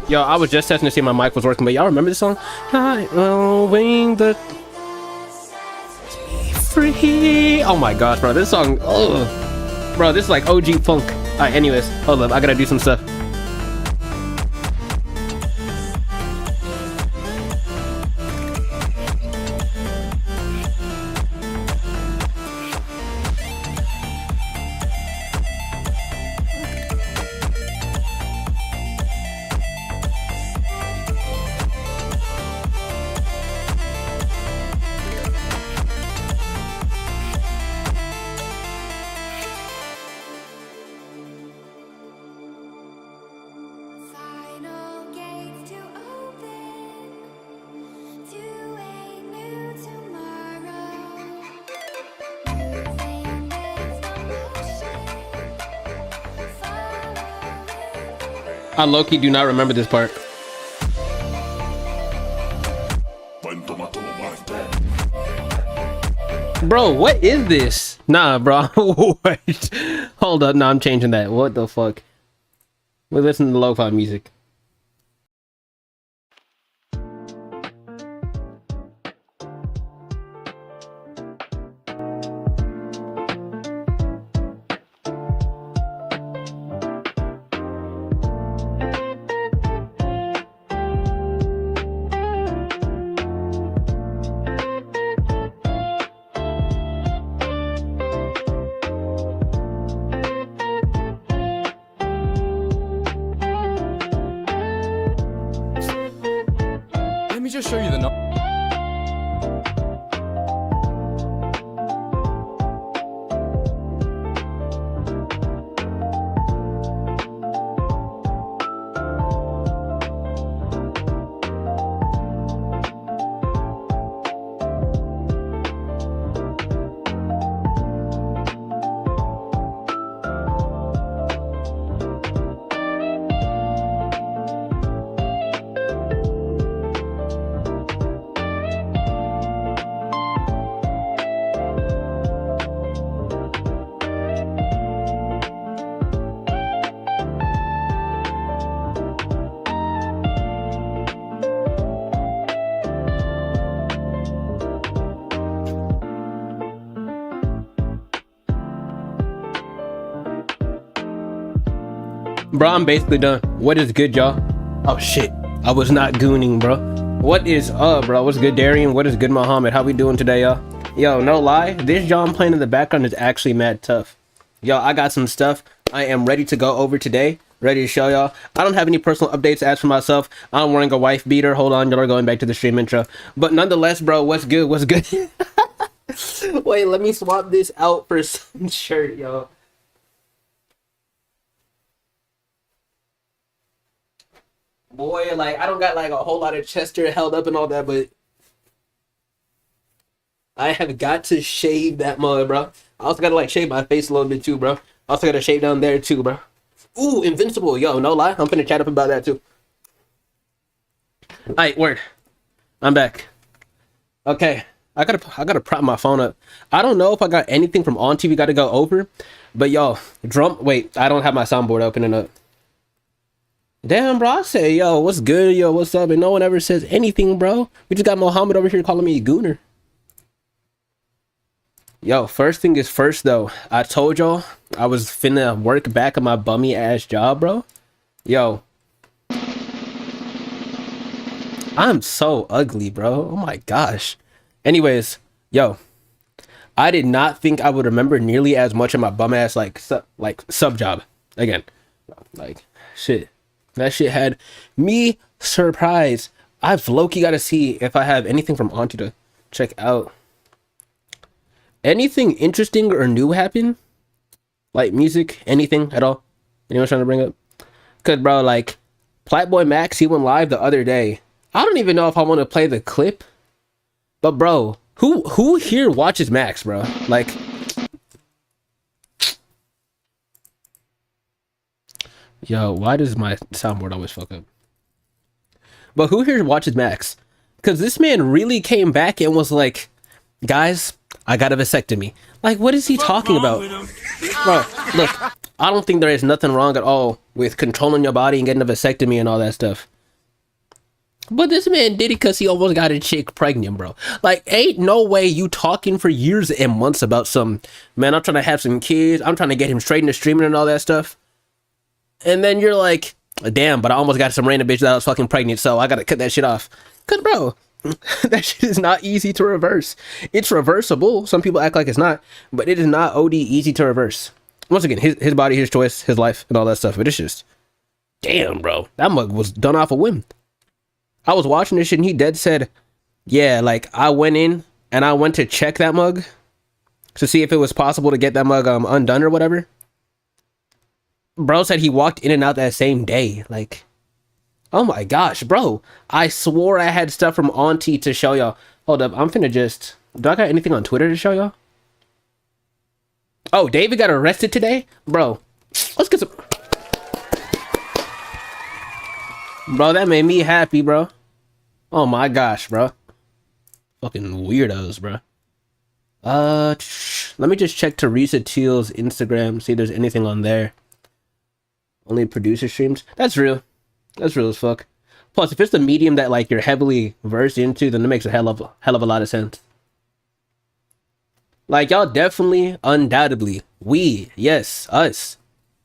Yo, I was just testing to see if my mic was working, but y'all remember this song? I will wing the free. Oh my gosh, bro, this song, oh, bro, this is like OG funk. All right, anyways, hold up, I gotta do some stuff. I low-key do not remember this part. Bro, what is this? Nah, bro. Wait. Hold up. Nah, I'm changing that. What the fuck? We listen to lo-fi music. Let me just show you the number. Bro, I'm basically done. What is good, y'all? Oh shit, I was not gooning, bro. What is up, bro? What's good, Darian? What is good, Mohammed? How we doing today, y'all? Yo, no lie, this y'all I'm playing in the background is actually mad tough. Yo, I got some stuff I am ready to go over today. Ready to show y'all. I don't have any personal updates as for myself. I'm wearing a wife beater. Hold on, y'all are going back to the stream intro. But nonetheless, bro, what's good? What's good? Wait, let me swap this out for some shirt, y'all. Boy, like, I don't got like a whole lot of chest hair held up and all that, but I have got to shave that mud, bro. I also gotta like shave my face a little bit too, bro. Also gotta shave down there too, bro. Ooh, Invincible, yo, no lie, I'm finna chat up about that too. Alright, word. I'm back. Okay, I gotta prop my phone up. I don't know if I got anything from on TV gotta go over, but yo, wait, I don't have my soundboard opening up. Damn, bro, I say, yo, what's good, yo, what's up, and no one ever says anything, bro. We just got Mohammed over here calling me a gooner. Yo, first thing is first, though. I told y'all I was finna work back on my bummy ass job, bro. Yo, I'm so ugly, bro. Oh my gosh. Anyways, yo, I did not think I would remember nearly as much of my bum ass like sub job again. Like shit. That shit had me surprised. I've low-key got to see if I have anything from Auntie to check out. Anything interesting or new happen? Like music, anything at all? Anyone trying to bring up? Cause bro, like Platboy Max, he went live the other day. I don't even know if I want to play the clip. But bro, who here watches Max, bro? Like, yo, why does my soundboard always fuck up? But who here watches Max? Because this man really came back and was like, guys, I got a vasectomy. Like, what is he talking about? Bro, look, I don't think there is nothing wrong at all with controlling your body and getting a vasectomy and all that stuff. But this man did it because he almost got a chick pregnant, bro. Like, ain't no way you talking for years and months about some, man, I'm trying to have some kids. I'm trying to get him straight into streaming and all that stuff. And then you're like, damn, but I almost got some random bitch that I was fucking pregnant, so I gotta cut that shit off. Cause, bro, that shit is not easy to reverse. It's reversible. Some people act like it's not, but it is not OD easy to reverse. Once again, his body, his choice, his life, and all that stuff. But it's just, damn, bro, that mug was done off a whim. I was watching this shit and he dead said, yeah, like I went in and I went to check that mug to see if it was possible to get that mug undone or whatever. Bro said he walked in and out that same day. Like, oh my gosh, bro. I swore I had stuff from Auntie to show y'all. Hold up, I'm finna just, do I got anything on Twitter to show y'all? Oh, David got arrested today? Bro, let's get some. Bro, that made me happy, bro. Oh my gosh, bro. Fucking weirdos, bro. Let me just check Teresa Teal's Instagram, see if there's anything on there. Only producer streams. That's real. That's real as fuck. Plus, if it's the medium that like you're heavily versed into, then it makes a hell of a lot of sense. Like, y'all definitely, undoubtedly, we, yes, us,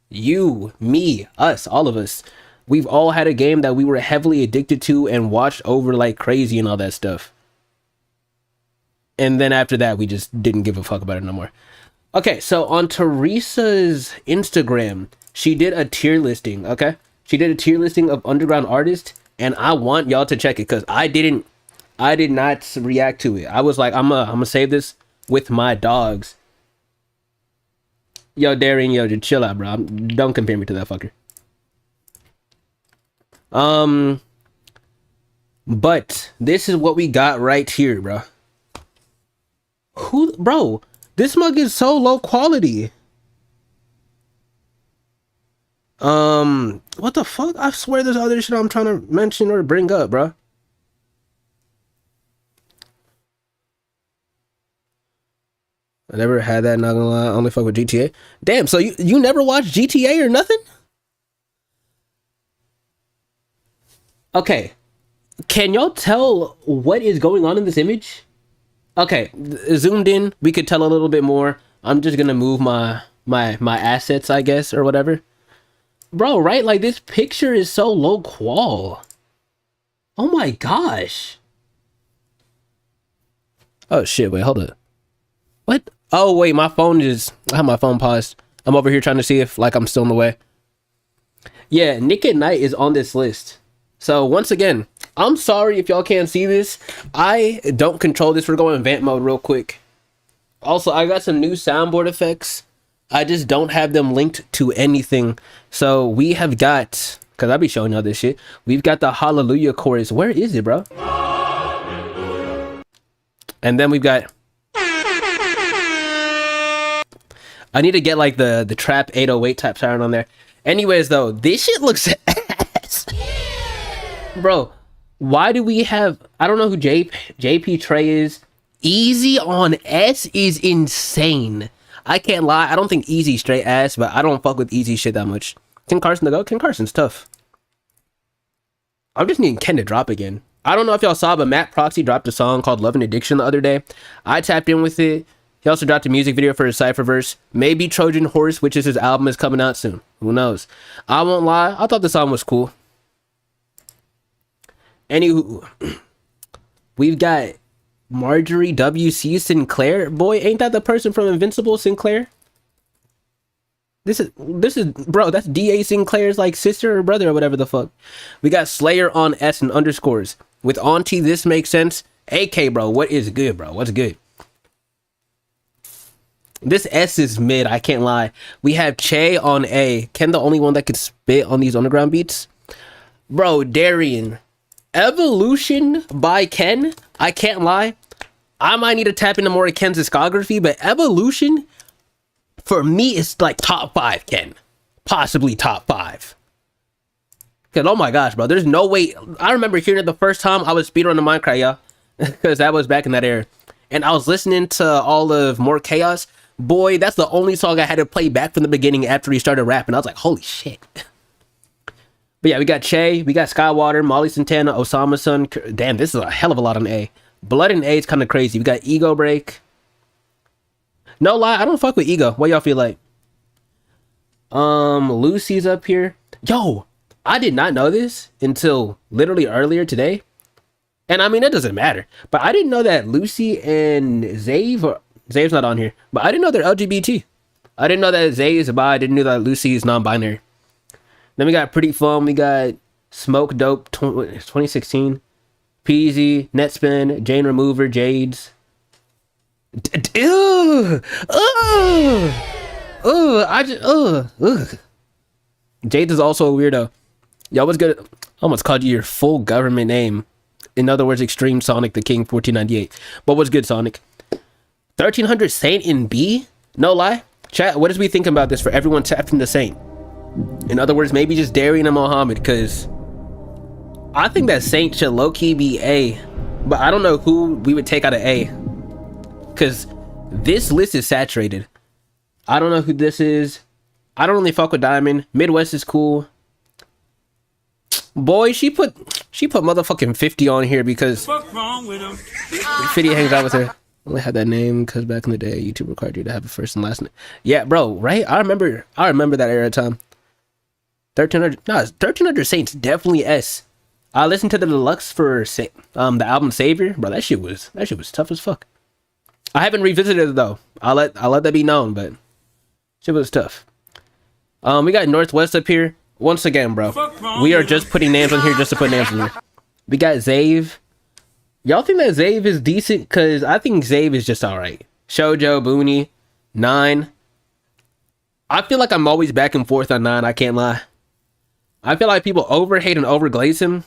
you, me, us, all of us, we've all had a game that we were heavily addicted to and watched over like crazy and all that stuff. And then after that, we just didn't give a fuck about it no more. Okay, so on Teresa's Instagram, she did a tier listing, okay? She did a tier listing of underground artists, and I want y'all to check it because I did not react to it. I was like, I'm gonna save this with my dogs. Yo, Darian, yo, just chill out, bro. Don't compare me to that fucker. But this is what we got right here, bro. Bro, this mug is so low quality. What the fuck? I swear there's other shit I'm trying to mention or bring up, bro. I never had that, not gonna lie. I only fuck with GTA. Damn, so you never watched GTA or nothing? Okay, can y'all tell what is going on in this image? Okay, zoomed in, we could tell a little bit more. I'm just gonna move my assets, I guess, or whatever. Bro, right? Like, this picture is so low qual. Oh my gosh. Oh shit, wait, hold up. What? Oh wait, my phone is, I have my phone paused. I'm over here trying to see if like I'm still in the way. Yeah, Nick at Night is on this list. So once again, I'm sorry if y'all can't see this. I don't control this. We're going vamp mode real quick. Also, I got some new soundboard effects. I just don't have them linked to anything. So we have got, because I'll be showing y'all this shit. We've got the Hallelujah chorus. Where is it, bro? And then we've got, I need to get like the trap 808 type sound on there. Anyways, though, this shit looks ass. Bro, why do we have, I don't know who JP Trey is. Easy on S is insane. I can't lie, I don't think Easy straight ass, but I don't fuck with Easy shit that much. Ken Carson to go? Ken Carson's tough. I'm just needing Ken to drop again. I don't know if y'all saw, but Matt Proxy dropped a song called Love and Addiction the other day. I tapped in with it. He also dropped a music video for his Cypher verse. Maybe Trojan Horse, which is his album, is coming out soon. Who knows? I won't lie, I thought the song was cool. Anywho, we've got Marjorie W.C. Sinclair. Boy, ain't that the person from Invincible, Sinclair? This is bro, that's D.A. Sinclair's like sister or brother or whatever the fuck. We got Slayer on S and underscores. With Auntie, this makes sense. AK, bro, what is good, bro? What's good? This S is mid, I can't lie. We have Che on A. Ken the only one that could spit on these underground beats? Bro, Darian. Evolution by Ken, I can't lie. I might need to tap into more of Ken's discography, but Evolution, for me, is like top 5 Ken. Possibly top 5. Because, oh my gosh, bro, there's no way. I remember hearing it the first time I was speedrunning Minecraft, y'all. Because that was back in that era. And I was listening to all of More Chaos. Boy, that's the only song I had to play back from the beginning after he started rapping. I was like, holy shit. But yeah, we got Che, we got Skywater, Molly Santana, Osama Sun. Damn, this is a hell of a lot on A. Blood and A is kind of crazy. We got Ego Break. No lie, I don't fuck with Ego. What y'all feel like? Lucy's up here. Yo, I did not know this until literally earlier today. And I mean, it doesn't matter. But I didn't know that Lucy and Zave's not on here. But I didn't know they're LGBT. I didn't know that Zay is bi. I didn't know that Lucy is non-binary. Then we got Pretty Fun. We got Smoke Dope 2016. Peasy, Netspin, Jane Remover, Jades. Jades is also a weirdo. Y'all was good. I almost called you your full government name. In other words, Extreme Sonic the King 1498. But what's good, Sonic? 1300 Saint in B? No lie. Chat, what is we thinking about this for everyone tapped into Saint? In other words, maybe just Darian and Mohammed, because I think that Saint should low-key be A. But I don't know who we would take out of A. Because this list is saturated. I don't know who this is. I don't really fuck with Diamond. Midwest is cool. Boy, she put motherfucking 50 on here because What's wrong with him? 50 hangs out with her. Only had that name because back in the day, YouTube required you to have a first and last name. Yeah, bro, right? I remember that era of time. 1300 Saints, definitely S. I listened to the deluxe for the album Savior. Bro, that shit was tough as fuck. I haven't revisited it though. I'll let that be known, but shit was tough. We got Northwest up here. Once again, bro, we are just putting names on here just to put names on here. We got Zave. Y'all think that Zave is decent? Because I think Zave is just alright. Shoujo, Booney, 9. I feel like I'm always back and forth on 9, I can't lie. I feel like people overhate and overglaze him,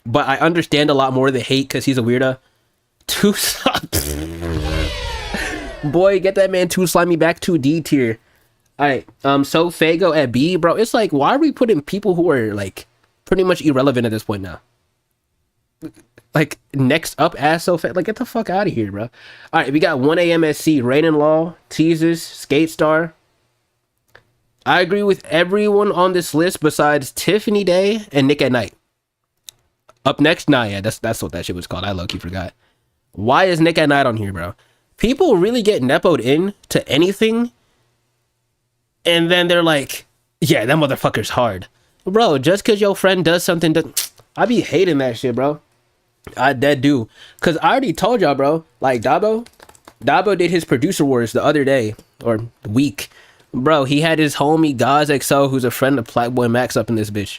but I understand a lot more of the hate because he's a weirdo. 2 subs. Boy, get that man 2 slimy back to D tier. Alright, so Fago at B, bro. It's like, why are we putting people who are like pretty much irrelevant at this point now? Like, next up ass so fat. Like, get the fuck out of here, bro. Alright, we got 1AMSC, Rain and Law, Teases, Skate Star. I agree with everyone on this list besides Tiffany Day and Nick at Night. Up next, nah, yeah, that's what that shit was called. I low-key forgot. Why is Nick at Night on here, bro? People really get nepoed in to anything, and then they're like, yeah, that motherfucker's hard. Bro, just because your friend does something, I be hating that shit, bro. I dead do. Because I already told y'all, bro, like Dabo did his producer wars the other day, or week. Bro, he had his homie Gaz XO, who's a friend of Blackboy Max, up in this bitch.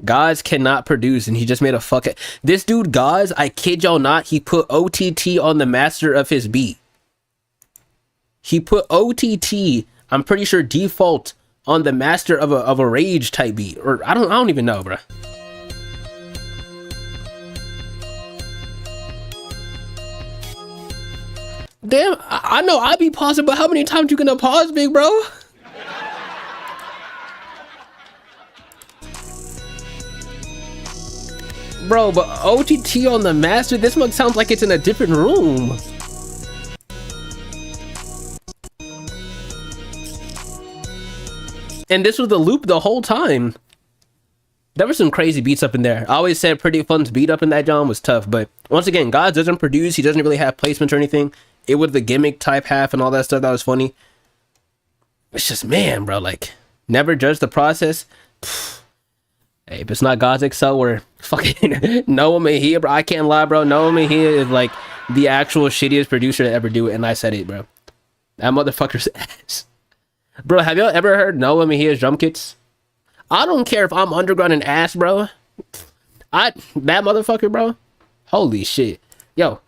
Gaz cannot produce, and he just made a fuck it. This dude Gaz, I kid y'all not, he put OTT on the master of his beat. He put OTT, I'm pretty sure default, on the master of a rage type beat, or I don't even know, bro. Damn, I know I be pausing, but how many times you gonna pause, big bro? Bro, but OTT on the master, this one sounds like it's in a different room. And this was the loop the whole time. There were some crazy beats up in there. I always said Pretty Fun's beat up in that John was tough, but once again, God doesn't produce, he doesn't really have placements or anything. It was the gimmick type half and all that stuff that was funny. It's just, man, bro, like, never judge the process. Hey, if it's not God's Excel or fucking Noah Mejia, bro, I can't lie, bro. Noah Mejia is like the actual shittiest producer to ever do it, and I said it, bro. That motherfucker's ass. Bro, have y'all ever heard Noah Mejia's drum kits? I don't care if I'm underground and ass, bro. That motherfucker, bro. Holy shit. Yo,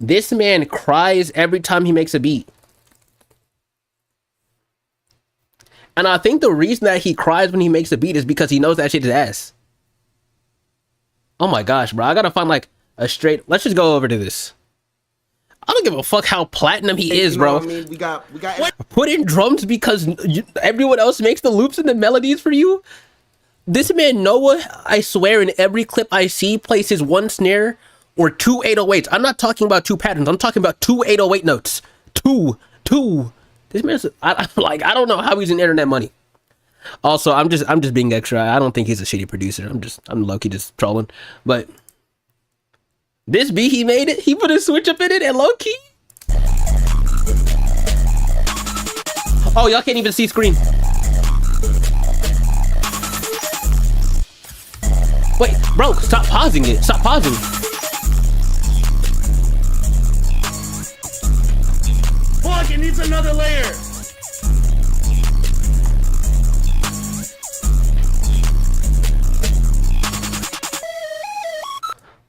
this man cries every time he makes a beat. And I think the reason that he cries when he makes a beat is because he knows that shit is ass. Oh my gosh, bro. I gotta find like a straight... Let's just go over to this. I don't give a fuck how platinum he is, bro. I mean, we got Put in drums because everyone else makes the loops and the melodies for you? This man Noah, I swear, in every clip I see, places one snare or 2 808s. I'm not talking about 2 patterns. I'm talking about 2 808 notes. Two. This man's... I don't know how he's in internet money. Also, I'm just being extra. I don't think he's a shitty producer. I'm low-key just trolling. But this beat, he made it. He put a switch up in it and low-key. Oh, y'all can't even see screen. Wait, bro, stop pausing it. Stop pausing. Fuck, it needs another layer.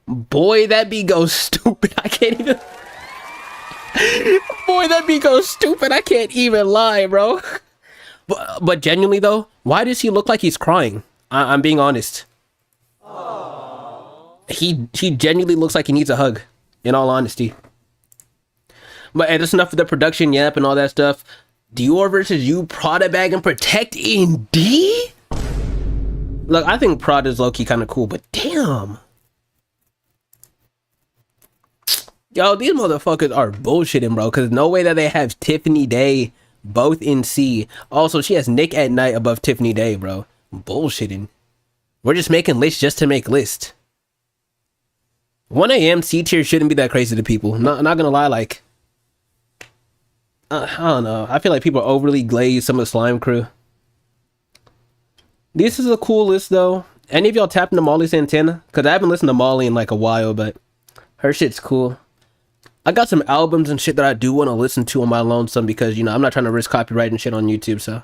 Boy, that beat goes stupid. I can't even. Boy, that beat goes stupid. I can't even lie, bro. But genuinely though, why does he look like he's crying? I'm being honest. He genuinely looks like he needs a hug, in all honesty. But hey, that's enough for the production yap and all that stuff. Dior versus you, Prada bag and Protect in D? Look, I think Prada's low-key kind of cool, but damn. Yo, these motherfuckers are bullshitting, bro, because no way that they have Tiffany Day both in C. Also, she has Nick at Night above Tiffany Day, bro. Bullshitting. We're just making lists just to make lists. 1 a.m. C tier shouldn't be that crazy to people. Not gonna lie, like, I don't know. I feel like people are overly glazed, some of the slime crew. This is a cool list, though. Any of y'all tapping to Molly Santana? Because I haven't listened to Molly in like a while, but her shit's cool. I got some albums and shit that I do want to listen to on my lonesome because, you know, I'm not trying to risk copyright and shit on YouTube, so.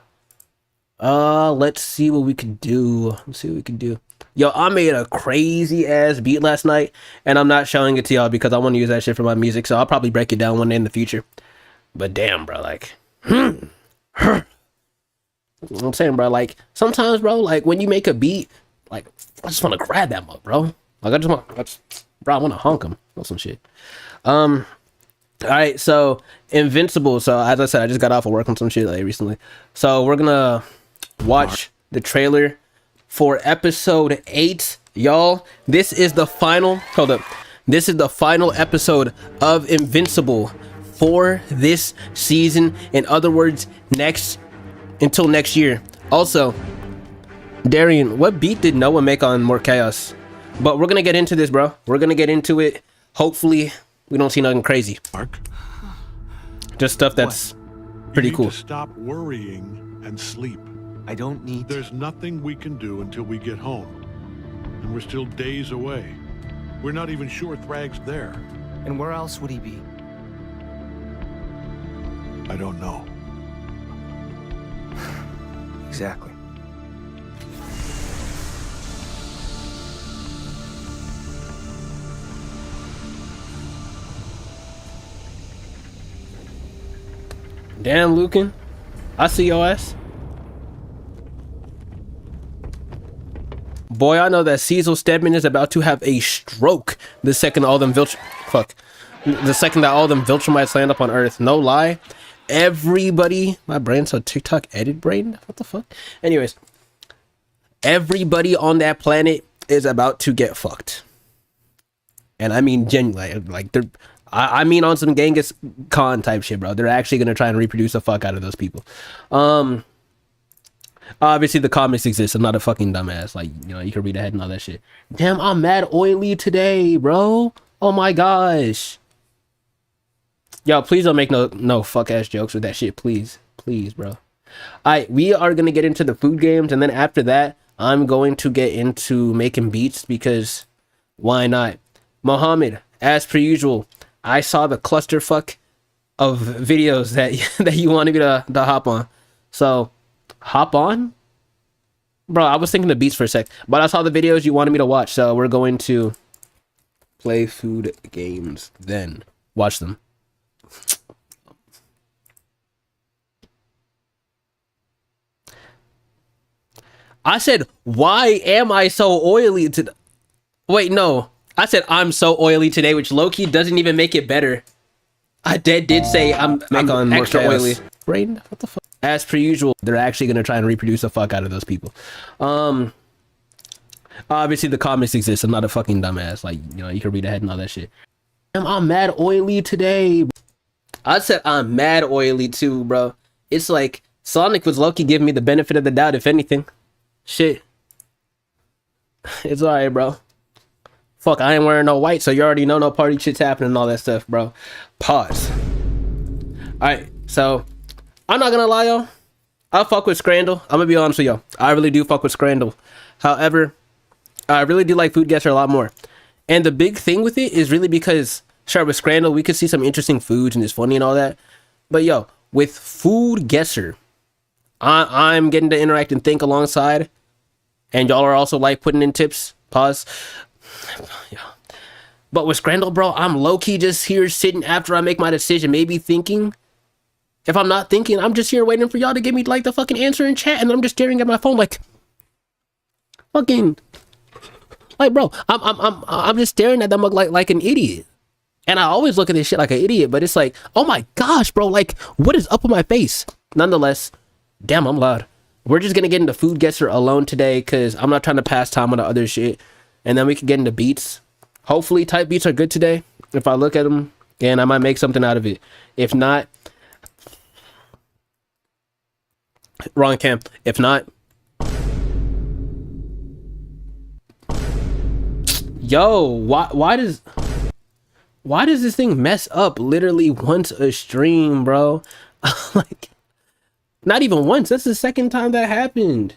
Let's see what we could do. Let's see what we can do. Yo, I made a crazy ass beat last night, and I'm not showing it to y'all because I want to use that shit for my music, so I'll probably break it down one day in the future. But damn, bro, like, you know what I'm saying, bro, like, sometimes, bro, like, when you make a beat, like, I just want to grab that mug, bro. Like, I want to honk him or some shit. All right, so Invincible. So as I said, I just got off of work on some shit like recently. So we're gonna watch the trailer for episode 8, y'all. This is the final. Hold up. This is the final episode of Invincible for this season. In other words, until next year. Also, Darian, what beat did Noah make on More Chaos? But we're gonna get into this, bro. We're gonna get into it. Hopefully, we don't see nothing crazy. Mark? Just stuff that's pretty cool. You need to stop worrying and sleep. I don't need to. There's nothing we can do until we get home. And we're still days away. We're not even sure Thrag's there. And where else would he be? I don't know. Exactly. Damn, Lucan. I see your ass. Boy, I know that Cecil Stedman is about to have a stroke the second all them the second that all them Viltrumites land up on Earth. No lie. Everybody, my brain's a TikTok edit brain. What the fuck? Anyways, everybody on that planet is about to get fucked. And I mean genuinely, like they're I mean on some Genghis Khan type shit, bro. They're actually gonna try and reproduce the fuck out of those people. Obviously the comics exist. I'm not a fucking dumbass. Like, you know, you can read ahead and all that shit. Damn, I'm mad oily today, bro. Oh my gosh. Yo, please don't make no fuck ass jokes with that shit, please. Please, bro. Alright, we are gonna get into the food games, and then after that, I'm going to get into making beats because why not? Mohammed, as per usual, I saw the clusterfuck of videos that you wanted me to hop on. So, hop on? Bro, I was thinking the beats for a sec, but I saw the videos you wanted me to watch, so we're going to play food games, then watch them. I said, why am I so oily today? Wait, no. I said I'm so oily today, which low-key doesn't even make it better. I did say I'm extra oily. Brain? What the fuck? As per usual, they're actually gonna try and reproduce the fuck out of those people. Obviously the comics exist. I'm not a fucking dumbass. Like, you know, you can read ahead and all that shit. I'm mad oily today. I said I'm mad oily too, bro. It's like Sonic was low-key giving me the benefit of the doubt, if anything. Shit. It's alright, bro. Fuck, I ain't wearing no white, so you already know no party shit's happening and all that stuff, bro. Pause. Alright, so I'm not gonna lie, y'all. I fuck with Scrandle. I'm gonna be honest with y'all. I really do fuck with Scrandle. However, I really do like Foodguessr a lot more. And the big thing with it is really because, sure, with Scrandle, we could see some interesting foods and it's funny and all that. But yo, with Foodguessr, I'm getting to interact and think alongside. And y'all are also like putting in tips. Pause. Yeah. But with Scrandle, bro, I'm low-key just here sitting after I make my decision, maybe thinking. If I'm not thinking, I'm just here waiting for y'all to give me like the fucking answer in chat, and I'm just staring at my phone like fucking like, bro, I'm just staring at them like an idiot. And I always look at this shit like an idiot, but it's like, oh my gosh, bro, like what is up with my face? Nonetheless, damn, I'm loud. We're just gonna get into Foodguessr alone today because I'm not trying to pass time on the other shit. And then we can get into beats. Hopefully type beats are good today. If I look at them, and I might make something out of it. If not, wrong cam. If not, yo, why does this thing mess up literally once a stream, bro? Like, not even once. That's the second time that happened,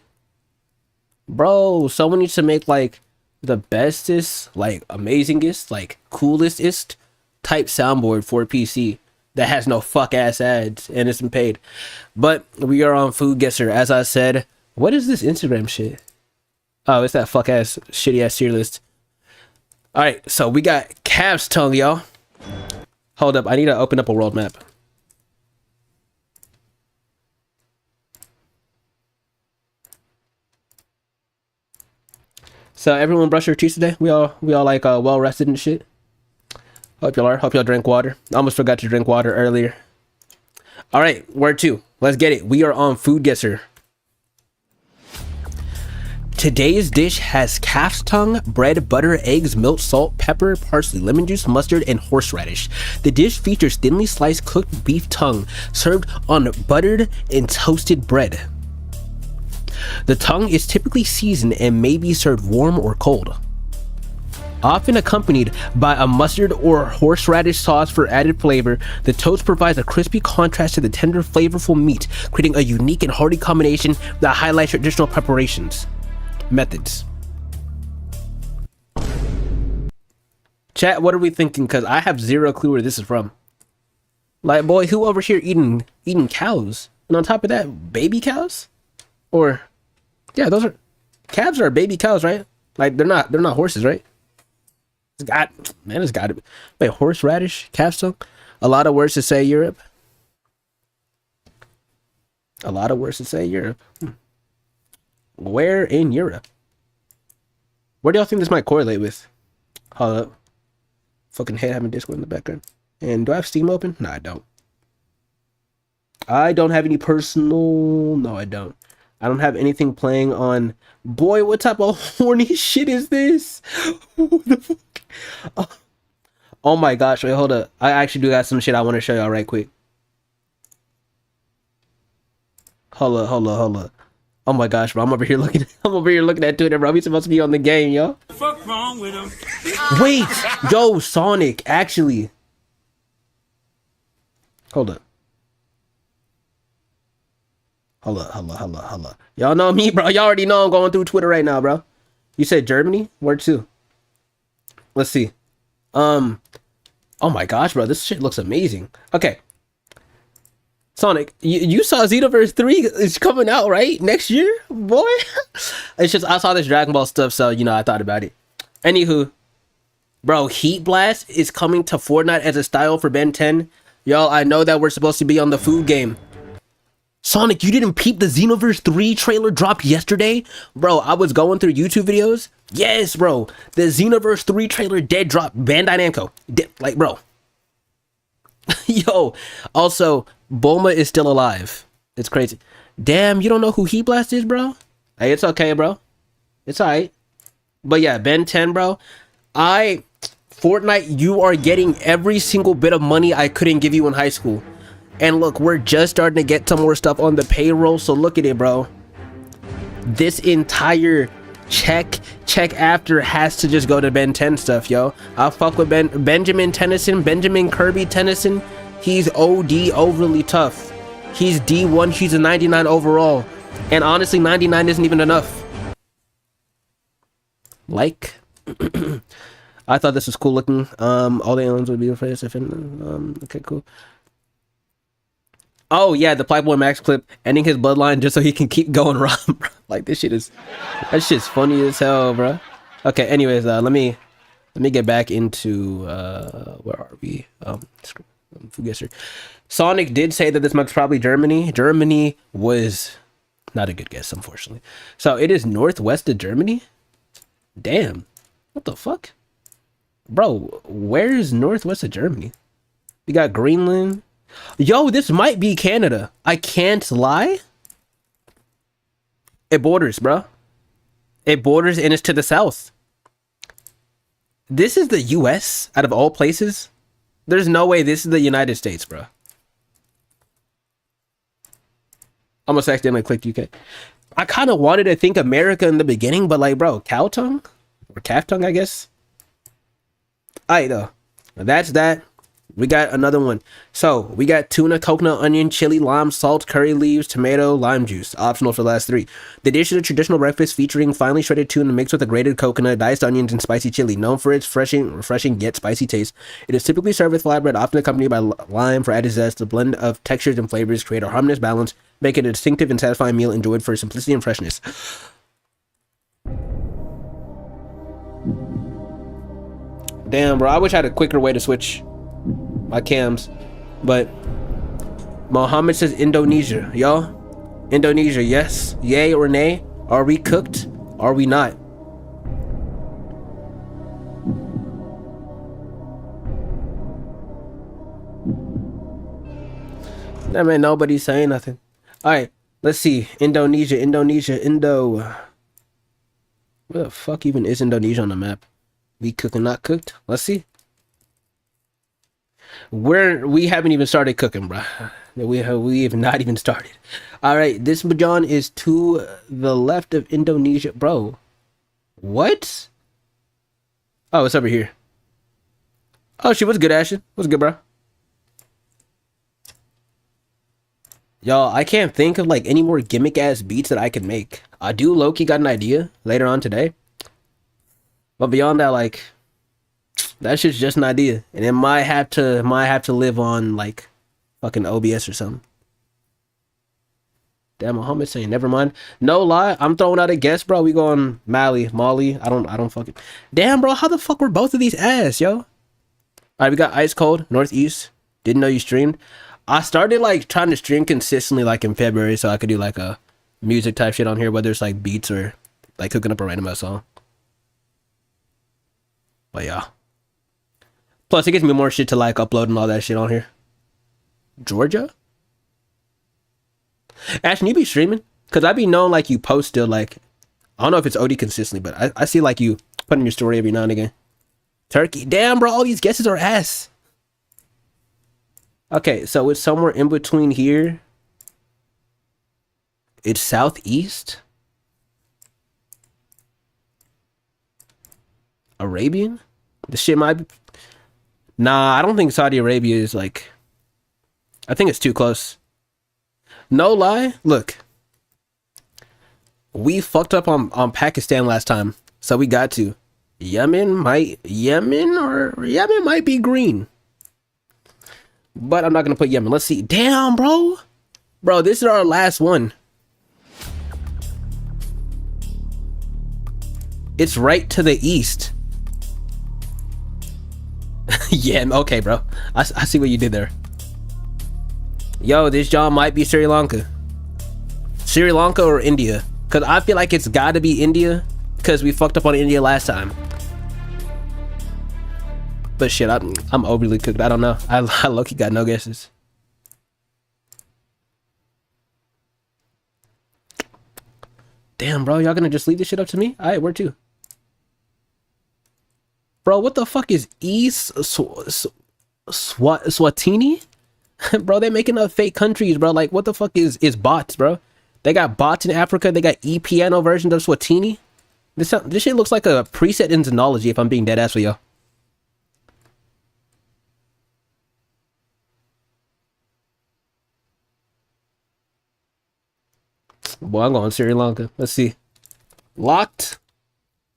bro. Someone needs to make like the bestest, like amazingest, like coolestest type soundboard for PC that has no fuck ass ads and isn't paid. But we are on Foodguessr, as I said. What is this Instagram shit? Oh, it's that fuck ass shitty ass tier list. All right, so we got calf's tongue, y'all. Hold up, I need to open up a world map. So everyone brush your teeth today? We all like well rested and shit. Hope y'all are. Hope y'all drank water. I almost forgot to drink water earlier. All right, word two. Let's get it. We are on Foodguessr. Today's dish has calf's tongue, bread, butter, eggs, milk, salt, pepper, parsley, lemon juice, mustard, and horseradish. The dish features thinly sliced cooked beef tongue served on buttered and toasted bread. The tongue is typically seasoned and may be served warm or cold. Often accompanied by a mustard or horseradish sauce for added flavor, the toast provides a crispy contrast to the tender, flavorful meat, creating a unique and hearty combination that highlights traditional preparations. Methods. Chat, what are we thinking? Because I have zero clue where this is from. Like, boy, who over here eating cows? And on top of that, baby cows? Or, yeah, those are calves are baby cows, right? Like they're not horses, right? It's got to be. Wait, horseradish, calf's tongue. A lot of words to say Europe. A lot of words to say Europe. Where in Europe? Where do y'all think this might correlate with? Hold up. Fucking head having Discord in the background. And do I have Steam open? No, I don't. I don't have any personal. No, I don't. I don't have anything playing on. Boy, what type of horny shit is this? What the fuck? Oh my gosh, wait, hold up. I actually do got some shit I want to show y'all right quick. Hold up. Oh my gosh, bro. I'm over here looking at Twitter, bro. We supposed to be on the game, yo. The fuck wrong with him? Wait, yo, Sonic, actually. Hold up. Y'all know me, bro. Y'all already know I'm going through Twitter right now, bro. You said Germany? Where to? Let's see. Oh my gosh, bro. This shit looks amazing. Okay. Sonic, you saw Xenoverse 3 is coming out, right? Next year? Boy. It's just, I saw this Dragon Ball stuff, so, you know, I thought about it. Anywho. Bro, Heat Blast is coming to Fortnite as a style for Ben 10. Y'all, I know that we're supposed to be on the food game. Sonic, you didn't peep the Xenoverse 3 trailer dropped yesterday? Bro, I was going through YouTube videos. Yes, bro. The Xenoverse 3 trailer dead dropped. Bandai Namco. Like, bro. Yo. Also, Bulma is still alive. It's crazy. Damn, you don't know who Heat Blast is, bro? Hey, it's okay, bro. It's alright. But yeah, Ben 10, bro. Fortnite, you are getting every single bit of money I couldn't give you in high school. And look, we're just starting to get some more stuff on the payroll. So look at it, bro. This entire check after has to just go to Ben 10 stuff, yo. I'll fuck with Benjamin Kirby Tennyson. He's OD overly tough. He's D1. He's a 99 overall. And honestly, 99 isn't even enough. Like, I thought this was cool looking. All the aliens would be afraid if okay, cool. Oh yeah, the Playboy Max clip ending his bloodline just so he can keep going wrong. Like that shit's funny as hell, bro. Okay, anyways, let me get back into where are we? Foodguessr. Sonic did say that this map's probably Germany. Germany was not a good guess, unfortunately. So it is northwest of Germany. Damn, what the fuck, bro? Where is northwest of Germany? We got Greenland. Yo, this might be Canada. I can't lie. It borders, bro. It borders and it's to the south. This is the US out of all places. There's no way this is the United States, bro. Almost accidentally clicked UK. I kind of wanted to think America in the beginning, but like, bro, cow tongue? Or calf tongue, I guess. Alright, though. That's that. We got another one. So we got tuna, coconut, onion, chili, lime, salt, curry leaves, tomato, lime juice. Optional for the last three. The dish is a traditional breakfast featuring finely shredded tuna mixed with a grated coconut, diced onions, and spicy chili. Known for its refreshing yet spicy taste, it is typically served with flatbread, often accompanied by lime for added zest. The blend of textures and flavors create a harmonious balance, making it a distinctive and satisfying meal enjoyed for simplicity and freshness. Damn, bro. I wish I had a quicker way to switch my cams, but Mohammed says Indonesia, y'all. Indonesia, yes, yay or nay? Are we cooked? Are we not? That man, nobody's saying nothing. All right, let's see. Indonesia. Where the fuck even is Indonesia on the map? We cooking, not cooked? Let's see. We haven't even started cooking, bro. We have not even started. All right, this Bajan is to the left of Indonesia, bro. What? Oh, it's over here. Oh, she was good, Ashton. What's good, bro? Y'all, I can't think of like any more gimmick ass beats that I can make. I do low-key got an idea later on today, but beyond that, like, that shit's just an idea, and it might have to live on like fucking OBS or something. Damn, Mohammed saying never mind. No lie, I'm throwing out a guess, bro. We going Molly. I don't fucking. Damn, bro, how the fuck were both of these ass, yo? All right, we got Ice Cold Northeast. Didn't know you streamed. I started like trying to stream consistently like in February, so I could do like a music type shit on here, whether it's like beats or like cooking up a random ass song. But yeah. Plus, it gives me more shit to like upload and all that shit on here. Georgia? Ashton, you be streaming? Because I be knowing like you post still like, I don't know if it's OD consistently, but I see like you putting your story every now and again. Turkey. Damn, bro, all these guesses are ass. Okay, so it's somewhere in between here. It's southeast. Arabian? This shit might be... Nah, I don't think Saudi Arabia is like... I think it's too close. No lie, look. We fucked up on Pakistan last time, so we got to. Yemen might be green. But I'm not gonna put Yemen. Let's see. Damn, bro. Bro, this is our last one. It's right to the east. Yeah, okay, bro. I see what you did there. Yo, this job might be Sri Lanka. Sri Lanka or India. Because I feel like it's got to be India. Because we fucked up on India last time. But shit, I'm overly cooked. I don't know. I low-key got no guesses. Damn, bro. Y'all gonna just leave this shit up to me? Alright, where to? Bro, what the fuck is Swatini? Bro, they making up fake countries, bro. Like, what the fuck is bots, bro? They got bots in Africa. They got piano versions of Swatini. This shit looks like a preset in Xenology, if I'm being dead ass with y'all. Boy, I'm going Sri Lanka. Let's see. Locked.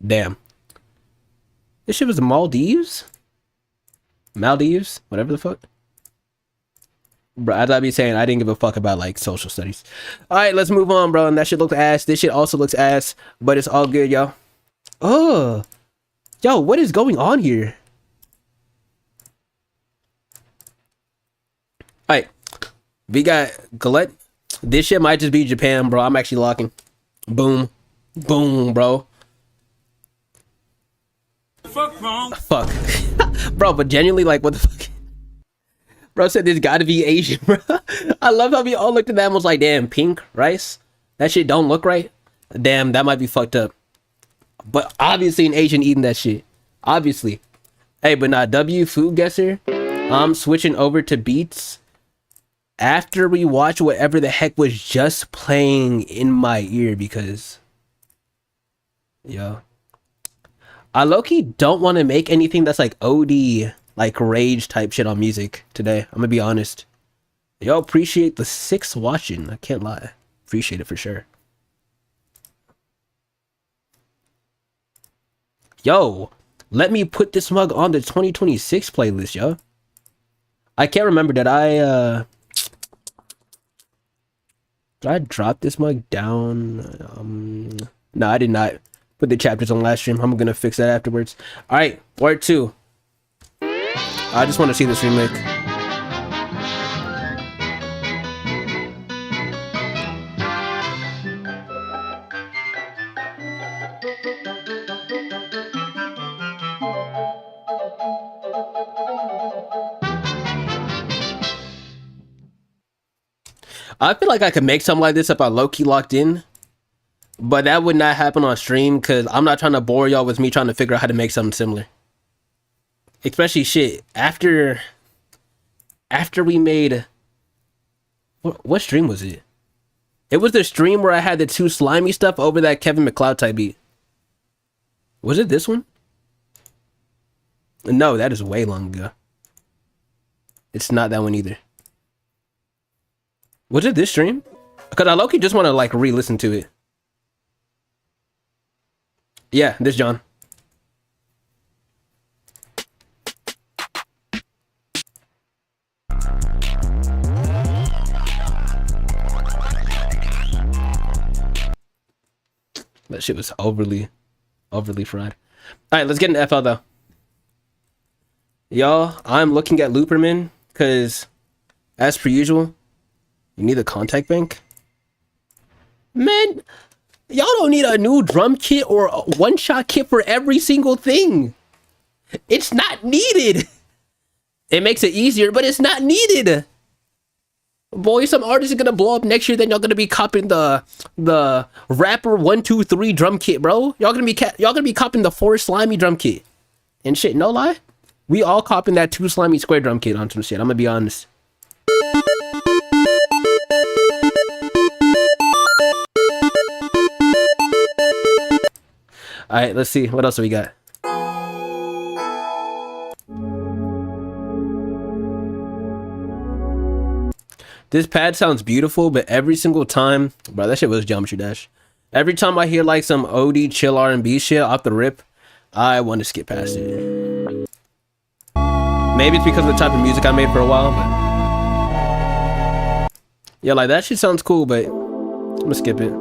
Damn. This shit was the Maldives? Maldives? Whatever the fuck. Bro, I'd be saying I didn't give a fuck about, like, social studies. Alright, let's move on, bro. And that shit looks ass. This shit also looks ass. But it's all good, yo. Oh. Yo, what is going on here? Alright. We got Galette. This shit might just be Japan, bro. I'm actually locking. Boom. Boom, bro. Fuck wrong. Fuck. Bro, but genuinely, like, what the fuck? Bro said this gotta be Asian, bro. I love how we all looked at that and was like, damn, pink rice? That shit don't look right? Damn, that might be fucked up. But obviously an Asian eating that shit. Obviously. Hey, but nah, Foodguessr. I'm switching over to beats after we watch whatever the heck was just playing in my ear because... Yo. I low-key don't want to make anything that's like OD... like rage type shit on music today. I'm gonna be honest. Yo, appreciate the 6 watching. I can't lie. Appreciate it for sure. Yo, let me put this mug on the 2026 playlist, yo. I can't remember. Did I drop this mug down? No, I did not put the chapters on last stream. I'm gonna fix that afterwards. Alright, part 2. I just want to see this remake. I feel like I could make something like this if I low-key locked in. But that would not happen on stream because I'm not trying to bore y'all with me trying to figure out how to make something similar. Especially shit after we made what stream was it? It was the stream where I had the 2 slimy stuff over that Kevin McLeod type beat. Was it this one? No, that is way long ago. It's not that one either. Was it this stream? Because I low-key just want to like re-listen to it. Yeah, this John. That shit was overly fried. Alright, let's get into FL though. Y'all, I'm looking at Looperman because, as per usual, you need a contact bank. Man, y'all don't need a new drum kit or a one-shot kit for every single thing. It's not needed. It makes it easier, but it's not needed. Boy, some artists are gonna blow up next year. Then y'all gonna be copping the rapper 1 2 3 drum kit, bro. Y'all gonna be copping the 4 slimy drum kit and shit. No lie, we all copping that 2 slimy square drum kit on some shit. I'm gonna be honest. All right, let's see what else we got. This pad sounds beautiful, but every single time, bro, that shit was Geometry Dash. Every time I hear like some OD chill R&B shit off the rip, I want to skip past it. Maybe it's because of the type of music I made for a while, but yeah, like that shit sounds cool, but I'm gonna skip it.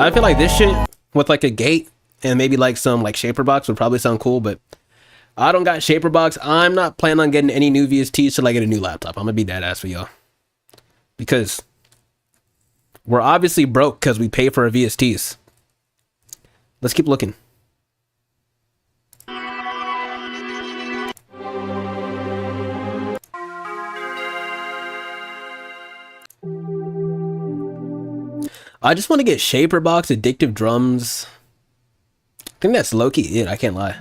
I feel like this shit with like a gate and maybe like some like shaper box would probably sound cool, but I don't got shaper box. I'm not planning on getting any new VSTs till I get a new laptop. I'm gonna be that ass for y'all because we're obviously broke because we pay for our VSTs. Let's keep looking. I just want to get shaper box, addictive drums. I think that's low-key it. I can't lie.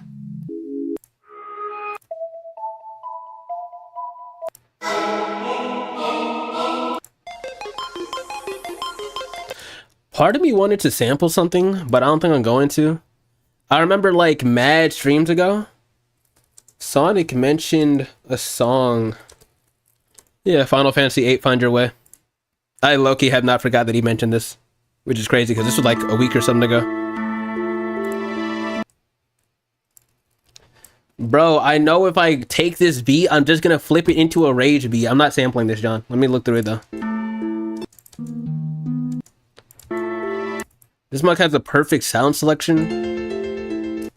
Part of me wanted to sample something, but I don't think I'm going to. I remember like mad streams ago, Sonic mentioned a song. Yeah, Final Fantasy VIII Find Your Way. I low-key have not forgot that he mentioned this, which is crazy because this was like a week or something ago. Bro, I know if I take this beat, I'm just gonna flip it into a rage beat. I'm not sampling this, John. Let me look through it though. This mic has a perfect sound selection.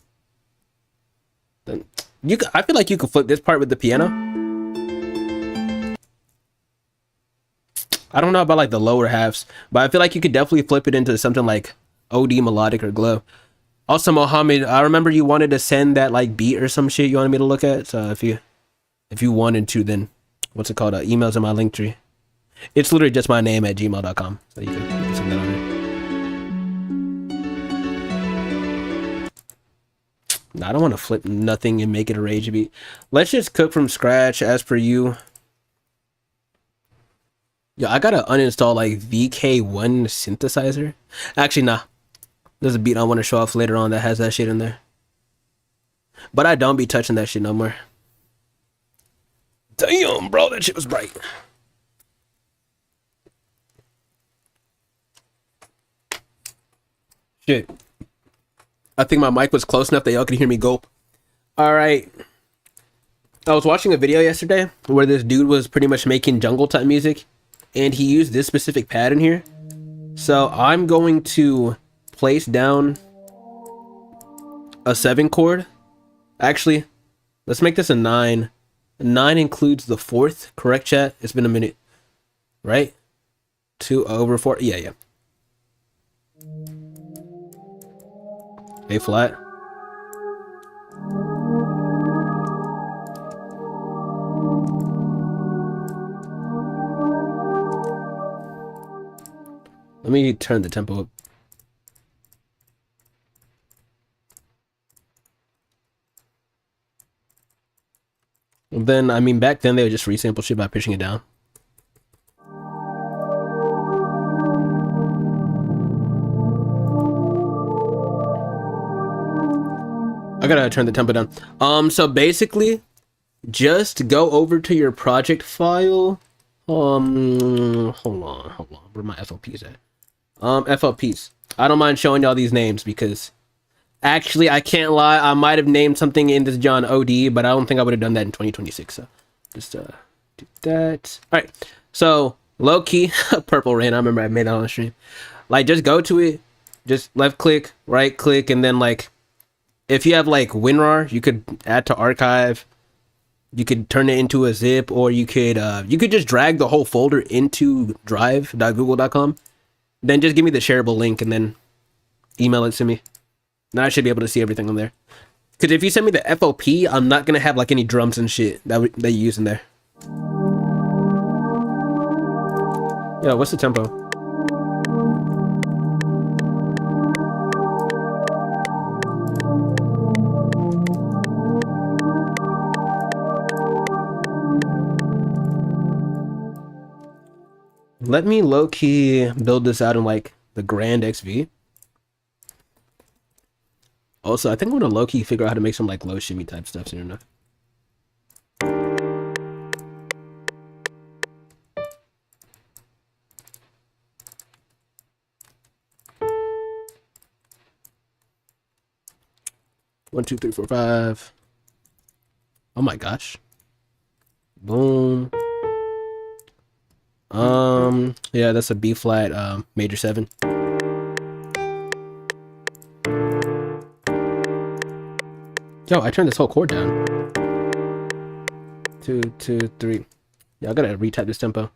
I feel like you could flip this part with the piano. I don't know about like the lower halves, but I feel like you could definitely flip it into something like OD melodic or glow. Also, Mohammed, I remember you wanted to send that like beat or some shit you wanted me to look at. So if you wanted to, then what's it called? Emails in my link tree. It's literally just my name at gmail.com. So you can send that on there. Nah, I don't want to flip nothing and make it a rage beat. Let's just cook from scratch as per you. Yo, I gotta uninstall like VK1 synthesizer. Actually, nah. There's a beat I want to show off later on that has that shit in there. But I don't be touching that shit no more. Damn, bro, that shit was bright. Shit. I think my mic was close enough that y'all could hear me gulp. Alright. I was watching a video yesterday where this dude was pretty much making jungle type music. And he used this specific pad in here. So I'm going to place down a 7 chord. Actually, let's make this a 9. 9 includes the 4th, correct, chat? It's been a minute, right? 2/4. Yeah. A flat. Let me turn the tempo up. Then, I mean, back then they would just resample shit by pitching it down. I gotta turn the tempo down. So basically, just go over to your project file. Hold on. Where my FLPs at? FLPs. I don't mind showing y'all these names because actually, I can't lie. I might have named something in this John OD, but I don't think I would have done that in 2026. So just do that. All right. So low key, Purple Rain. I remember I made that on the stream. Like, just go to it. Just left click, right click, and then like, if you have like WinRAR, you could add to archive. You could turn it into a zip, or you could just drag the whole folder into drive.google.com. Then just give me the shareable link and then email it to me. Now I should be able to see everything on there. Because if you send me the FOP, I'm not going to have like any drums and shit that you use in there. Yo, what's the tempo? Let me low-key build this out in like the Grand XV. Also, I think I'm gonna low-key figure out how to make some like low shimmy type stuff soon enough. One, two, three, four, five. Oh my gosh. Boom. Yeah, that's a B flat, major 7. Yo, I turned this whole chord down. 2, 2, 3. Yeah, I gotta retype this tempo.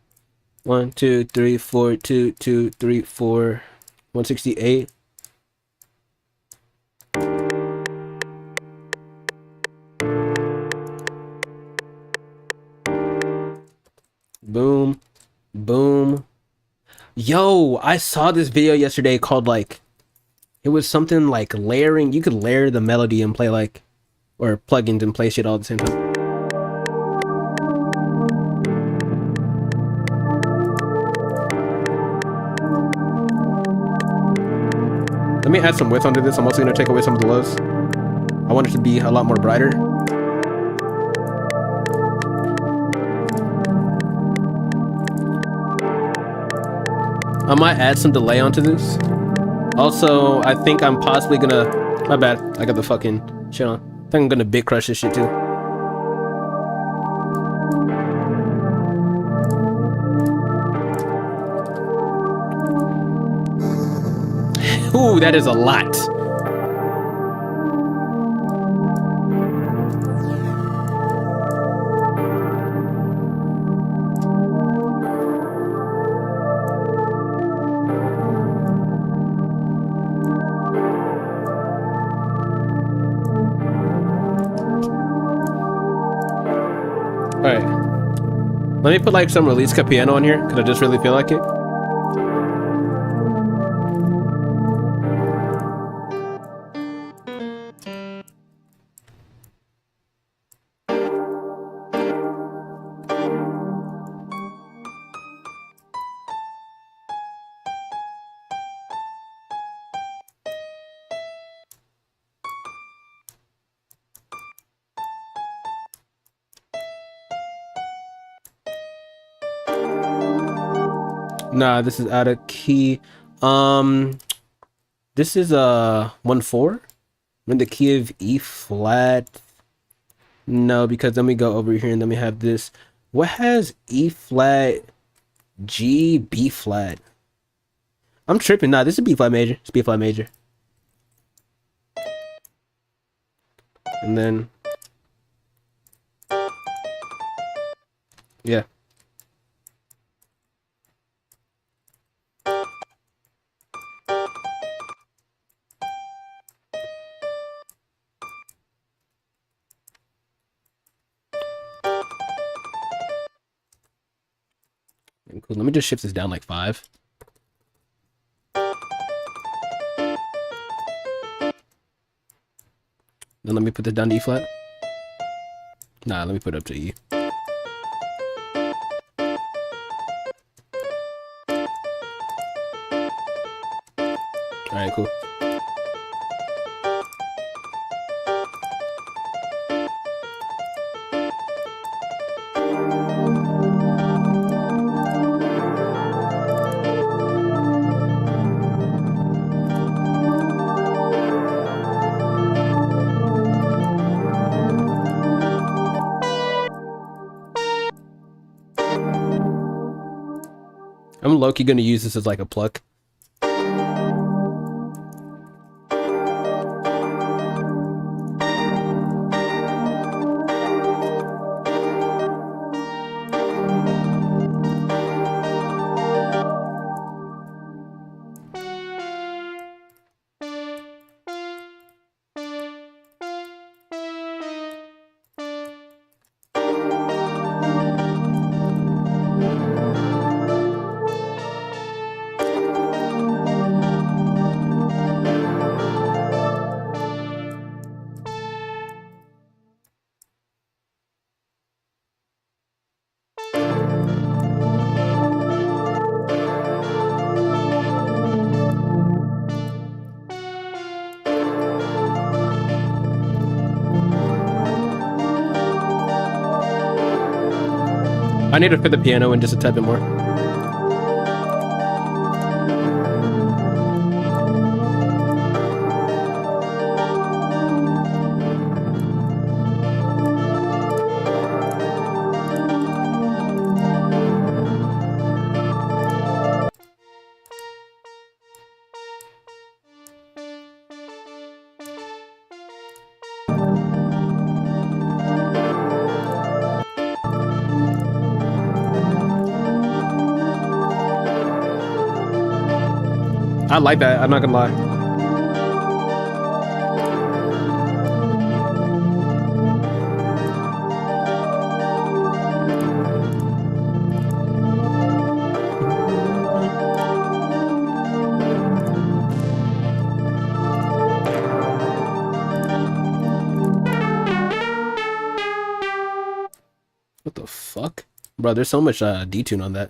1, 2, 3, 4, 2, 2, 3, 4, 168. Boom. Boom. Yo, I saw this video yesterday called like, it was something like layering. You could layer the melody and play like, or plugins and play shit all at the same time. gonna add some width onto this. I'm also gonna take away some of the lows. I want it to be a lot more brighter. I might add some delay onto this. Also, I think I'm possibly gonna... My bad. I got the fucking shit on. I think I'm gonna big crush this shit too. Ooh, that is a lot. Alright. Let me put like some release cut piano on here, because I just really feel like it. Nah, this is out of key. This is 1/4. I'm in the key of E flat. No, because then we go over here and then we have this. What has E flat, G, B flat? I'm tripping. Nah, this is B flat major. It's B flat major. And then, yeah. Cool. Let me just shift this down like 5. Then let me put this down to E flat. Nah, let me put it up to E. Alright, cool. I'm low-key gonna use this as like a pluck. I need to fit the piano in just a tad bit more. I like that, I'm not gonna lie. What the fuck? Bro, there's so much detune on that.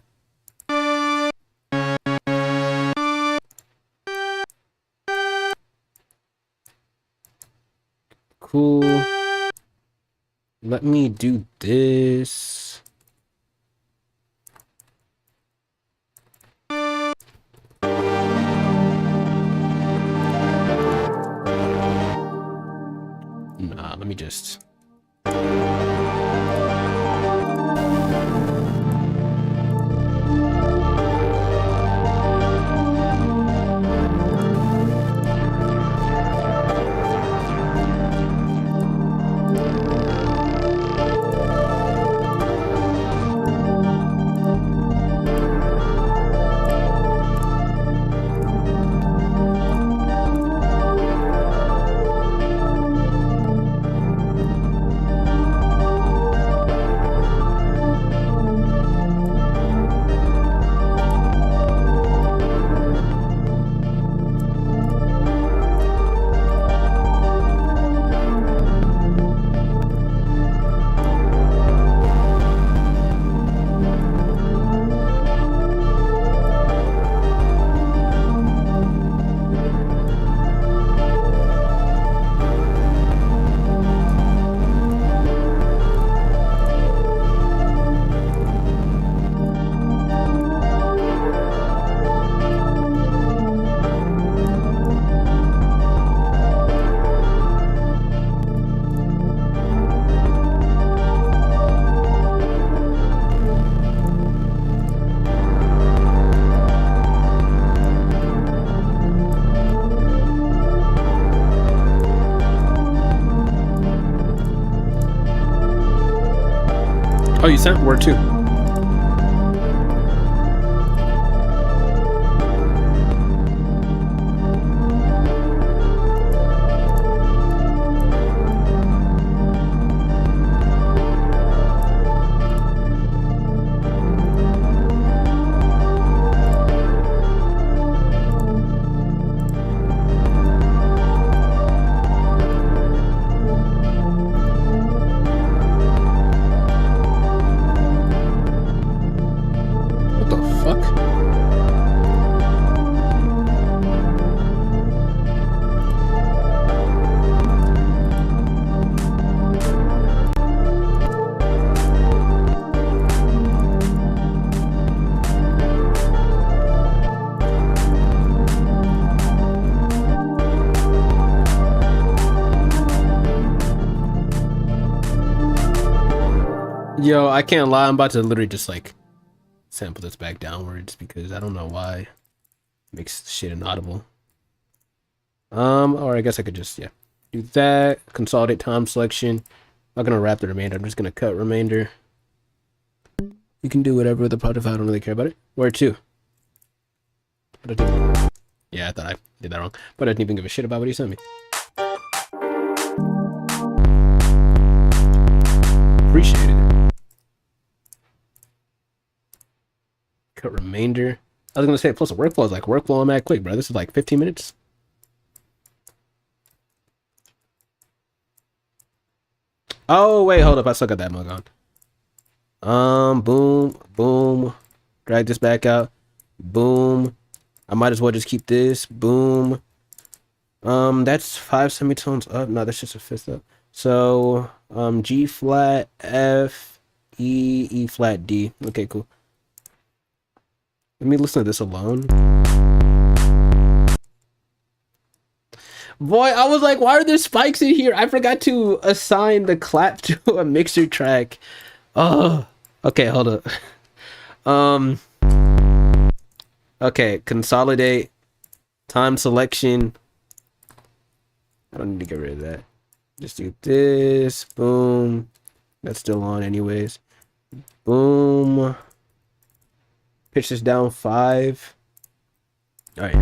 cool. Let me do this. Nah, let me just... Oh, you sent word too. What the fuck? Yo, I can't lie, I'm about to literally just like sample this back downwards because I don't know why it makes shit inaudible. Or I guess I could just, yeah, do that, consolidate time selection. I'm not gonna wrap the remainder, I'm just gonna cut remainder. You can do whatever with the project, I don't really care about it. Where to? Yeah, I thought I did that wrong, but I didn't even give a shit about what he sent me. Appreciate it. Cut remainder. I was gonna say plus the workflow is like workflow on that quick, bro. This is like 15 minutes. Oh wait, hold up, I still got that mug on. Boom, boom. Drag this back out. Boom. I might as well just keep this. Boom. That's 5 semitones up. No, that's just a fifth up. So G flat, F, E, E flat, D. Okay, cool. Let me listen to this alone. Boy, I was like, why are there spikes in here? I forgot to assign the clap to a mixer track. Oh, okay, hold up. Okay, consolidate, time selection. I don't need to get rid of that. Just do this, boom. That's still on anyways. Boom. Pitch this down 5. All right.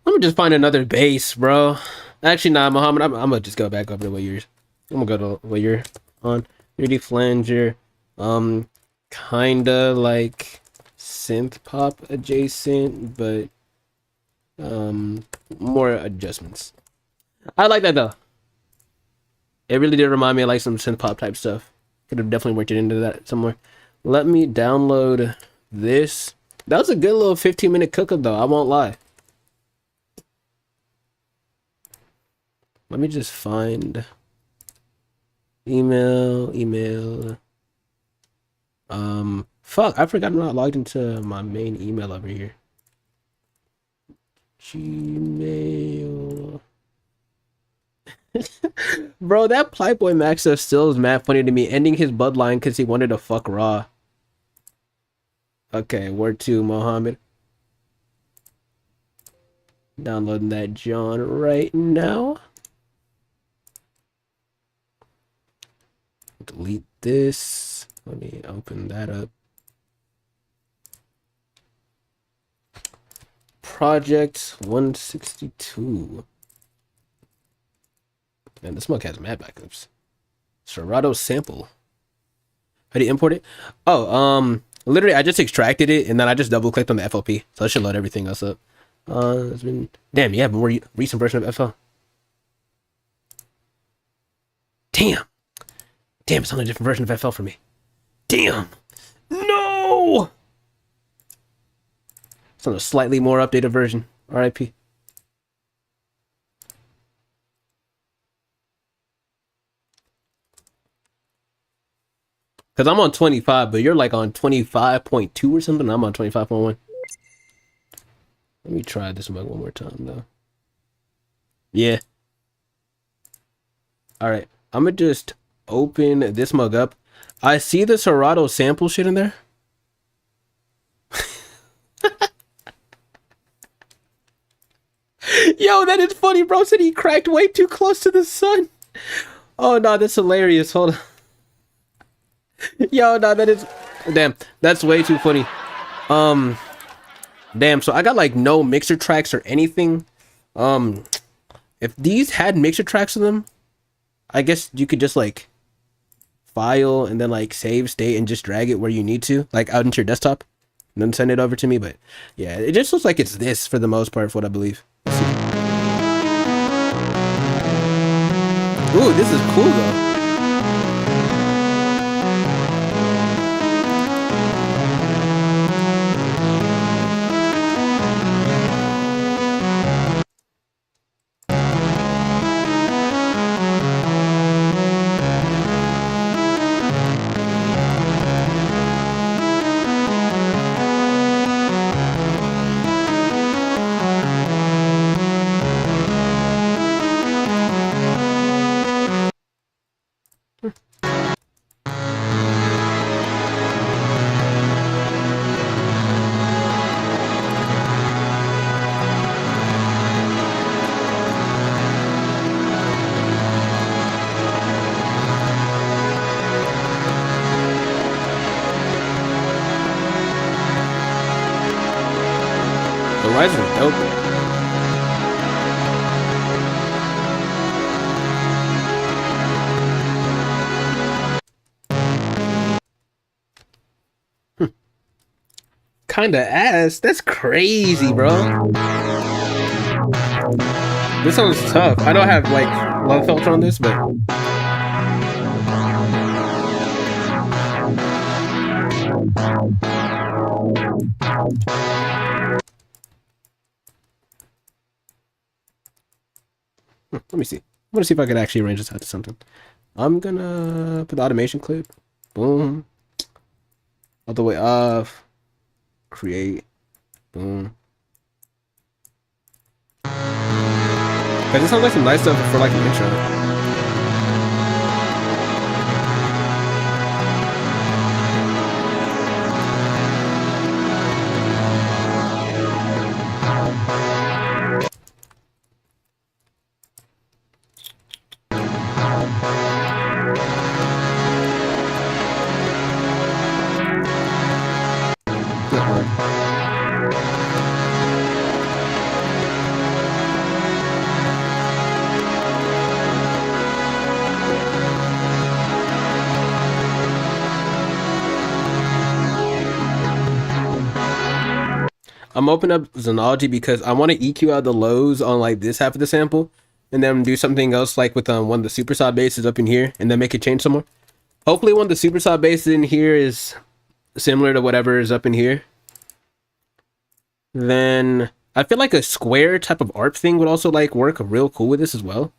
Let me just find another bass, bro. Actually, nah, Mohammed, I'm gonna just go back up to what you're. I'm gonna go to what you're on. 3D flanger. Kinda like synth pop adjacent, but more adjustments. I like that though. It really did remind me of like some synth pop type stuff. Could have definitely worked it into that somewhere. Let me download this. That was a good little 15-minute cookup though, I won't lie. Let me just find email. Fuck, I forgot I'm not logged into my main email over here. Gmail. Bro, that Playboy Max stuff still is mad funny to me, ending his bloodline because he wanted to fuck Raw. Okay, word to Mohammed. Downloading that John right now. Delete this. Let me open that up. Project 162. Man, this mug has mad backups. Serato sample. How do you import it? Oh, literally I just extracted it and then I just double clicked on the FLP. So I should load everything else up. It's been damn, you have a more recent version of FL. Damn, it's on a different version of FL for me. Damn, no, it's on a slightly more updated version. RIP. Because I'm on 25, but you're like on 25.2 or something. I'm on 25.1. Let me try this mug one more time, though. Yeah. Alright. I'm going to just open this mug up. I see the Serato sample shit in there. Yo, that is funny, bro. Said he cracked way too close to the sun. Oh, no, that's hilarious. Hold on. Yo, no, that is... Damn, that's way too funny. Damn, so I got like no mixer tracks or anything. If these had mixer tracks in them, I guess you could just like file and then like save state and just drag it where you need to, like out into your desktop, and then send it over to me. But yeah, it just looks like it's this for the most part, for what I believe. Let's see. Ooh, this is cool though. Why is it dope? Kinda ass. That's crazy, bro. This one's tough. I don't have like love filter on this, but let me see. I want to see if I could actually arrange this out to something. I'm gonna put the automation clip. Boom. All the way off. Create. Boom. But this sounds like some nice stuff for like an intro. I'm opening up Xenology because I want to EQ out the lows on like this half of the sample, and then do something else like with one of the superside basses up in here, and then make it change some more. Hopefully one of the superside basses in here is similar to whatever is up in here. Then I feel like a square type of ARP thing would also like work real cool with this as well.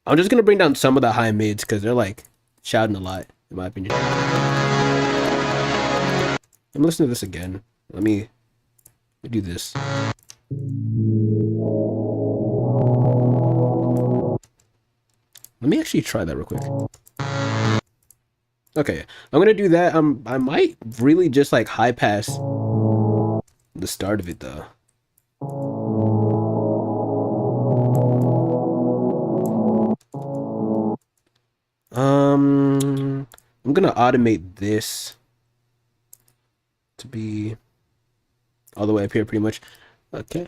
I'm just gonna bring down some of the high mids because they're like shouting a lot, in my opinion. I'm listening to this again. Let me do this. Let me actually try that real quick. Okay, I'm gonna do that. I might really just like high pass the start of it though. I'm gonna automate this to be all the way up here pretty much. Okay.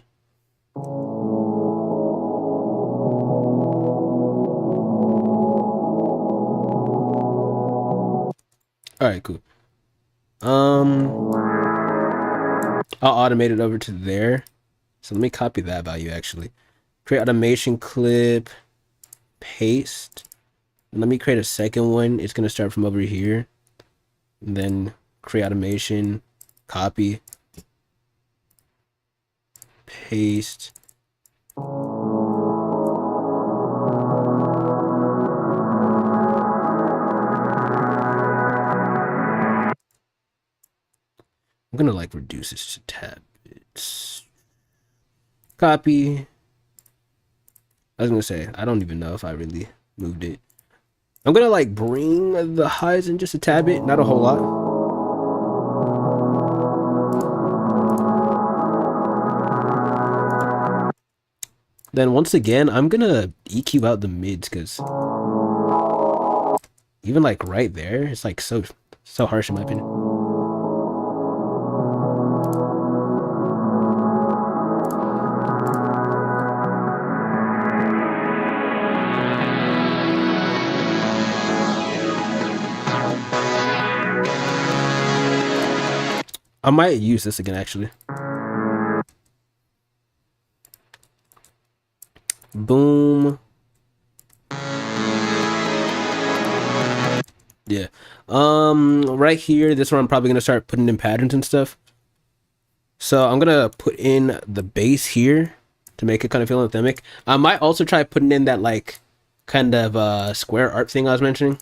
All right, cool. I'll automate it over to there. So let me copy that value actually. Create automation clip, paste. And let me create a second one. It's gonna start from over here. And then create automation, copy, paste. I'm gonna like reduce this to tab. It's copy. I was gonna say, I don't even know if I really moved it. I'm gonna like bring the highs in just a tad bit, not a whole lot. Then once again, I'm gonna EQ out the mids because even like right there, it's like so harsh in my opinion. I might use this again actually. Boom. Yeah. Right here, this is where I'm probably gonna start putting in patterns and stuff. So I'm gonna put in the base here to make it kind of feel anthemic. I might also try putting in that like kind of square art thing I was mentioning.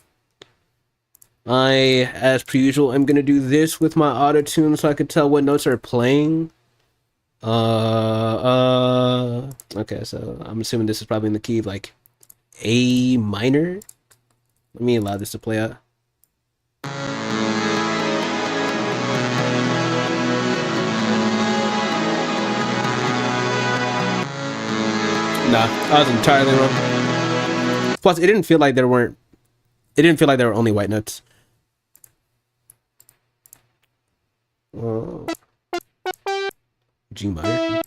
I, as per usual, am gonna do this with my auto tune so I can tell what notes are playing. Okay, so I'm assuming this is probably in the key of like A minor. Let me allow this to play out. Nah, I was entirely wrong. Plus, it didn't feel like there were only white notes. G minor.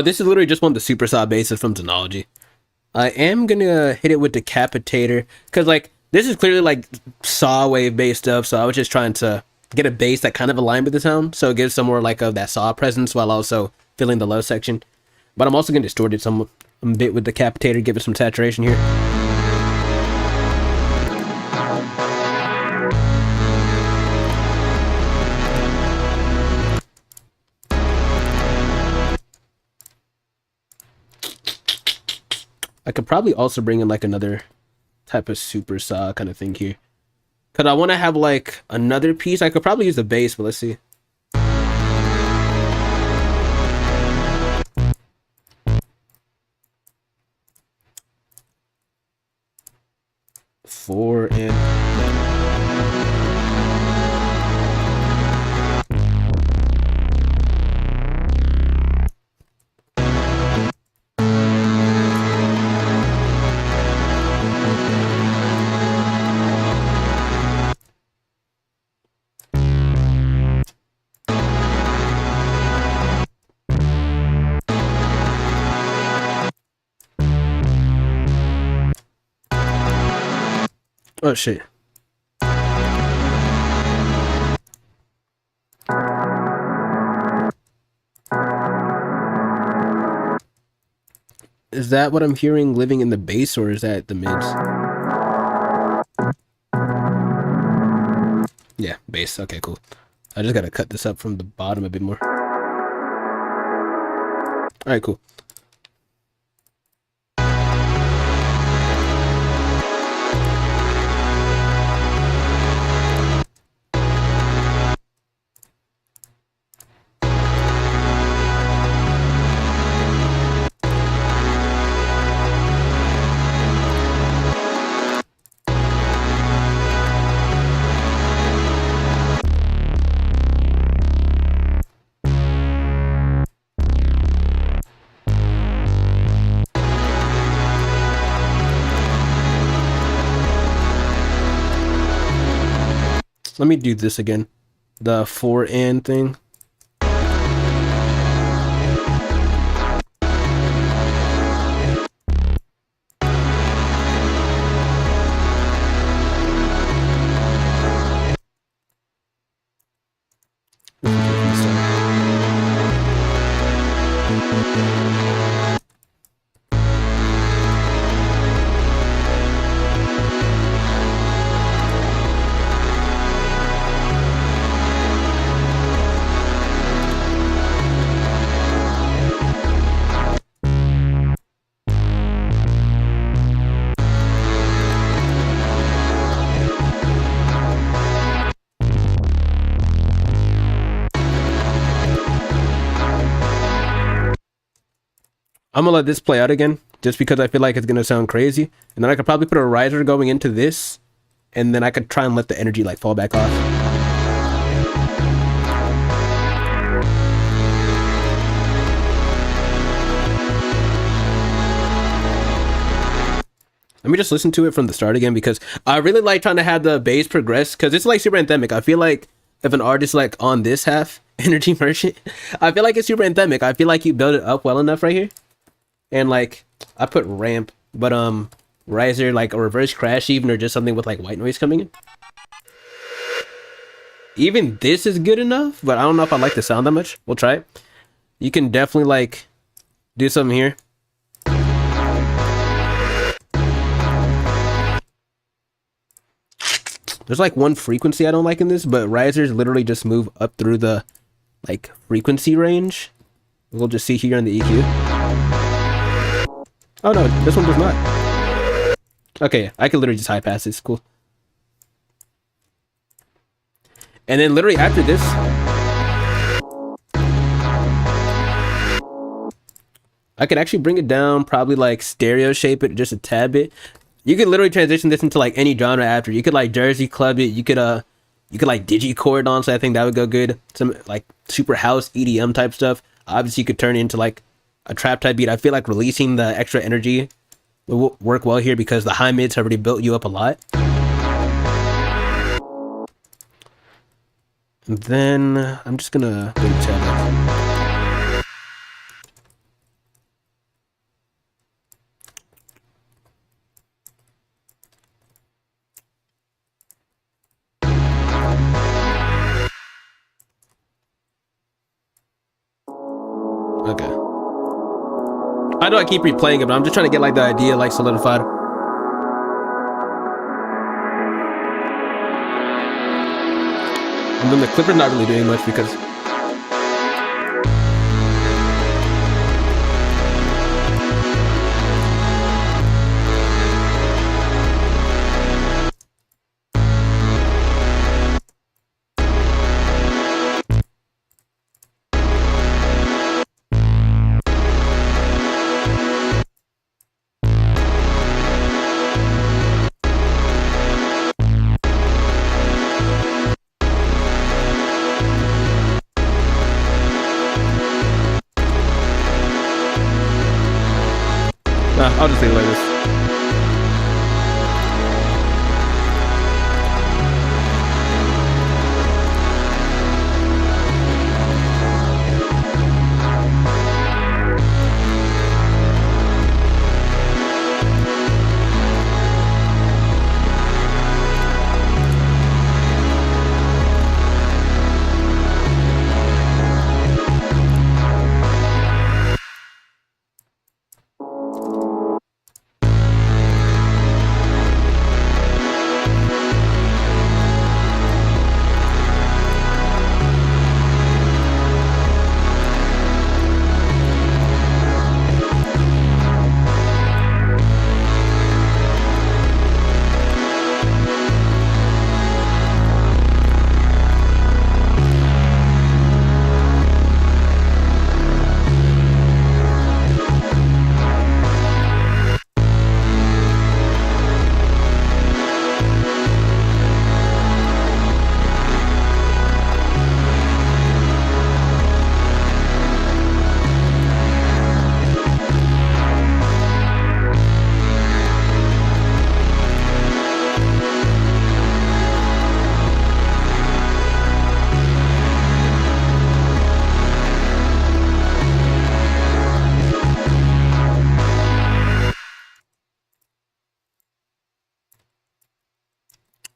This is literally just one of the super saw bases from Xenology. I am gonna hit it with Decapitator because like this is clearly like saw wave based stuff, so I was just trying to get a bass that kind of aligned with the sound, so it gives some more like of that saw presence while also filling the low section. But I'm also gonna distort it some a bit with Decapitator, give it some saturation here. I could probably also bring in like another type of super saw kind of thing here. Cause I want to have like another piece. I could probably use the bass, but let's see. Four and Oh shit. Is that what I'm hearing living in the base, or is that the mids? Yeah, base. Okay, cool. I just gotta cut this up from the bottom a bit more. Alright, cool. Let me do this again. The 4 and thing. I'm gonna let this play out again, just because I feel like it's gonna sound crazy. And then I could probably put a riser going into this, and then I could try and let the energy like fall back off. Let me just listen to it from the start again, because I really like trying to have the bass progress, because it's like super anthemic. I feel like if an artist like on this half, Energy Merchant, I feel like it's super anthemic. I feel like you build it up well enough right here. And like I put ramp, but riser, like a reverse crash even, or just something with like white noise coming in. Even this is good enough, but I don't know if I like the sound that much. We'll try it. You can definitely like do something here. There's like one frequency I don't like in this, but risers literally just move up through the like frequency range. We'll just see here in the EQ. Oh no, this one does not. Okay, I can literally just high pass this. Cool. And then literally after this, I could actually bring it down, probably like stereo shape it just a tad bit. You could literally transition this into like any genre after. You could like Jersey club it. You could like digichord on, so I think that would go good. Some like super house EDM type stuff. Obviously you could turn it into like a trap type beat. I feel like releasing the extra energy will work well here, because the high mids have already built you up a lot. And then I'm just gonna bring it down. Okay. I know I keep replaying it, but I'm just trying to get like the idea like solidified. And then the clipper's not really doing much because I'll just leave it like this.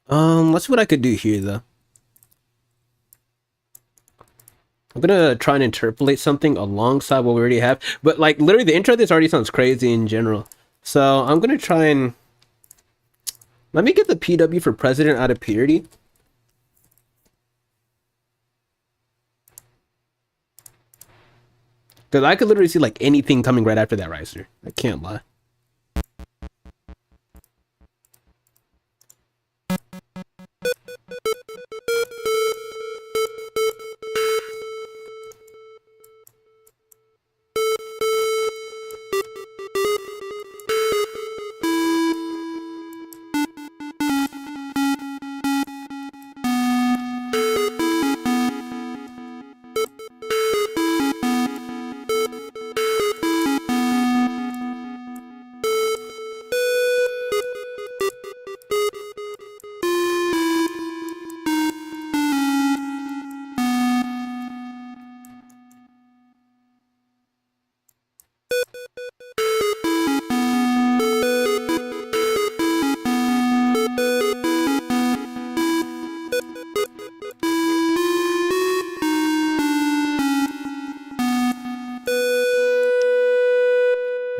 Let's see what I could do here though. I'm gonna try and interpolate something alongside what we already have, but like literally the intro of this already sounds crazy in general. So I'm gonna try and let me get the PW for president out of purity. Because I could literally see like anything coming right after that riser. I can't lie.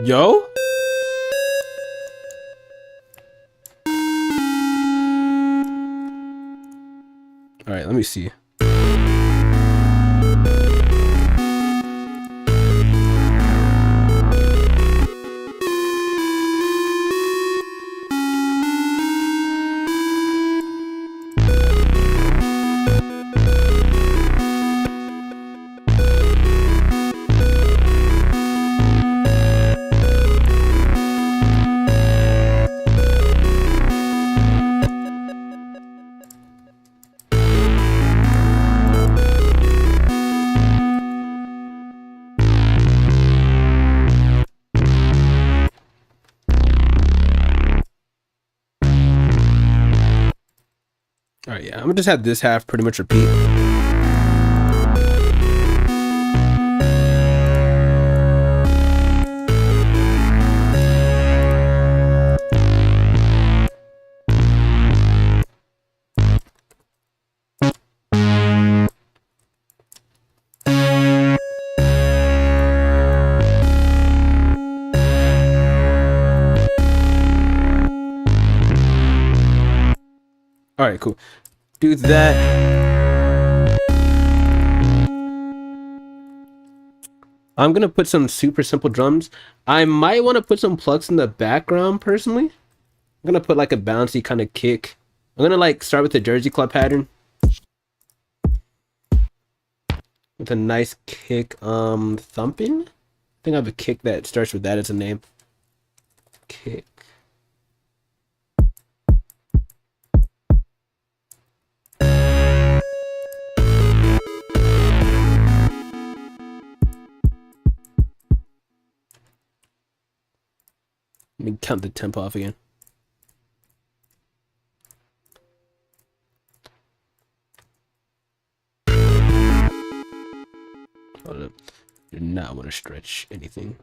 Yo? All right, let me see. All right, yeah, I'm gonna just have this half pretty much repeat. All right, cool. Do that. I'm gonna put some super simple drums. I might want to put some plucks in the background personally. I'm gonna put like a bouncy kind of kick. I'm gonna like start with the Jersey Club pattern. With a nice kick, thumping. I think I have a kick that starts with that as a name. Kick. Let me count the tempo off again. Hold up. Do not want to stretch anything.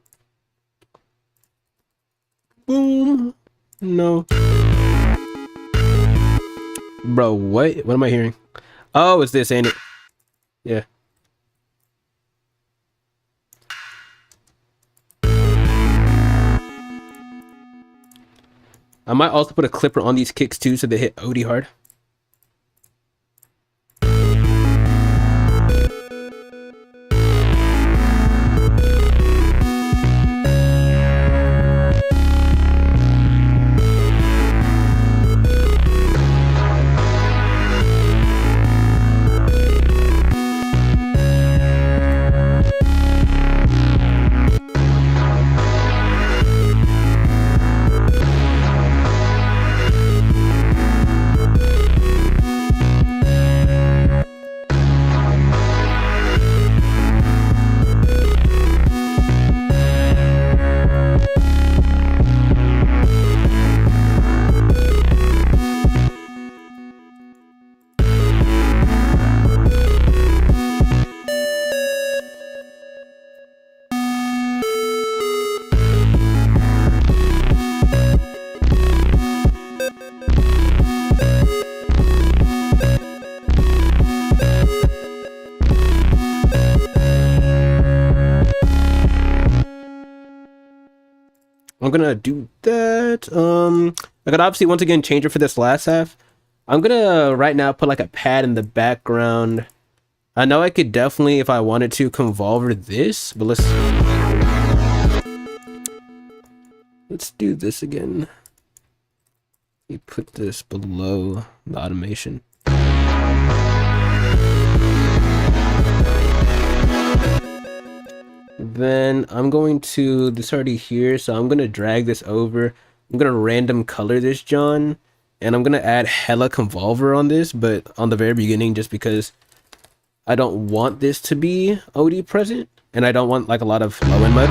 Boom. No. Bro, what? What am I hearing? Oh, it's this, ain't it? Yeah. I might also put a clipper on these kicks too so they hit OD hard. I'm gonna do that. I could obviously once again change it for this last half. I'm gonna right now put like a pad in the background. I know I could definitely, if I wanted to, convolver this, but let's do this again. You put this below the automation. Then I'm going to, this already here, so I'm gonna drag this over. I'm gonna random color this John, and I'm gonna add hella convolver on this, but on the very beginning, just because I don't want this to be OD present, and I don't want like a lot of low end mud.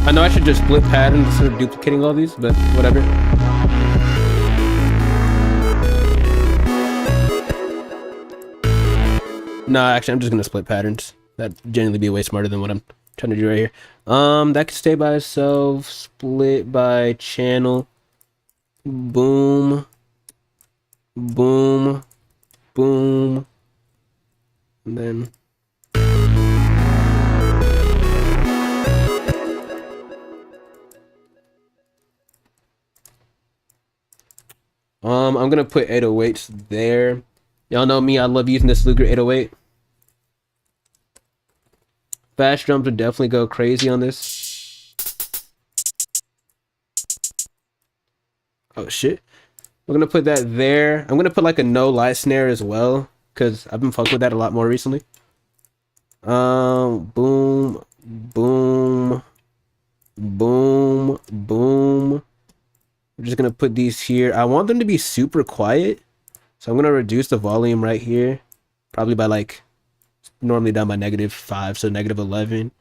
I know I should just split patterns instead of duplicating all these, but whatever. No, actually, I'm just gonna split patterns. That'd generally be way smarter than what I'm trying to do right here. That could stay by itself. Split by channel. Boom. Boom. Boom. And then. I'm gonna put 808s there. Y'all know me, I love using this Luger 808. Fast drums would definitely go crazy on this. Oh shit. We're gonna put that there. I'm gonna put like a no lie snare as well, because I've been fucking with that a lot more recently. Boom, boom, boom, boom. I'm just gonna put these here. I want them to be super quiet, so I'm gonna reduce the volume right here, probably by like, normally done by -5, so -11.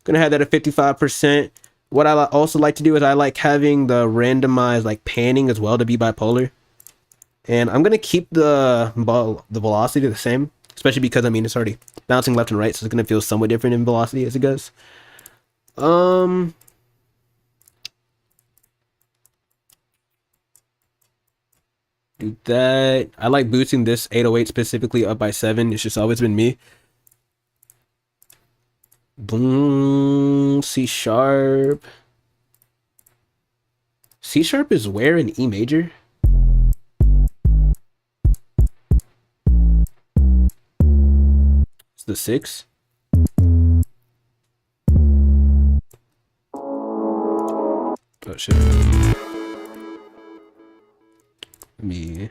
Gonna have that at 55%. What I also like to do is I like having the randomized like panning as well to be bipolar, and I'm gonna keep the velocity the same, especially because I mean it's already bouncing left and right, so it's gonna feel somewhat different in velocity as it goes. Do that. I like boosting this 808 specifically up by 7. It's just always been me. Boom. C sharp. C sharp is where in E major? It's the 6. Oh shit. Let me.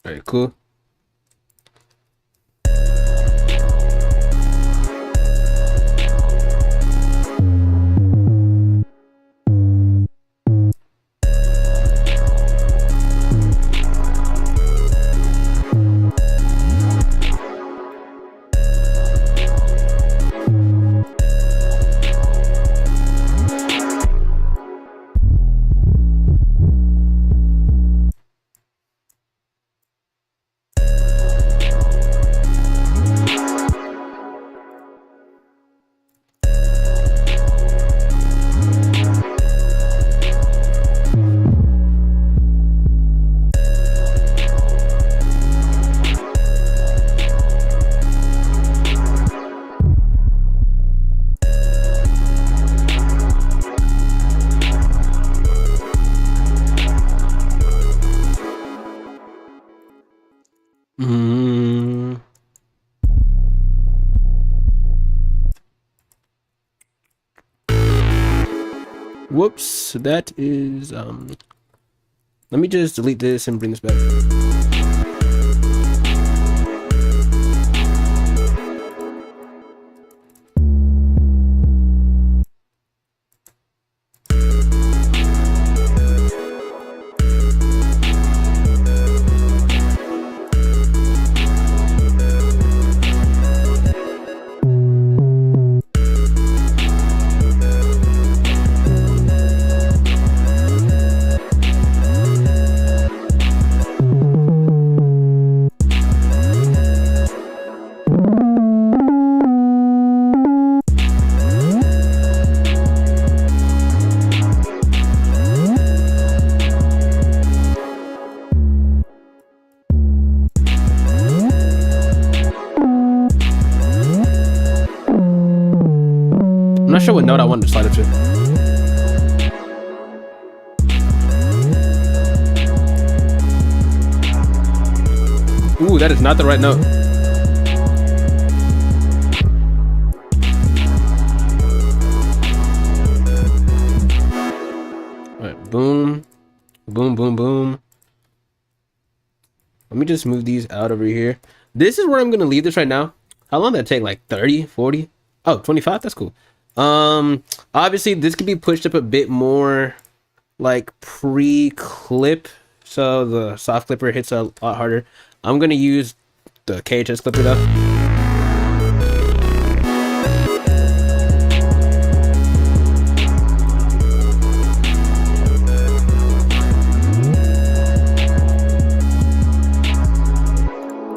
Alright, cool. Whoops, that is let me just delete this and bring this back. I'm not sure what note I wanted to slide up to. Ooh, that is not the right note. Alright, boom. Boom, boom, boom. Let me just move these out over here. This is where I'm going to leave this right now. How long did that take? Like 30, 40? Oh, 25? That's cool. Obviously this could be pushed up a bit more like pre-clip, so the soft clipper hits a lot harder. I'm gonna use the KHS clipper though.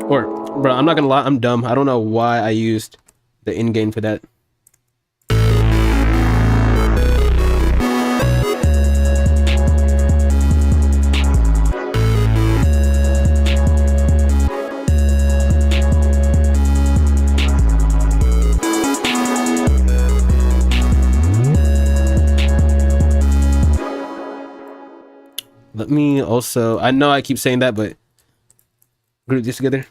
Or, bro, I'm not gonna lie, I'm dumb. I don't know why I used the in-game for that. Let me also, I know I keep saying that, but group this together.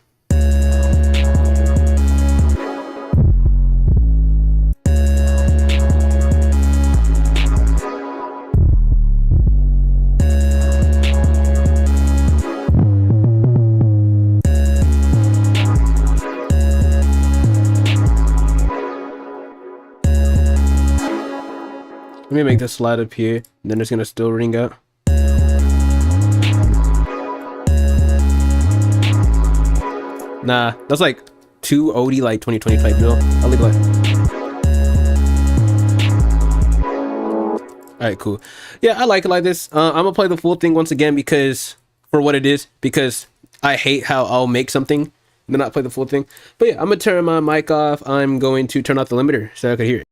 Let me make this slide up here, and then it's gonna still ring out. Nah, that's like too OD, like 2025 drill. I'll leave it like. Alright, cool. Yeah, I like it like this. I'm gonna play the full thing once again because for what it is, because I hate how I'll make something and then not play the full thing. But yeah, I'm gonna turn my mic off. I'm going to turn off the limiter so I can hear it.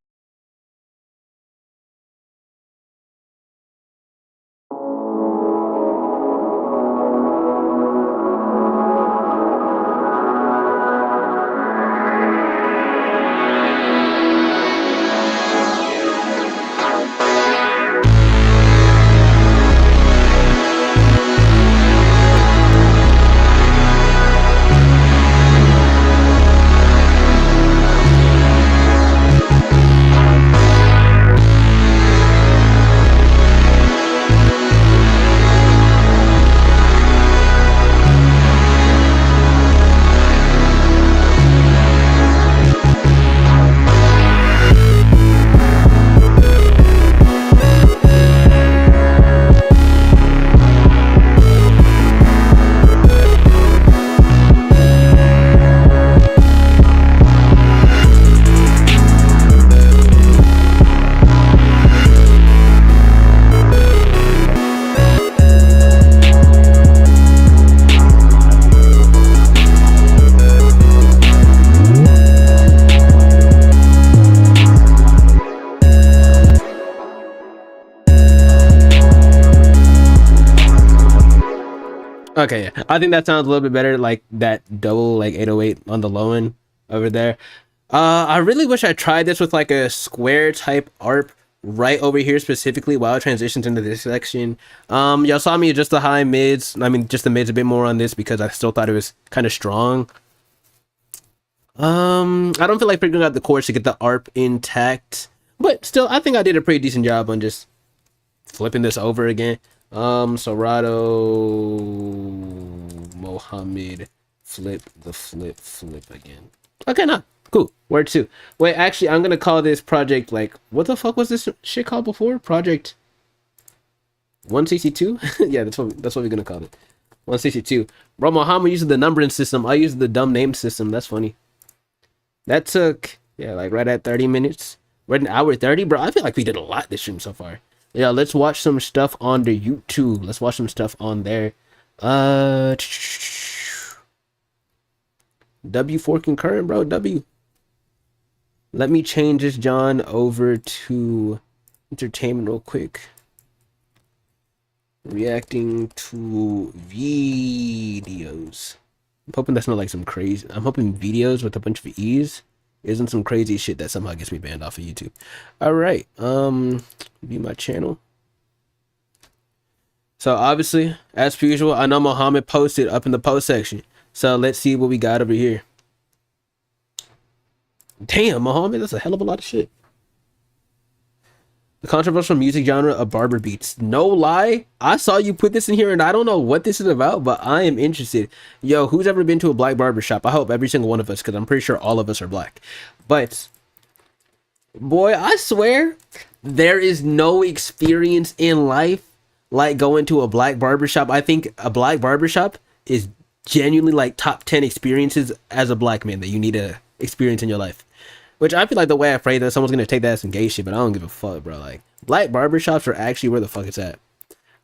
Okay, yeah. I think that sounds a little bit better, like that double like 808 on the low end over there. I really wish I tried this with like a square type ARP right over here specifically while I transitioned into this section. Y'all saw me adjust the high mids. I mean, just the mids a bit more on this because I still thought it was kind of strong. I don't feel like figuring out the chords to get the ARP intact, but still, I think I did a pretty decent job on just flipping this over again. Serato, Mohammed, flip again. Okay, no, cool. Where to? Wait, actually, I'm gonna call this project like, what the fuck was this shit called before? Project 162? Yeah, that's what we're gonna call it. 162. Bro, Mohammed uses the numbering system. I use the dumb name system. That's funny. That took, yeah, like right at 30 minutes. We're at an hour 30, bro. I feel like we did a lot this stream so far. Yeah, let's watch some stuff on the YouTube. Let's watch some stuff on there. W4 concurrent, bro. W. Let me change this John over to entertainment real quick. Reacting to videos. I'm hoping that's not like some crazy. I'm hoping videos with a bunch of E's isn't some crazy shit that somehow gets me banned off of YouTube. All right. View my channel. So obviously, as per usual, I know Mohammed posted up in the post section. So let's see what we got over here. Damn, Mohammed, that's a hell of a lot of shit. The controversial music genre of barber beats. No lie, I saw you put this in here and I don't know what this is about, but I am interested. Yo, who's ever been to a black barber shop? I hope every single one of us, because I'm pretty sure all of us are black. But, boy, I swear, there is no experience in life like going to a black barber shop. I think a black barber shop is genuinely like top 10 experiences as a black man that you need to experience in your life. Which I feel like the way I phrase that, someone's gonna take that as some gay shit, but I don't give a fuck, bro. Like, black barbershops are actually where the fuck it's at.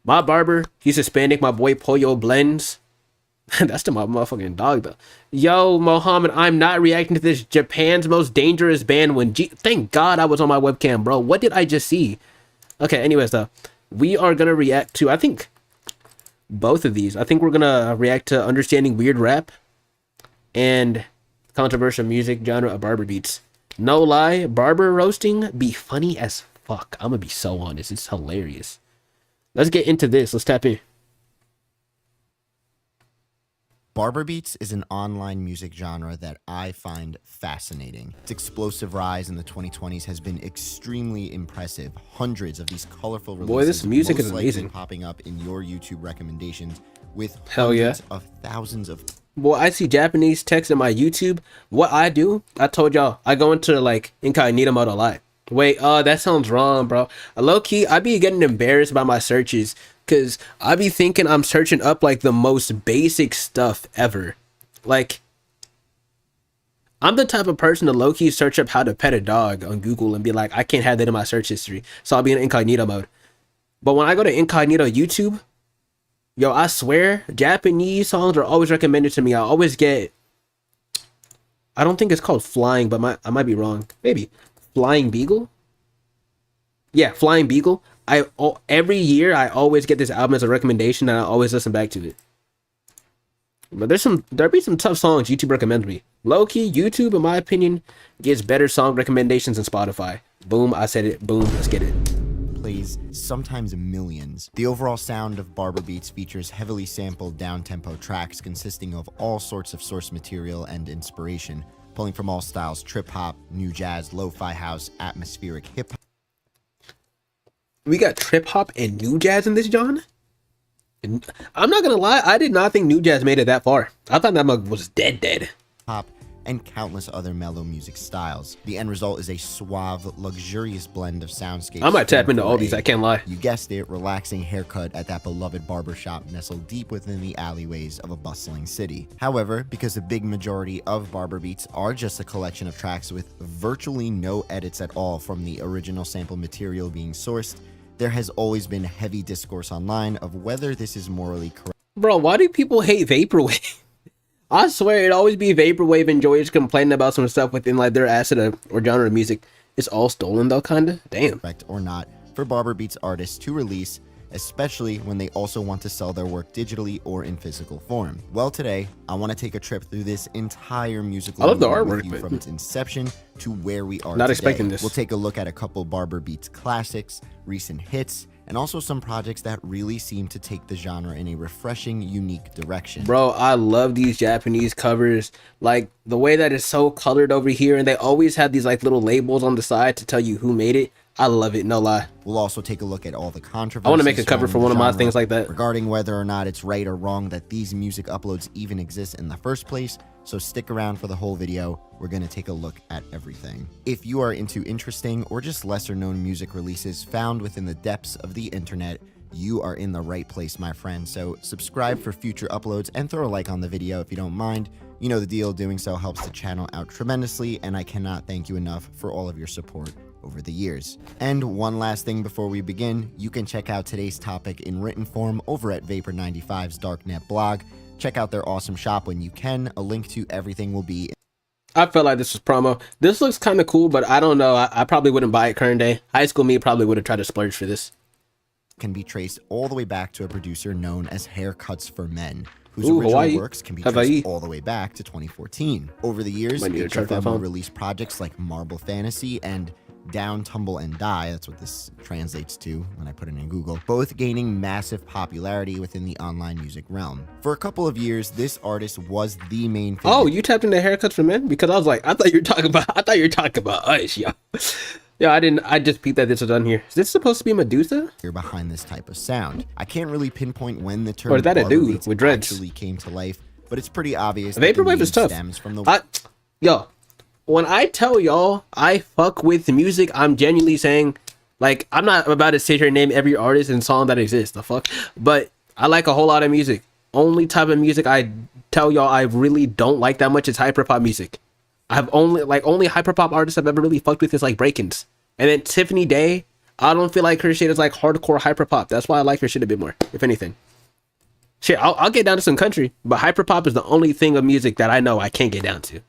My barber, he's Hispanic, my boy Pollo Blends. That's still my motherfucking dog, though. Yo, Mohammed, I'm not reacting to this Japan's most dangerous band when thank God I was on my webcam, bro. What did I just see? Okay, anyways, though. We are gonna react to, I think, both of these. I think we're gonna react to Understanding Weird Rap and controversial music genre of barber beats. No lie, barber roasting be funny as fuck. I'm gonna be so honest. It's hilarious. Let's get into this. Let's tap in. Barber beats is an online music genre that I find fascinating. Its explosive rise in the 2020s has been extremely impressive. Hundreds of these colorful releases, boy, this music is most likely amazing, popping up in your YouTube recommendations with hell yeah hundreds of thousands of. Boy, I see Japanese text in my YouTube. What I do, I told y'all, I go into like incognito mode a lot. Wait, that sounds wrong, bro. Low key, I be getting embarrassed by my searches because I be thinking I'm searching up like the most basic stuff ever. Like, I'm the type of person to low key search up how to pet a dog on Google and be like, I can't have that in my search history. So I'll be in incognito mode. But when I go to incognito YouTube, yo, I swear, Japanese songs are always recommended to me. I always get, I don't think it's called Flying, but I might be wrong. Maybe Flying Beagle. Yeah, Flying Beagle. Every year I always get this album as a recommendation, and I always listen back to it. But there be some tough songs YouTube recommends me. Low key, YouTube, in my opinion, gets better song recommendations than Spotify. Boom, I said it. Boom, let's get it. Plays, sometimes millions. The overall sound of barber beats features heavily sampled down-tempo tracks consisting of all sorts of source material and inspiration, pulling from all styles: trip-hop, new jazz, lo-fi house, atmospheric hip-hop. We got trip-hop and new jazz in this genre? I'm not gonna lie, I did not think new jazz made it that far. I thought that mug was dead. Pop, and countless other mellow music styles. The end result is a suave, luxurious blend of soundscapes. I might tap into all these, I can't lie. You guessed it, relaxing haircut at that beloved barbershop nestled deep within the alleyways of a bustling city. However, because the big majority of barber beats are just a collection of tracks with virtually no edits at all from the original sample material being sourced, there has always been heavy discourse online of whether this is morally correct. Bro, why do people hate Vaporwave? I swear it'd always be Vaporwave enjoyers complaining about some stuff within like their asset or genre of music. It's all stolen though, kinda. Damn. Or not for barber beats artists to release, especially when they also want to sell their work digitally or in physical form. Well, today I want to take a trip through this entire musical. I love the movement artwork, with you from its inception to where we are not today. expecting this. We'll take a look at a couple barber beats classics, recent hits, and also some projects that really seem to take the genre in a refreshing, unique direction. Bro, I love these Japanese covers. Like, the way that it's so colored over here, and they always have these, like, little labels on the side to tell you who made it. I love it, no lie. We'll also take a look at all the controversies. I want to make a cover for one of my things like that. Regarding whether or not it's right or wrong that these music uploads even exist in the first place. So stick around for the whole video. We're going to take a look at everything. If you are into interesting or just lesser known music releases found within the depths of the internet, you are in the right place, my friend. So subscribe for future uploads and throw a like on the video if you don't mind. You know the deal, doing so helps the channel out tremendously, and I cannot thank you enough for all of your support over the years. And one last thing before we begin, you can check out today's topic in written form over at Vapor95's Darknet blog. Check out their awesome shop when you can. A link to everything will be. I felt like this was promo. This looks kind of cool, but I don't know. I probably wouldn't buy it current day. High school me probably would have tried to splurge for this. Can be traced all the way back to a producer known as Haircuts for Men, whose Ooh, original Hawaii. works can be Hawaii. traced all the way back to 2014. Over the years, Might need to check that HFM will phone. release projects like Marble Fantasy and Down, Tumble, and Die, that's what this translates to when I put it in Google, both gaining massive popularity within the online music realm. For a couple of years, this artist was the main figure. Oh, you tapped into Haircuts for Men? Because I was like, I thought you were talking about us, yo. Yeah, I just peeped that this was on here. Is this supposed to be Medusa? Behind this type of sound. I can't really pinpoint when the term Or is that a Barber dude Beats with dreads? actually came to life, but it's pretty obvious that the Vaporwave name is tough. stems from the Yo, when I tell y'all I fuck with music, I'm genuinely saying, like, I'm not about to sit here and name every artist and song that exists, the fuck, but I like a whole lot of music. Only type of music I tell y'all I really don't like that much is hyperpop music. I've only hyperpop artists I've ever really fucked with is like Breakins. And then Tiffany Day, I don't feel like her shit is like hardcore hyperpop. That's why I like her shit a bit more, if anything. Shit, I'll get down to some country, but hyperpop is the only thing of music that I know I can't get down to.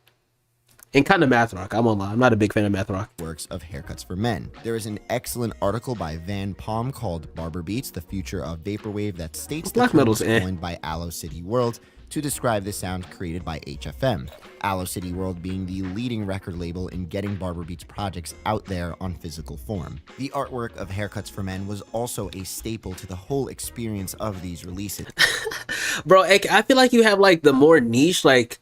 And kind of math rock. I won't lie. I'm not a big fan of math rock. works of Haircuts for Men. There is an excellent article by Van Palm called Barber Beats, the Future of Vaporwave, that states the Black term metal's was coined by Allo City World to describe the sound created by HFM. Allo City World being the leading record label in getting Barber Beats projects out there on physical form. The artwork of Haircuts for Men was also a staple to the whole experience of these releases. Bro, I feel like you have like the more niche like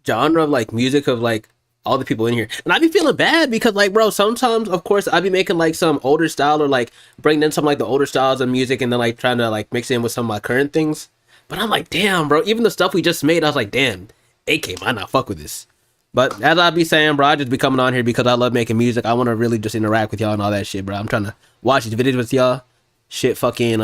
genre of like music of like all the people in here. And I be feeling bad because like, bro, sometimes of course I be making like some older style or like bringing in some like the older styles of music and then like trying to like mix it in with some of my current things. But I'm like, damn, bro, even the stuff we just made, I was like, damn, AK might not fuck with this. But as I be saying, bro, I just be coming on here because I love making music. I want to really just interact with y'all and all that shit, bro. I'm trying to watch these videos with y'all. Shit, fucking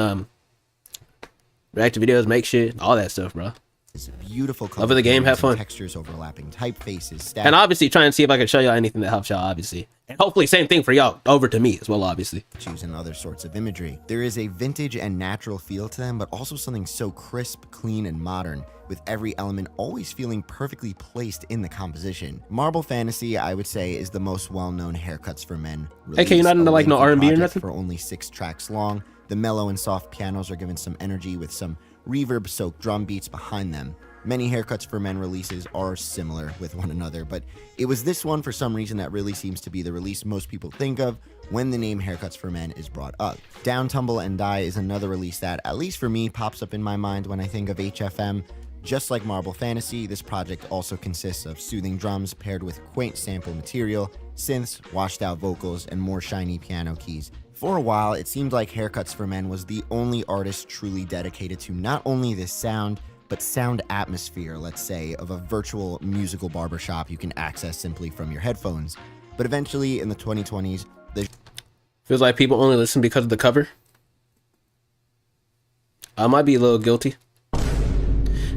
react to videos, make shit, all that stuff, bro. It's beautiful colors, Over the game, have fun. textures, overlapping typefaces, stats. And obviously try and see if I can show y'all anything that helps y'all, obviously. And hopefully same thing for y'all over to me as well, obviously. And other sorts of imagery. There is a vintage and natural feel to them, but also something so crisp, clean, and modern, with every element always feeling perfectly placed in the composition. Marble Fantasy, I would say, is the most well-known Haircuts for Men release. Okay, you're not into like no R&B or nothing? For only 6 tracks long, the mellow and soft pianos are given some energy with some reverb-soaked drum beats behind them. Many Haircuts for Men releases are similar with one another, but it was this one for some reason that really seems to be the release most people think of when the name Haircuts for Men is brought up. Down, Tumble, and Die is another release that, at least for me, pops up in my mind when I think of HFM. Just like Marble Fantasy, this project also consists of soothing drums paired with quaint sample material, synths, washed-out vocals, and more shiny piano keys. For a while, it seemed like Haircuts for Men was the only artist truly dedicated to not only this sound, but sound atmosphere, let's say, of a virtual musical barbershop you can access simply from your headphones. But eventually, in the 2020s, Feels like people only listen because of the cover. I might be a little guilty.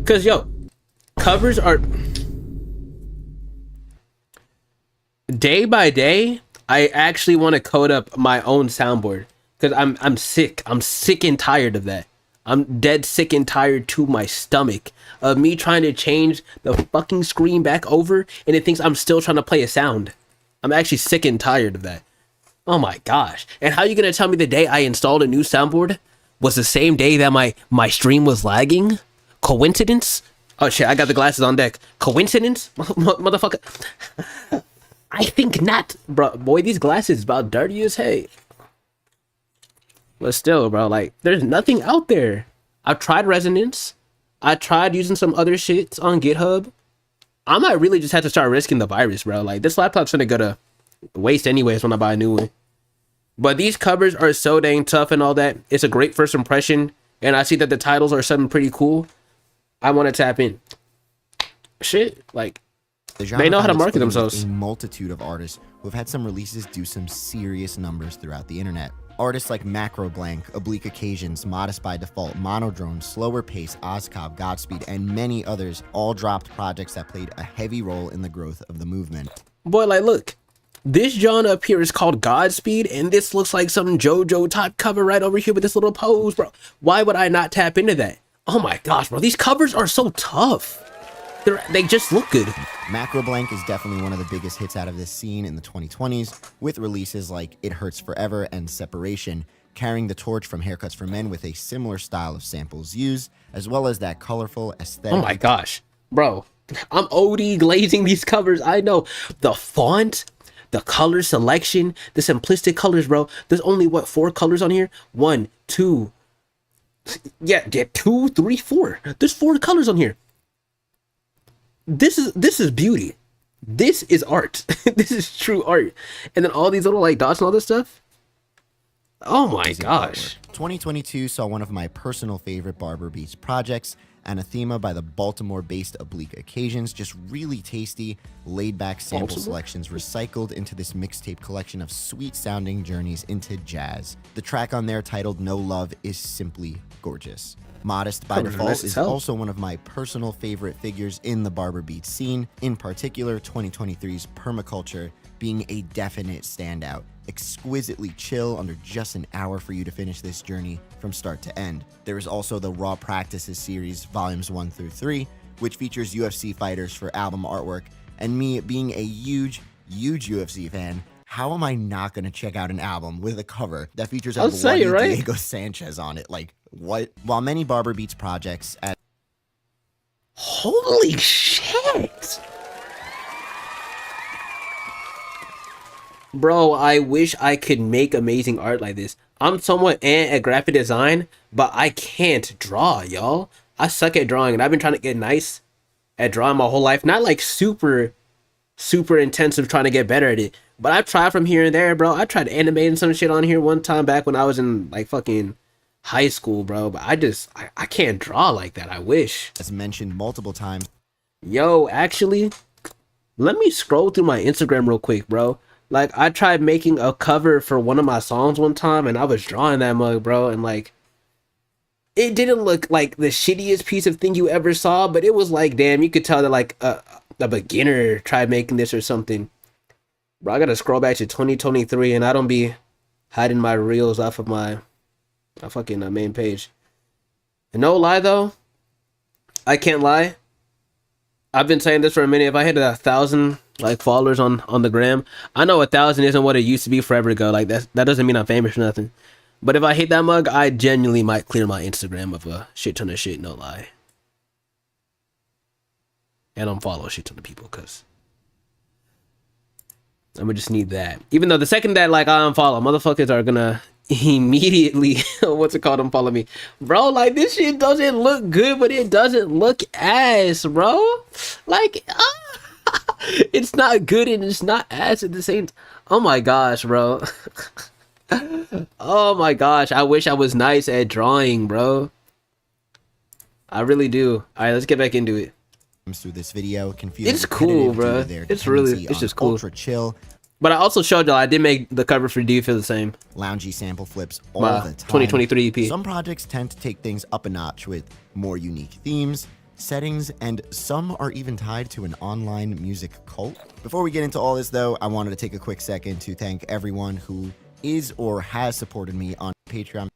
Cause yo, covers are day by day. I actually want to code up my own soundboard because I'm sick. I'm sick and tired of that. I'm dead sick and tired to my stomach of me trying to change the fucking screen back over and it thinks I'm still trying to play a sound. I'm actually sick and tired of that. Oh my gosh. And how are you gonna tell me the day I installed a new soundboard was the same day that my stream was lagging? Coincidence? Oh shit, I got the glasses on deck. Coincidence? Motherfucker. I think not. Bro, boy, these glasses about dirty as hey. But still, bro, like, there's nothing out there. I've tried Resonance. I tried using some other shit on GitHub. I might really just have to start risking the virus, bro. Like, this laptop's gonna go to waste anyways when I buy a new one. But these covers are so dang tough and all that. It's a great first impression. And I see that the titles are something pretty cool. I want to tap in. Shit, like, they know how to market themselves. A multitude of artists who have had some releases do some serious numbers throughout the internet. Artists like Macro Blank, Oblique Occasions, Modest by Default, Monodrone, Slower Pace, Ozcob, Godspeed, and many others all dropped projects that played a heavy role in the growth of the movement. Boy, like, look, this John up here is called Godspeed, and this looks like some JoJo type cover right over here with this little pose, bro. Why would I not tap into that? Oh my gosh, bro, these covers are so tough. They just look good. Macro Blank is definitely one of the biggest hits out of this scene in the 2020s, with releases like It Hurts Forever and Separation, carrying the torch from Haircuts for Men with a similar style of samples used, as well as that colorful aesthetic. Oh my gosh, bro. I'm OD glazing these covers. I know. The font, the color selection, the simplistic colors, bro. There's only, what, 4 colors on here? 1, 2. Yeah, 2, 3, 4. There's 4 colors on here. This is beauty. This is art. This is true art. And then all these little like dots and all this stuff. Oh my gosh. 2022 saw one of my personal favorite Barber Beats projects, Anathema by the Baltimore-based Oblique Occasions. Just really tasty, laid-back sample selections recycled into this mixtape collection of sweet-sounding journeys into jazz. The track on there, titled No Love, is simply gorgeous. Modest by Default is also one of my personal favorite figures in the Barber Beats scene, in particular 2023's Permaculture being a definite standout. Exquisitely chill under just an hour for you to finish this journey from start to end. There is also the Raw Practices series, volumes 1 through 3, which features UFC fighters for album artwork, and me being a huge UFC fan, how am I not going to check out an album with a cover that features a bloody Diego Sanchez on it? Like, what? While many Barber Beats projects at... Holy shit! Bro, I wish I could make amazing art like this. I'm somewhat at graphic design, but I can't draw, y'all. I suck at drawing, and I've been trying to get nice at drawing my whole life. Not like super intensive trying to get better at it, but I've tried from here and there, bro. I tried animating some shit on here one time back when I was in like fucking high school, bro, but I can't draw like that. I wish. As mentioned multiple times. Yo, actually, let me scroll through my Instagram real quick, bro. Like, I tried making a cover for one of my songs one time, and I was drawing that mug, bro, and like, it didn't look like the shittiest piece of thing you ever saw, but it was like, damn, you could tell that like a beginner tried making this or something. Bro, I gotta scroll back to 2023, and I don't be hiding my reels off of my fucking main page. And no lie though, I can't lie. I've been saying this for a minute. If I hit 1,000 like followers on the gram, I know 1,000 isn't what it used to be forever ago. Like that doesn't mean I'm famous or nothing. But if I hit that mug, I genuinely might clear my Instagram of a shit ton of shit. No lie. And unfollow a shit ton of people, cause I'm gonna just need that. Even though the second that like I unfollow, motherfuckers are gonna immediately unfollow me, bro. Like, this shit doesn't look good, but it doesn't look ass, bro. Like, it's not good and it's not ass at the same time. Oh my gosh, bro. Oh my gosh, I wish I was nice at drawing, bro. I really do. All right, let's get back into it. Through this video can feel it's cool, bro. It's just cool. Ultra chill. But I also showed y'all I did make the cover for Do You Feel the Same? Loungy sample flips all the time. 2023 EP. Some projects tend to take things up a notch with more unique themes, settings, and some are even tied to an online music cult. Before we get into all this though, I wanted to take a quick second to thank everyone who is or has supported me on Patreon,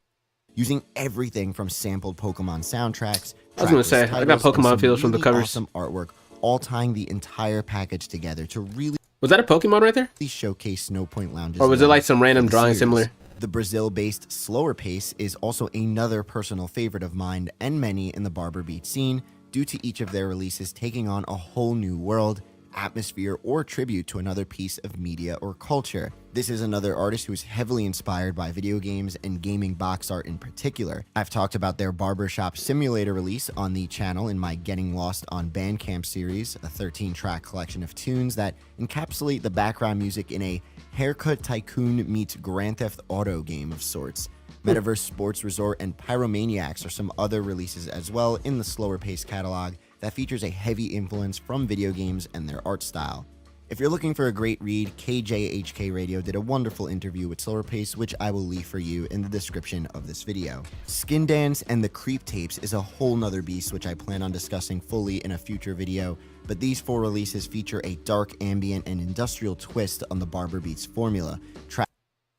using everything from sampled Pokemon soundtracks. I was gonna say, I got Pokemon feels from the covers. Awesome artwork, all tying the entire package together to really... Was that a Pokemon right there? ...showcase Snow Point Lounge's... Or was it like some random drawing similar? The Brazil-based Slower Pace is also another personal favorite of mine and many in the Barber Beat scene, due to each of their releases taking on a whole new world, atmosphere, or tribute to another piece of media or culture. This is another artist who is heavily inspired by video games and gaming box art in particular. I've talked about their Barbershop Simulator release on the channel in my Getting Lost on Bandcamp series, a 13-track collection of tunes that encapsulate the background music in a haircut tycoon meets Grand Theft Auto game of sorts. Metaverse Sports Resort and Pyromaniacs are some other releases as well in the slower paced catalog that features a heavy influence from video games and their art style. If you're looking for a great read, KJHK Radio did a wonderful interview with Slower Pace, which I will leave for you in the description of this video. Skin Dance and the Creep Tapes is a whole nother beast, which I plan on discussing fully in a future video, but these 4 releases feature a dark, ambient, and industrial twist on the Barber Beats formula.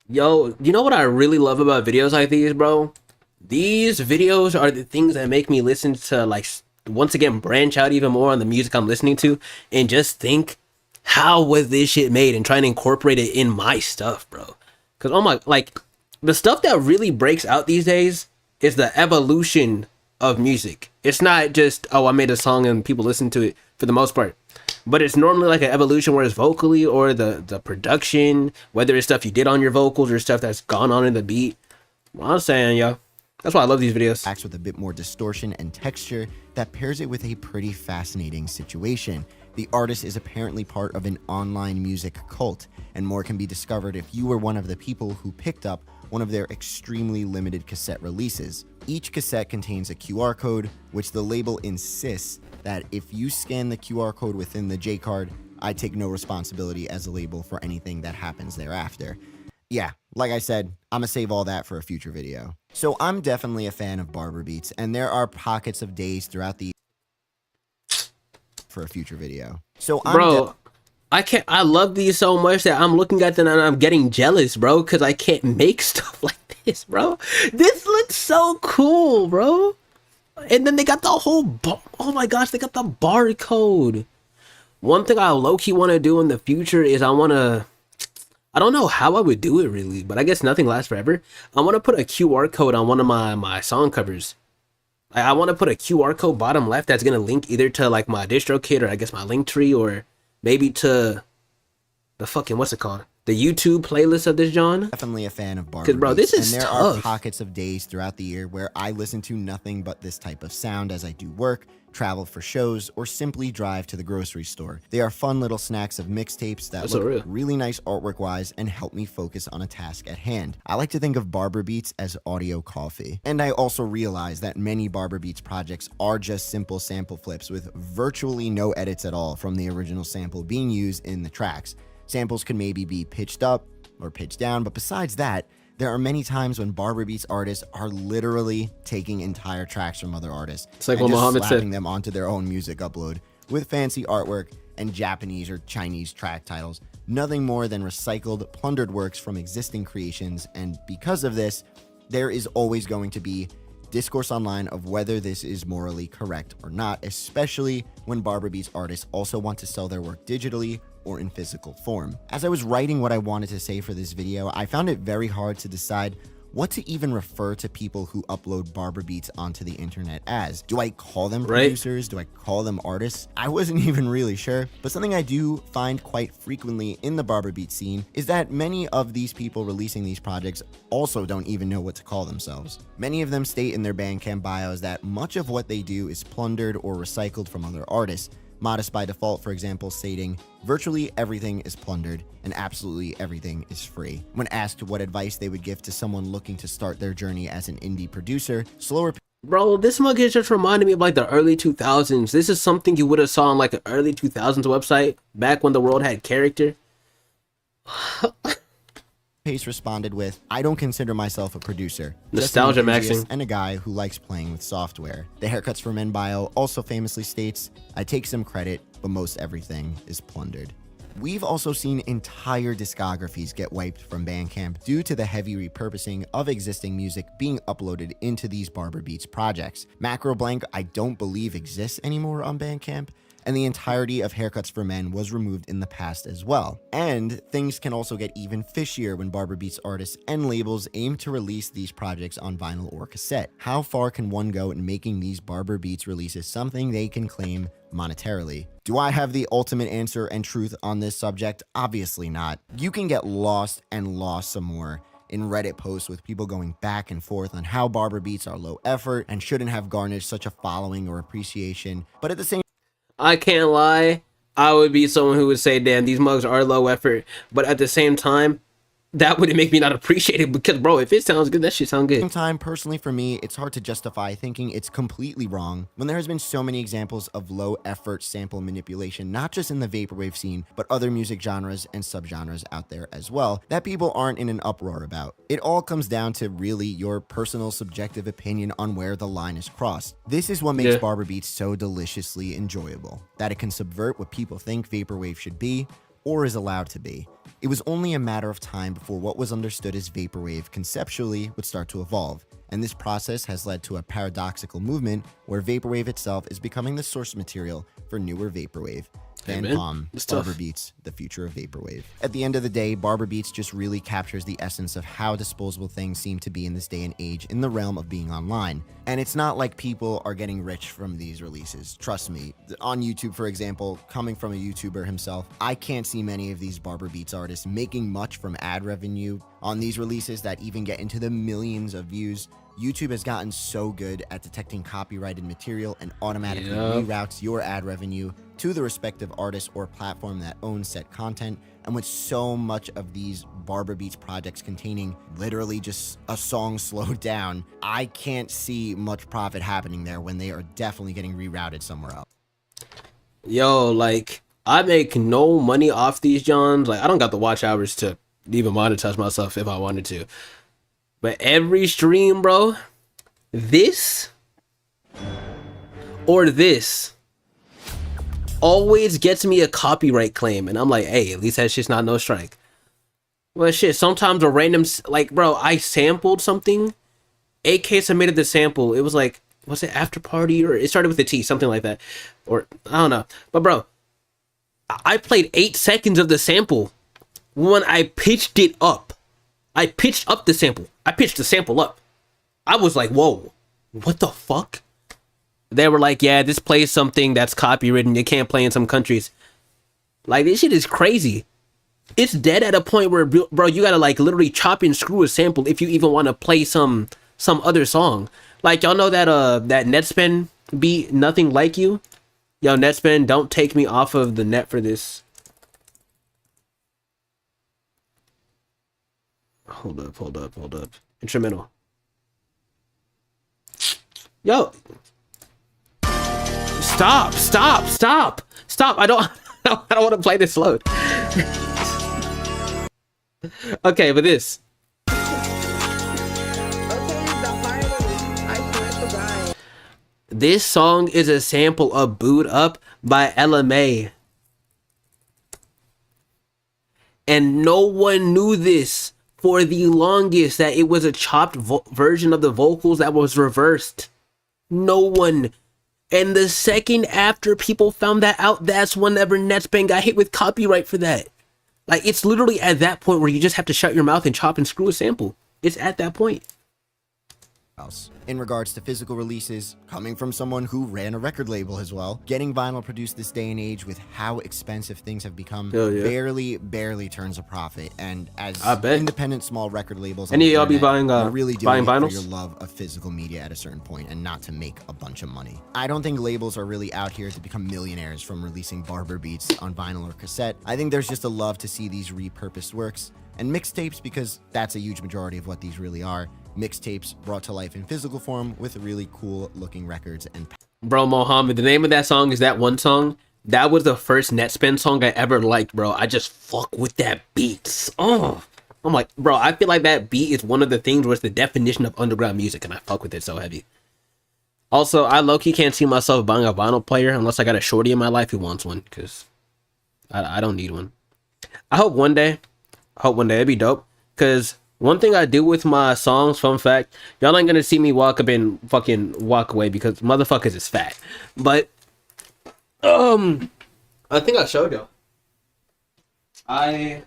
Yo, you know what I really love about videos like these, bro? These videos are the things that make me listen to, like, once again, branch out even more on the music I'm listening to and just think, how was this shit made, and trying to incorporate it in my stuff, bro. Because, oh my, like, the stuff that really breaks out these days is the evolution of music. It's not just, oh, I made a song and people listen to it for the most part. But it's normally like an evolution where it's vocally or the production, whether it's stuff you did on your vocals or stuff that's gone on in the beat. Well, I'm saying, yo, that's why I love these videos. Acts with a bit more distortion and texture that pairs it with a pretty fascinating situation. The artist is apparently part of an online music cult, and more can be discovered if you were one of the people who picked up one of their extremely limited cassette releases. Each cassette contains a QR code, which the label insists that if you scan the QR code within the J card, I take no responsibility as a label for anything that happens thereafter. Yeah, like I said, I'ma save all that for a future video. So I'm definitely a fan of Barber Beats, and there are pockets of days throughout the for a future video. So bro, I love these so much that I'm looking at them and I'm getting jealous, bro, because I can't make stuff like this, bro. This looks so cool, bro. And then they got the whole oh my gosh, they got the barcode. One thing I low-key want to do in the future is I don't know how I would do it really, but I guess nothing lasts forever. I want to put a QR code on one of my song covers. I want to put a QR code bottom left that's going to link either to like my DistroKid or I guess my Linktree, or maybe to the fucking, what's it called? The YouTube playlist of this John. Definitely a fan of Barber bro, Beats, this is and there tough. are pockets of days throughout the year where I listen to nothing but this type of sound as I do work, travel for shows, or simply drive to the grocery store. They are fun little snacks of mixtapes that look really nice artwork wise and help me focus on a task at hand. I like to think of Barber Beats as audio coffee. And I also realize that many Barber Beats projects are just simple sample flips with virtually no edits at all from the original sample being used in the tracks. Samples can maybe be pitched up or pitched down, but besides that, there are many times when Barber Beats artists are literally taking entire tracks from other artists it's like and what just Mohammed slapping said. them onto their own music upload with fancy artwork and Japanese or Chinese track titles. Nothing more than recycled, plundered works from existing creations, and because of this, there is always going to be discourse online of whether this is morally correct or not, especially when Barber Beats artists also want to sell their work digitally or in physical form. As I was writing what I wanted to say for this video, I found it very hard to decide what to even refer to people who upload Barber Beats onto the internet as. Do I call them producers? Do I call them artists? I wasn't even really sure, but something I do find quite frequently in the Barber Beat scene is that many of these people releasing these projects also don't even know what to call themselves. Many of them state in their Bandcamp bios that much of what they do is plundered or recycled from other artists. Modest by Default, for example, stating, virtually everything is plundered and absolutely everything is free. When asked what advice they would give to someone looking to start their journey as an indie producer, Slower... Bro, this mug is just reminding me of like the early 2000s. This is something you would have saw on like an early 2000s website back when the world had character. Pace responded with, I don't consider myself a producer. Nostalgia just an enthusiast maxing. and a guy who likes playing with software. The Haircuts for Men bio also famously states, I take some credit, but most everything is plundered. We've also seen entire discographies get wiped from Bandcamp due to the heavy repurposing of existing music being uploaded into these Barber Beats projects. Macro Blank I don't believe exists anymore on Bandcamp, and the entirety of Haircuts for Men was removed in the past as well. And things can also get even fishier when Barber Beats artists and labels aim to release these projects on vinyl or cassette. How far can one go in making these Barber Beats releases something they can claim monetarily? Do I have the ultimate answer and truth on this subject? Obviously not. You can get lost and lost some more in Reddit posts with people going back and forth on how Barber Beats are low effort and shouldn't have garnered such a following or appreciation, but at the same I can't lie. I would be someone who would say, damn, these mugs are low effort. But at the same time, that wouldn't make me not appreciate it because, bro, if it sounds good, that shit sound good. Same time, personally for me, it's hard to justify thinking it's completely wrong when there has been so many examples of low effort sample manipulation, not just in the vaporwave scene, but other music genres and subgenres out there as well, that people aren't in an uproar about. It all comes down to really your personal subjective opinion on where the line is crossed. This is what makes Barber beats so deliciously enjoyable, that it can subvert what people think vaporwave should be or is allowed to be. It was only a matter of time before what was understood as vaporwave conceptually would start to evolve, and this process has led to a paradoxical movement where vaporwave itself is becoming the source material for newer vaporwave. Barber Beats, the future of vaporwave. At the end of the day, Barber Beats just really captures the essence of how disposable things seem to be in this day and age in the realm of being online. And it's not like people are getting rich from these releases. Trust me. On YouTube, for example, coming from a YouTuber himself, I can't see many of these Barber Beats artists making much from ad revenue on these releases that even get into the millions of views. YouTube has gotten so good at detecting copyrighted material and automatically reroutes your ad revenue to the respective artist or platform that owns said content. And with so much of these Barber Beats projects containing literally just a song slowed down, I can't see much profit happening there when they are definitely getting rerouted somewhere else. Yo, like, I make no money off these Johns. Like, I don't got the watch hours to even monetize myself if I wanted to. But every stream, bro, this or this always gets me a copyright claim. And I'm like, hey, at least that shit's not no strike. Well, shit, sometimes a random, like, bro, I sampled something. AK submitted the sample. It was like, was it After Party? Or it started with a T, something like that. Or, I don't know. But, bro, I played 8 seconds of the sample when I pitched it up. I pitched up the sample. I pitched the sample up. I was like, whoa, what the fuck? They were like, yeah, this plays something that's copywritten. You can't play in some countries. Like, this shit is crazy. It's dead at a point where, bro, you gotta like literally chop and screw a sample if you even want to play some other song. Like, y'all know that that Netspin beat, Nothing Like You? Yo, Netspin, don't take me off of the net for this. Hold up. Instrumental. Stop. I don't want to play this slow. Okay, but this. This song is a sample of Boot Up by LMA. And no one knew this for the longest, that it was a chopped version of the vocals that was reversed. No one. And the second after people found that out, that's whenever Netspin got hit with copyright for that. Like, it's literally at that point where you just have to shut your mouth and chop and screw a sample. It's at that point. In regards to physical releases, coming from someone who ran a record label as well, getting vinyl produced this day and age with how expensive things have become barely turns a profit. And as independent small record labels, any of y'all be buying really buying vinyls for your love of physical media at a certain point and not to make a bunch of money. I don't think labels are really out here to become millionaires from releasing Barber Beats on vinyl or cassette. I think there's just a love to see these repurposed works and mixtapes, because that's a huge majority of what these really are. Mixtapes brought to life in physical form with really cool looking records. And bro, Mohammed, the name of that song is that one song. That was the first Netspin song I ever liked, bro. I just fuck with that beats. Oh, I'm like, bro, I feel like that beat is one of the things where it's the definition of underground music, and I fuck with it so heavy. Also, I low-key can't see myself buying a vinyl player unless I got a shorty in my life who wants one, because I don't need one. I hope one day it'd be dope, because one thing I do with my songs, fun fact, y'all ain't gonna see me walk up and fucking walk away because motherfuckers is fat. But I think I showed y'all. I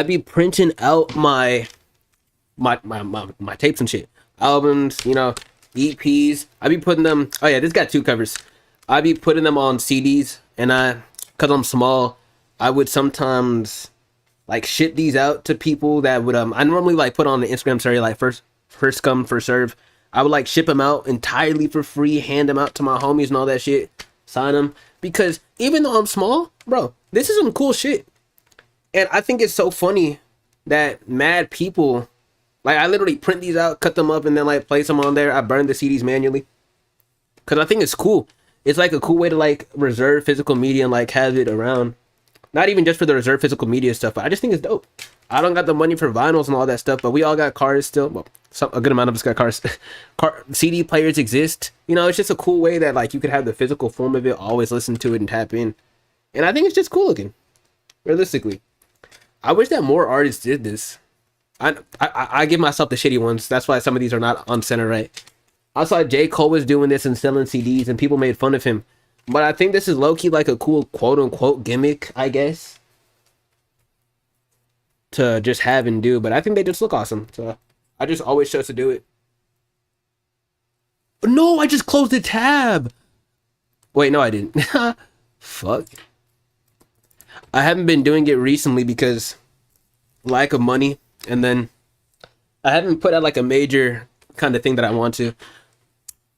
be printing out my tapes and shit, albums, you know, EPs. I be putting them. Oh yeah, this got 2 covers. I be putting them on CDs, and cause I'm small, I would sometimes like ship these out to people that would I normally like put on the Instagram story like first come first serve. I would like ship them out entirely for free, hand them out to my homies and all that shit, sign them, because even though I'm small, bro, this is some cool shit. And I think it's so funny that mad people, like, I literally print these out, cut them up, and then like place them on there. I burn the CDs manually because I think it's cool. It's like a cool way to like reserve physical media and like have it around. Not even just for the reserve physical media stuff, but I just think it's dope. I don't got the money for vinyls and all that stuff, but we all got cars still. Well, a good amount of us got cars. CD players exist. You know, it's just a cool way that like you could have the physical form of it, always listen to it and tap in. And I think it's just cool looking, realistically. I wish that more artists did this. I give myself the shitty ones. That's why some of these are not on center right. I saw J. Cole was doing this and selling CDs and people made fun of him. But I think this is low-key like a cool quote-unquote gimmick, I guess, to just have and do. But I think they just look awesome. So I just always chose to do it. No, I just closed the tab. Wait, no, I didn't. Fuck. I haven't been doing it recently because lack of money. And then I haven't put out like a major kind of thing that I want to.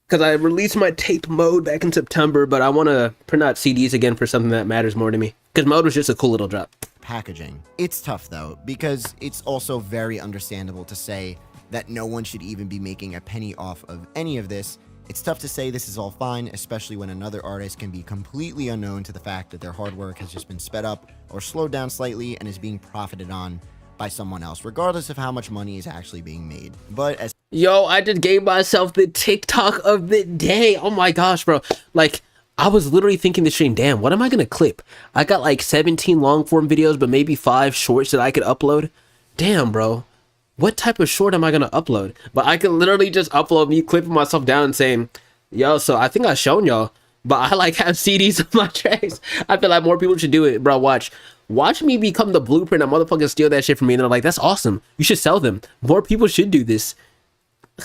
Because I released my tape mode back in September, but I want to print out CDs again for something that matters more to me. Because mode was just a cool little drop. Packaging. It's tough though, because it's also very understandable to say that no one should even be making a penny off of any of this. It's tough to say this is all fine, especially when another artist can be completely unknown to the fact that their hard work has just been sped up or slowed down slightly and is being profited on by someone else, regardless of how much money is actually being made. But as yo, I just gave myself the TikTok of the day. Oh my gosh, bro. Like, I was literally thinking this stream, damn, what am I gonna clip? I got like 17 long form videos, but maybe 5 shorts that I could upload. Damn, bro. What type of short am I gonna upload? But I could literally just upload me clipping myself down and saying, yo, so I think I've shown y'all, but I like have CDs of my tracks. I feel like more people should do it, bro. Watch me become the blueprint. A motherfucker steal that shit from me and they're like, that's awesome. You should sell them. More people should do this.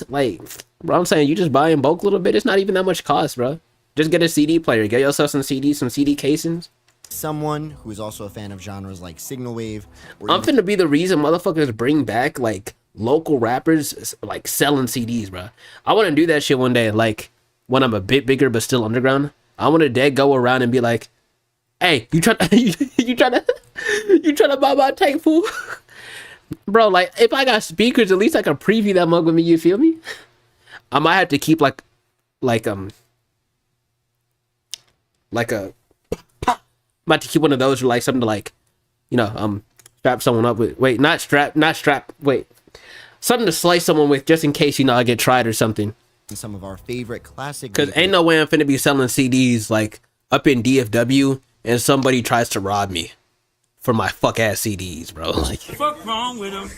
Like, bro, I'm saying you just buy in bulk a little bit. It's not even that much cost, bro. Just get a CD player. Get yourself some CDs, some CD casings. someone who is also a fan of genres like Signal Wave, I'm finna be the reason motherfuckers bring back like local rappers like selling CDs, bro. I want to do that shit one day, like when I'm a bit bigger but still underground. I want to dead go around and be like, hey, you trying to buy my tape, fool? Bro, like, if I got speakers, at least I can preview that mug with me, you feel me? I might have to keep like a I'm about to keep one of those or like something to like, you know, strap someone up with. Wait, not strap, wait. Something to slice someone with just in case, you know, I get tried or something. Some of our favorite classic, because ain't no way I'm finna be selling CDs like up in DFW and somebody tries to rob me for my fuck ass CDs, bro. Like, Fuck wrong with him.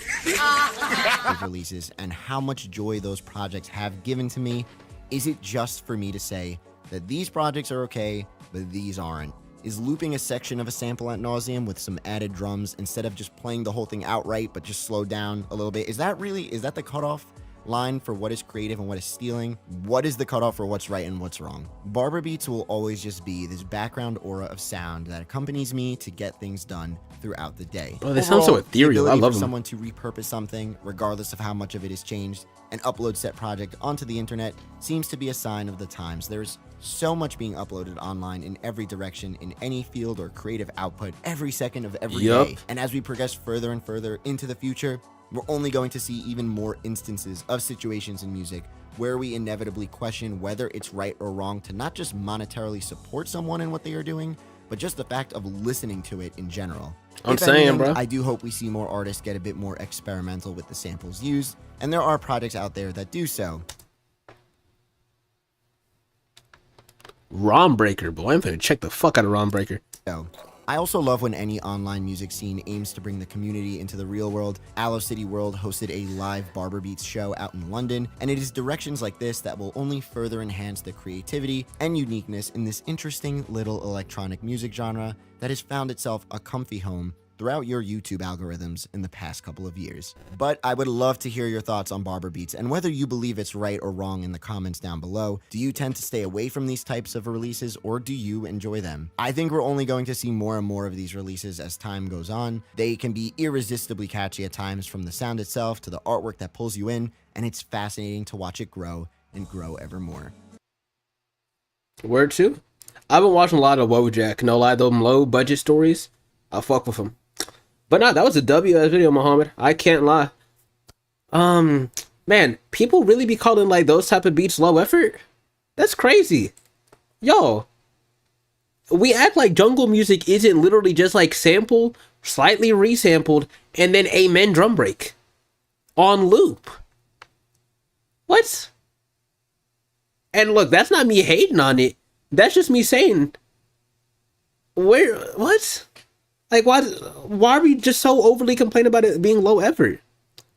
releases and how much joy those projects have given to me. Is it just for me to say that these projects are okay, but these aren't? Is looping a section of a sample ad nauseum with some added drums instead of just playing the whole thing outright but just slowed down a little bit, is that the cutoff line for what is creative and what is stealing? What is the cutoff for what's right and what's wrong? Barber beats will always just be this background aura of sound that accompanies me to get things done throughout the day. Oh, they sound so ethereal. I love them. Someone to repurpose something, regardless of how much of it is changed, and upload said project onto the internet seems to be a sign of the times. There's so much being uploaded online in every direction, in any field or creative output, every second of every day. And as we progress further and further into the future, we're only going to see even more instances of situations in music where we inevitably question whether it's right or wrong to not just monetarily support someone in what they are doing, but just the fact of listening to it in general. I'm saying, bro. I do hope we see more artists get a bit more experimental with the samples used, and there are projects out there that do so. ROM Breaker, boy. I'm gonna check the fuck out of ROM Breaker. I also love when any online music scene aims to bring the community into the real world. Allo City World hosted a live Barber Beats show out in London, and it is directions like this that will only further enhance the creativity and uniqueness in this interesting little electronic music genre that has found itself a comfy home throughout your YouTube algorithms in the past couple of years. But I would love to hear your thoughts on Barber beats and whether you believe it's right or wrong in the comments down below. Do you tend to stay away from these types of releases, or do you enjoy them? I think we're only going to see more and more of these releases as time goes on. They can be irresistibly catchy at times, from the sound itself to the artwork that pulls you in, and it's fascinating to watch it grow and grow ever more. Word 2. I've been watching a lot of Wojak. No lie, those low budget stories, I fuck with them. But nah, that was a W-ass video, Mohammed. I can't lie. Man, people really be calling like those type of beats low effort? That's crazy. Yo, we act like jungle music isn't literally just like sample, slightly resampled, and then amen drum break on loop. What? And look, that's not me hating on it. That's just me saying, what? Like, why are we just so overly complaining about it being low effort?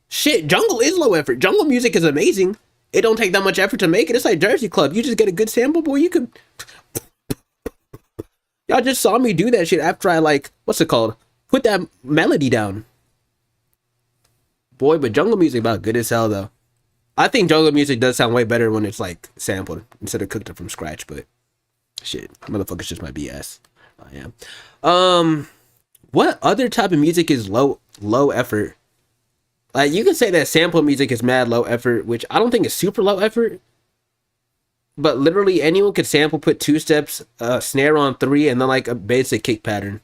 Shit, jungle is low effort. Jungle music is amazing. It don't take that much effort to make it. It's like Jersey Club. You just get a good sample, boy, you could... Y'all just saw me do that shit after I, like, what's it called? Put that melody down. Boy, but jungle music about good as hell, though. I think jungle music does sound way better when it's, like, sampled instead of cooked up from scratch, but... Shit, motherfuckers just my BS. I am. What other type of music is low effort? Like, you can say that sample music is mad low effort, which I don't think is super low effort. But literally anyone could sample, put 2 steps, snare on 3, and then like a basic kick pattern.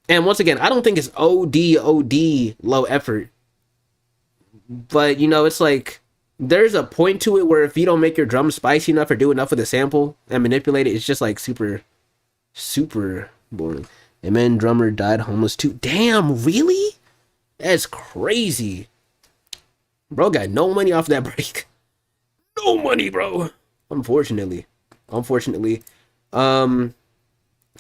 And once again, I don't think it's OD low effort. But you know, it's like there's a point to it where if you don't make your drums spicy enough or do enough of the sample and manipulate it, it's just like super boring. And then drummer died homeless too. Damn, really? That's crazy. Bro got no money off that break. No money, bro. Unfortunately.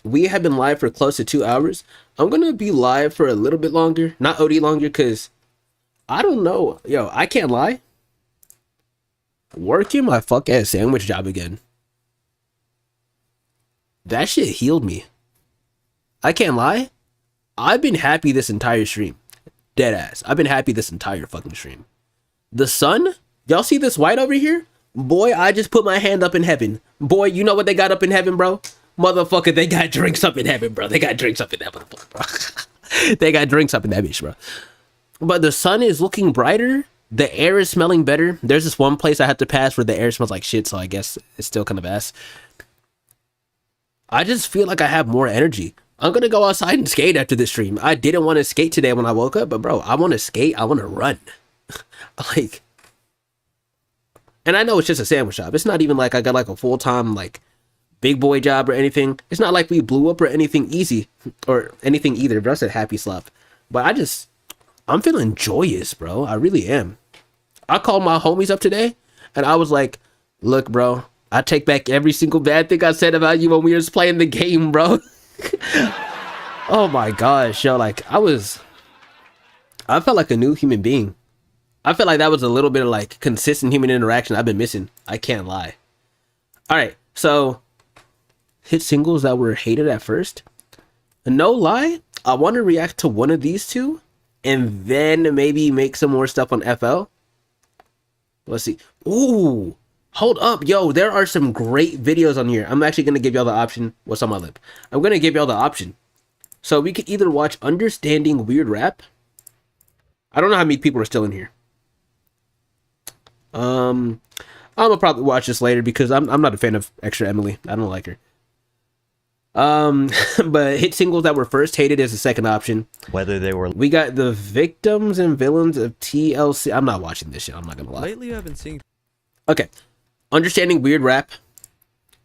We have been live for close to 2 hours. I'm gonna be live for a little bit longer. Not OD longer, because I don't know. Yo, I can't lie. Working my fuck ass sandwich job again. That shit healed me. I can't lie. I've been happy this entire stream. Dead ass. I've been happy this entire fucking stream. The sun? Y'all see this white over here? Boy, I just put my hand up in heaven. Boy, you know what they got up in heaven, bro? Motherfucker, they got drinks up in heaven, bro. They got drinks up in that motherfucker, bro. They got drinks up in that bitch, bro. But the sun is looking brighter. The air is smelling better. There's this one place I have to pass where the air smells like shit, so I guess it's still kind of ass. I just feel like I have more energy. I'm gonna go outside and skate after this stream. I didn't want to skate today when I woke up, but bro, I want to skate. I want to run. Like, and I know it's just a sandwich shop. It's not even like I got like a full-time like big boy job or anything. It's not like we blew up or anything easy or anything either, bro. I said happy slap. But I'm feeling joyous, bro. I really am. I called my homies up today and I was like, look, bro, I take back every single bad thing I said about you when we were just playing the game, bro. Oh my gosh, yo, like I felt like a new human being. I felt like that was a little bit of like consistent human interaction I've been missing. I can't lie. All right, so hit singles that were hated at first. No lie, I want to react to one of these two and then maybe make some more stuff on FL. Let's see. Ooh, hold up, yo, there are some great videos on here. I'm actually going to give y'all the option. What's on my lip? I'm going to give y'all the option. So we could either watch Understanding Weird Rap. I don't know how many people are still in here. I'm gonna probably watch this later because I'm not a fan of Extra Emily. I don't like her. But hit singles that were first hated is the second option. Whether they were... We got the victims and villains of TLC. I'm not watching this shit. I'm not gonna lie. Lately, I've been seeing... Okay. Understanding Weird Rap.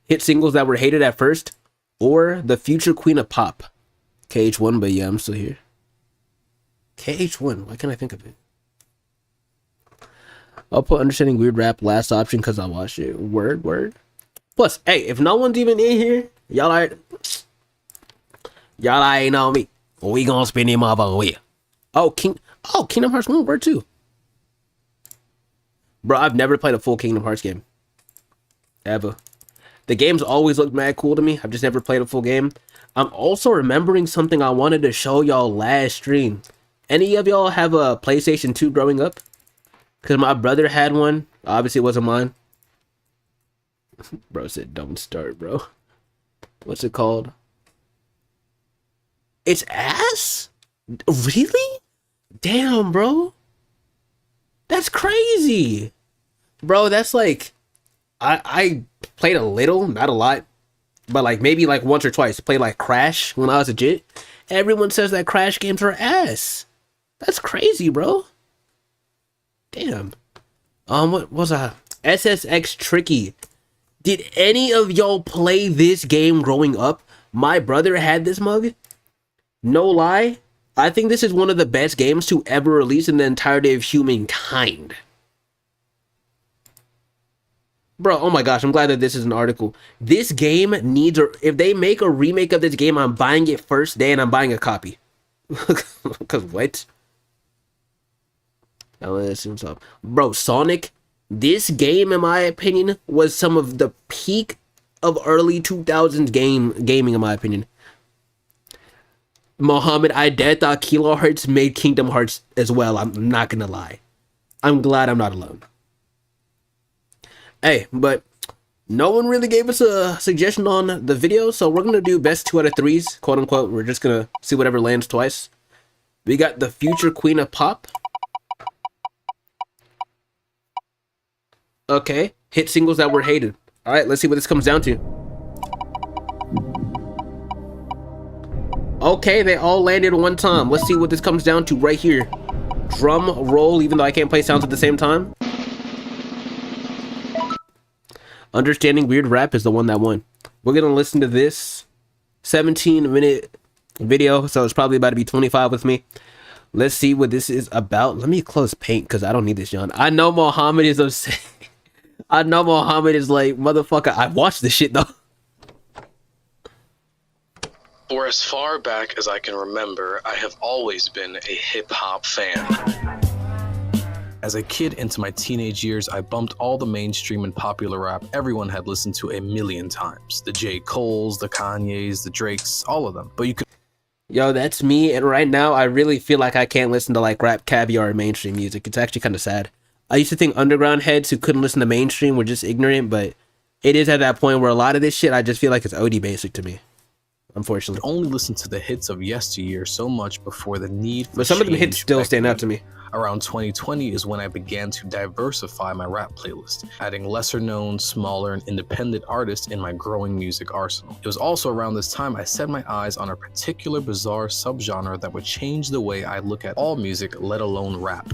Hit singles that were hated at first. Or The Future Queen of Pop. KH1, but yeah, I'm still here. KH1. Why can't I think of it? I'll put Understanding Weird Rap last option because I watched it. Word. Plus, hey, if no one's even in here, y'all ain't on me. We gonna spin him off on here. Kingdom Hearts 1, word 2. Bro, I've never played a full Kingdom Hearts game. Ever. The games always look mad cool to me. I've just never played a full game. I'm also remembering something I wanted to show y'all last stream. Any of y'all have a PlayStation 2 growing up? Because my brother had one. Obviously, it wasn't mine. Bro said, don't start, bro. What's it called? It's ass? Really? Damn, bro. That's crazy. Bro, that's like... I played a little, not a lot. But like maybe like once or twice. Played like Crash when I was a jit. Everyone says that Crash games are ass. That's crazy, bro. Damn. What was SSX Tricky? Did any of y'all play this game growing up? My brother had this mug. No lie. I think this is one of the best games to ever release in the entirety of humankind. Bro, oh my gosh, I'm glad that this is an article. This game needs if they make a remake of this game, I'm buying it first day and I'm buying a copy. Cause what? Bro, Sonic, this game, in my opinion, was some of the peak of early 2000s gaming, in my opinion. Mohammed, I dead thought Kilohertz made Kingdom Hearts as well. I'm not gonna lie. I'm glad I'm not alone. Hey, but no one really gave us a suggestion on the video, so we're gonna do best 2 out of 3s, quote unquote. We're just gonna see whatever lands twice. We got the future queen of pop. Okay, hit singles that were hated. All right, let's see what this comes down to. Okay, they all landed one time. Let's see what this comes down to right here. Drum roll, even though I can't play sounds at the same time. Understanding Weird Rap is the one that won. We're gonna listen to this 17-minute video, so it's probably about to be 25 with me. Let's see what this is about. Let me close paint because I don't need this, John. I know Mohammed is upset. I know Mohammed is like, motherfucker, I watched this shit though. For as far back as I can remember, I have always been a hip-hop fan. As a kid into my teenage years, I bumped all the mainstream and popular rap everyone had listened to a million times. The J. Coles, the Kanyes, the Drakes, all of them. But you could... Yo, that's me, and right now I really feel like I can't listen to like rap, caviar, or mainstream music. It's actually kind of sad. I used to think underground heads who couldn't listen to mainstream were just ignorant, but it is at that point where a lot of this shit, I just feel like it's OD basic to me. Unfortunately. Only listen to the hits of yesteryear so much before the need for but some of them hits still stand out to me. Around 2020 is when I began to diversify my rap playlist, adding lesser known, smaller, and independent artists in my growing music arsenal. It was also around this time I set my eyes on a particular bizarre subgenre that would change the way I look at all music, let alone rap.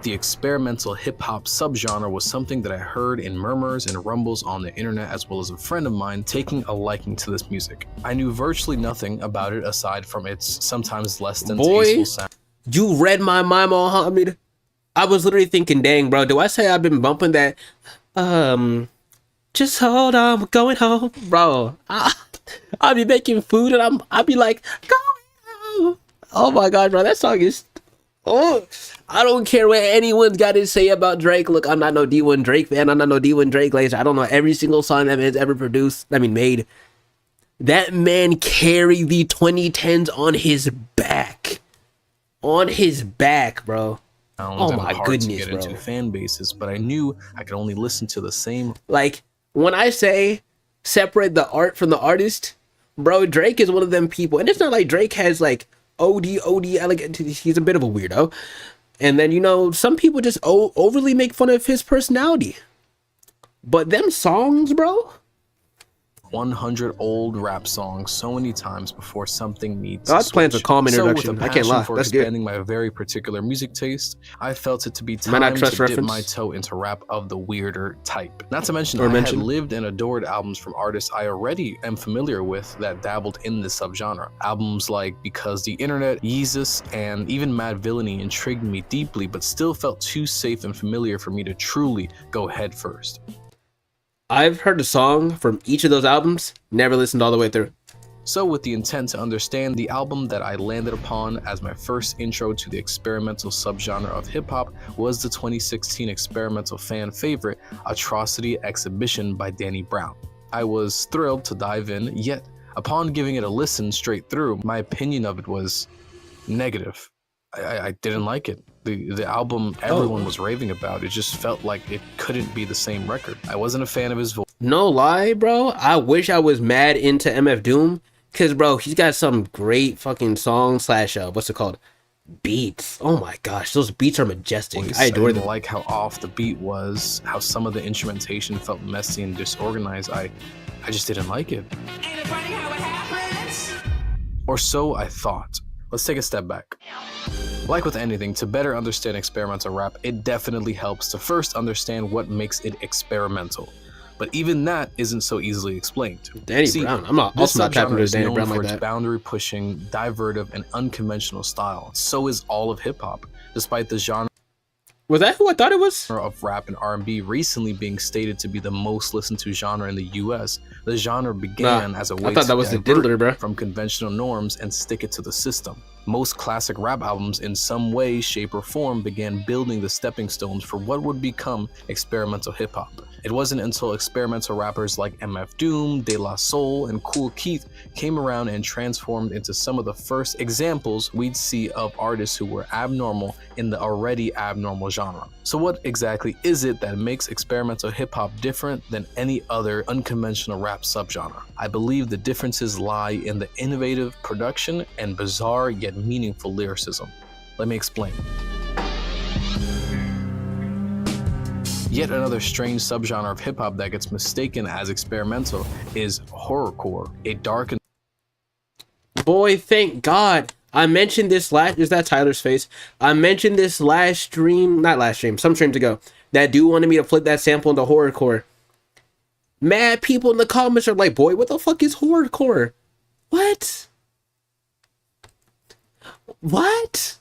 The experimental hip-hop subgenre was something that I heard in murmurs and rumbles on the internet, as well as a friend of mine taking a liking to this music. I knew virtually nothing about it aside from its sometimes less than tasteful sound. You read my mind, Mohammed. I was literally thinking, dang, bro, do I say I've been bumping that? Just hold on, we're going home, bro. I'll be making food and I'll be like, going home. Oh my god, bro, that song is. Oh, I don't care what anyone's got to say about Drake. Look, I'm not no D1 Drake fan. I'm not no D1 Drake laser. I don't know every single song that man's ever produced. Made. That man carried the 2010s on his back. On his back, bro. Oh my goodness, bro. Into fan bases, but I knew I could only listen to the same. Like, when I say separate the art from the artist, bro, Drake is one of them people. And it's not like Drake has like OD, like, he's a bit of a weirdo. And then, you know, some people just overly make fun of his personality. But them songs, bro. 100 old rap songs so many times before something needs God's plans a calm introduction. I can't lie. For that's expanding good. my very particular music taste, I felt it to be time to dip my toe into rap of the weirder type. Not to mention, I had lived and adored albums from artists I already am familiar with that dabbled in this subgenre. Albums like Because the Internet, Yeezus, and even Mad Villainy intrigued me deeply, but still felt too safe and familiar for me to truly go head first. I've heard a song from each of those albums, never listened all the way through. So with the intent to understand, the album that I landed upon as my first intro to the experimental subgenre of hip-hop was the 2016 experimental fan favorite, Atrocity Exhibition by Danny Brown. I was thrilled to dive in, yet Upon giving it a listen straight through, my opinion of it was negative. I didn't like it. The album everyone was raving about, it just felt like it couldn't be the same record. I wasn't a fan of his voice. No lie, bro. I wish I was mad into MF Doom, cause bro, he's got some great fucking songs slash what's it called? Beats. Oh my gosh, those beats are majestic. I adore them. Like how off the beat was, how some of the instrumentation felt messy and disorganized. I just didn't like it. Ain't it funny how it happens? Or so I thought. Let's take a step back. Like with anything, to better understand experimental rap, it definitely helps to first understand what makes it experimental. But even that isn't so easily explained. Danny Brown. I'm not also not tapping into Danny Brown like that. Its boundary-pushing, divertive, and unconventional style. So is all of hip-hop, despite the genre. Was that who I thought it was? Of rap and R&B recently being stated to be the most listened to genre in the US, the genre began as a way to divert from conventional norms and stick it to the system. Most classic rap albums in some way, shape, or form began building the stepping stones for what would become experimental hip-hop. It wasn't until experimental rappers like MF Doom, De La Soul, and Kool Keith came around and transformed into some of the first examples we'd see of artists who were abnormal in the already abnormal genre. So what exactly is it that makes experimental hip-hop different than any other unconventional rap subgenre? I believe the differences lie in the innovative production and bizarre yet meaningful lyricism. Let me explain. Yet another strange subgenre of hip-hop that gets mistaken as experimental is horrorcore, a dark and... Boy, thank God. I mentioned this last... Is that Tyler's face? I mentioned this last stream... Not last stream, some streams ago. That dude wanted me to flip that sample into horrorcore. Mad people in the comments are like, boy, what the fuck is horrorcore? What? What?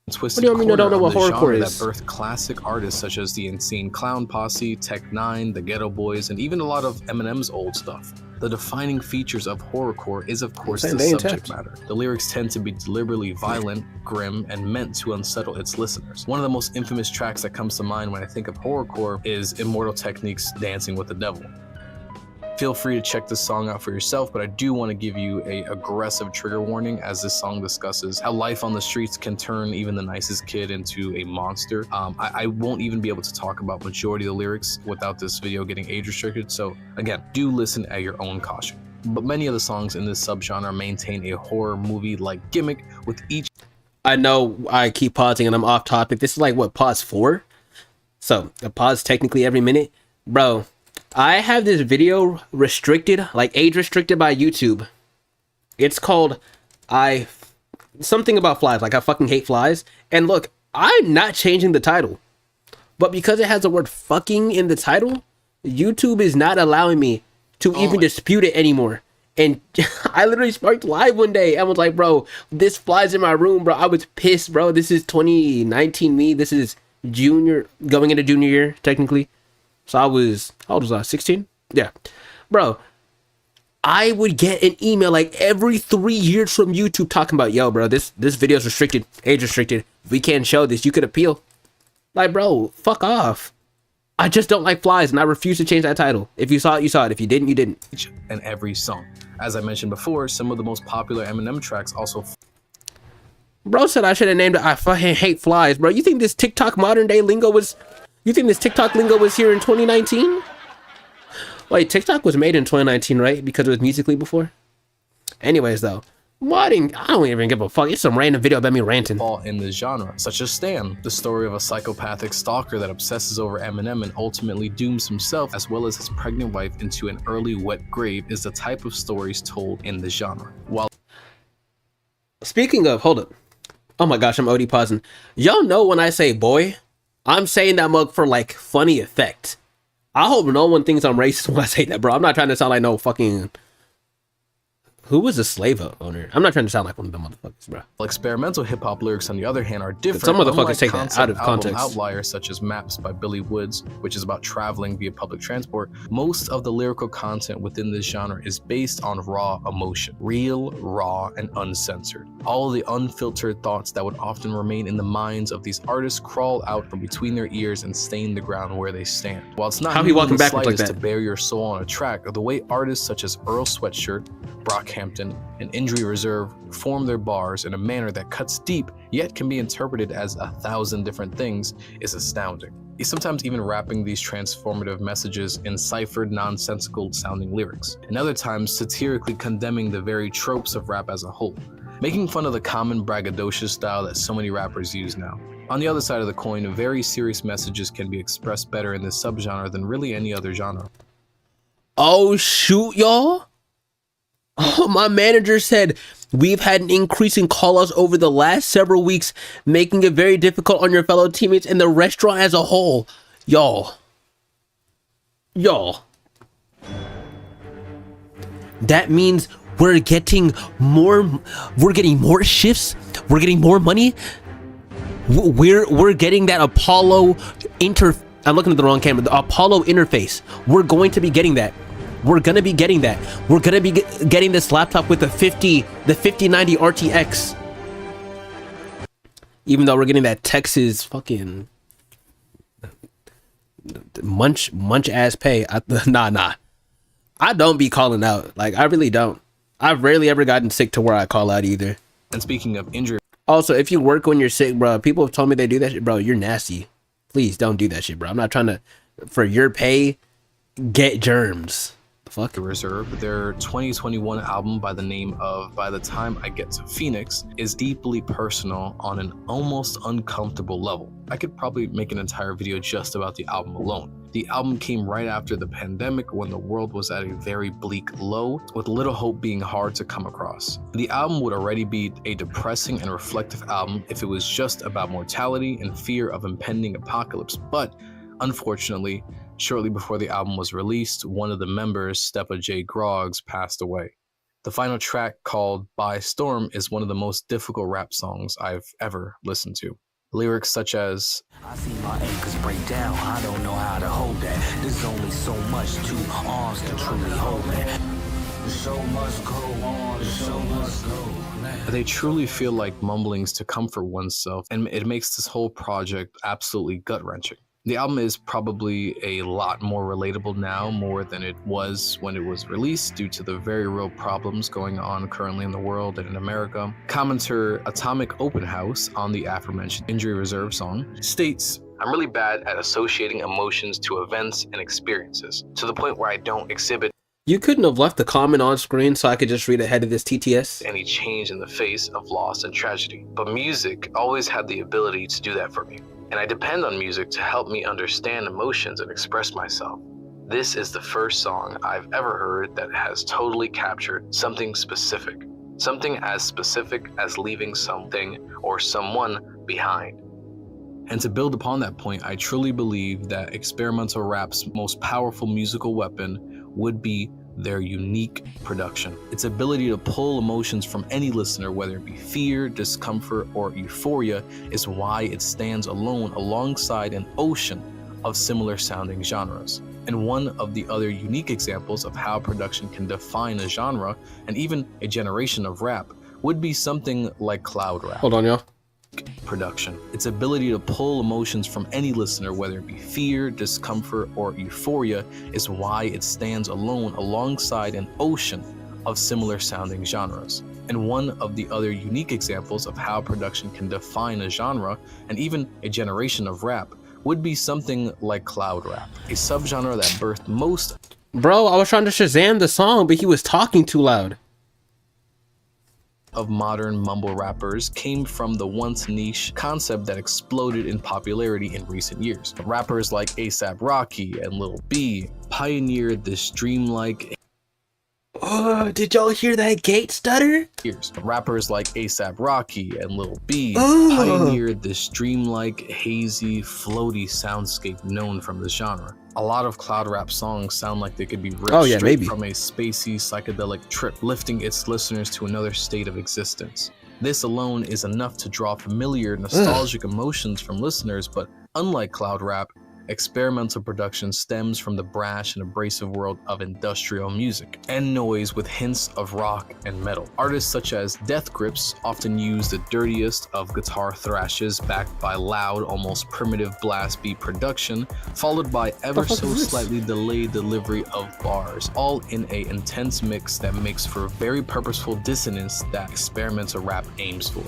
Twisted what do you mean I don't know what horrorcore is? That birthed classic artists such as the Insane Clown Posse, Tech Nine, the Ghetto Boys, and even a lot of Eminem's old stuff. The defining features of horrorcore is, of course, the subject matter. The lyrics tend to be deliberately violent, grim, and meant to unsettle its listeners. One of the most infamous tracks that comes to mind when I think of horrorcore is Immortal Technique's Dancing with the Devil. Feel free to check this song out for yourself, but I do want to give you an aggressive trigger warning as this song discusses how life on the streets can turn even the nicest kid into a monster. I won't even be able to talk about majority of the lyrics without this video getting age restricted, so again, do listen at your own caution. But many of the songs in this subgenre maintain a horror movie-like gimmick with each... I know I keep pausing and I'm off topic. This is like, what, pause 4? So, a pause technically every minute. Bro, I have this video restricted, like age restricted by YouTube. It's called something about flies, like I fucking hate flies. And look, I'm not changing the title, but because it has the word fucking in the title, YouTube is not allowing me to even dispute it anymore. And I literally sparked live one day and was like, bro, this flies in my room, bro. I was pissed, bro. This is 2019 me. This is going into junior year, technically. So I was, how old was I, 16? Yeah. Bro, I would get an email like every 3 years from YouTube talking about, yo, bro, this video is restricted, age restricted. If we can't show this, you could appeal. Like, bro, fuck off. I just don't like flies and I refuse to change that title. If you saw it, you saw it. If you didn't, you didn't. And every song. As I mentioned before, some of the most popular Eminem tracks also... Bro said I should have named it I fucking hate flies, bro. You think this TikTok modern day lingo was... You think this TikTok lingo was here in 2019? Wait, TikTok was made in 2019, right? Because it was Musical.ly before? Anyways, though, modding, I don't even give a fuck. It's some random video about me ranting. Fall in this genre, such as Stan, the story of a psychopathic stalker that obsesses over Eminem and ultimately dooms himself as well as his pregnant wife into an early wet grave is the type of stories told in the genre. While speaking of, hold up. Oh my gosh, I'm OD pausing. Y'all know when I say boy, I'm saying that mug for like funny effect. I hope no one thinks I'm racist when I say that, bro. I'm not trying to sound like no fucking Who was the slave owner? I'm not trying to sound like one of them motherfuckers, bro. Experimental hip-hop lyrics, on the other hand, are different. Some motherfuckers unlike take that concept out of album context. Outliers such as Maps by Billy Woods, which is about traveling via public transport. Most of the lyrical content within this genre is based on raw emotion, real, raw, and uncensored. All of the unfiltered thoughts that would often remain in the minds of these artists crawl out from between their ears and stain the ground where they stand. While it's not How he walking the backwards like slightest that? to bare your soul on a track, the way artists such as Earl Sweatshirt, Brockhampton, and Injury Reserve form their bars in a manner that cuts deep, yet can be interpreted as 1,000 different things, is astounding. He's sometimes even rapping these transformative messages in ciphered, nonsensical sounding lyrics, and other times satirically condemning the very tropes of rap as a whole, making fun of the common braggadocious style that so many rappers use now. On the other side of the coin, very serious messages can be expressed better in this subgenre than really any other genre. Oh shoot, y'all. Oh, my manager said we've had an increase in call-outs over the last several weeks, making it very difficult on your fellow teammates and the restaurant as a whole. Y'all. That means we're getting more shifts, we're getting more money. We're getting that Apollo I'm looking at the wrong camera. The Apollo interface. We're going to be getting that. We're gonna be getting that. We're gonna be getting this laptop with the 5090 RTX. Even though we're getting that Texas fucking munch ass pay. Nah. I don't be calling out. Like, I really don't. I've rarely ever gotten sick to where I call out either. And speaking of injury, Also, if you work when you're sick, bro, people have told me they do that shit, bro. You're nasty. Please don't do that shit, bro. I'm not trying to, for your pay, get germs. Fuck. Reserve, their 2021 album by the name of By the Time I Get to Phoenix is deeply personal on an almost uncomfortable level. I could probably make an entire video just about the album alone. The album came right after the pandemic when the world was at a very bleak low, with little hope being hard to come across. The album would already be a depressing and reflective album if it was just about mortality and fear of impending apocalypse, but unfortunately, shortly before the album was released, one of the members, Stepa J. Groggs, passed away. The final track, called By Storm, is one of the most difficult rap songs I've ever listened to. Lyrics such as, I see my anchors break down, I don't know how to hold that. There's only so much two arms can truly hold that. The show must go on, the show must go. they truly feel like mumblings to comfort oneself, and it makes this whole project absolutely gut-wrenching. The album is probably a lot more relatable now, more than it was when it was released, due to the very real problems going on currently in the world and in America. Commenter Atomic Open House on the aforementioned Injury Reserve song states, "I'm really bad at associating emotions to events and experiences, to the point where I don't exhibit You couldn't have left the comment on screen so I could just read ahead of this TTS? any change in the face of loss and tragedy. But music always had the ability to do that for me. And I depend on music to help me understand emotions and express myself. This is the first song I've ever heard that has totally captured something specific. Something as specific as leaving something or someone behind." And to build upon that point, I truly believe that experimental rap's most powerful musical weapon would be their unique production. Its ability to pull emotions from any listener, whether it be fear, discomfort, or euphoria, is why it stands alone alongside an ocean of similar sounding genres. And one of the other unique examples of how production can define a genre, and even a generation of rap, would be something like cloud rap. Hold on, y'all. Production. Its ability to pull emotions from any listener, whether it be fear, discomfort, or euphoria, is why it stands alone alongside an ocean of similar sounding genres. And one of the other unique examples of how production can define a genre, and even a generation of rap, would be something like cloud rap, a subgenre that birthed most Bro, I was trying to Shazam the song, but he was talking too loud. of modern mumble rappers came from the once niche concept that exploded in popularity in recent years. Rappers like A$AP Rocky and Lil B pioneered this dreamlike did y'all hear that gate stutter? years. Rappers like A$AP Rocky and Lil B Ooh. pioneered this dreamlike, hazy, floaty soundscape known from the genre. A lot of cloud rap songs sound like they could be ripped straight from a spacey, psychedelic trip, lifting its listeners to another state of existence. This alone is enough to draw familiar, nostalgic emotions from listeners, but unlike cloud rap, experimental production stems from the brash and abrasive world of industrial music and noise with hints of rock and metal. Artists such as Death Grips often use the dirtiest of guitar thrashes backed by loud, almost primitive blast beat production, followed by ever so slightly delayed delivery of bars, all in an intense mix that makes for very purposeful dissonance that experimental rap aims for.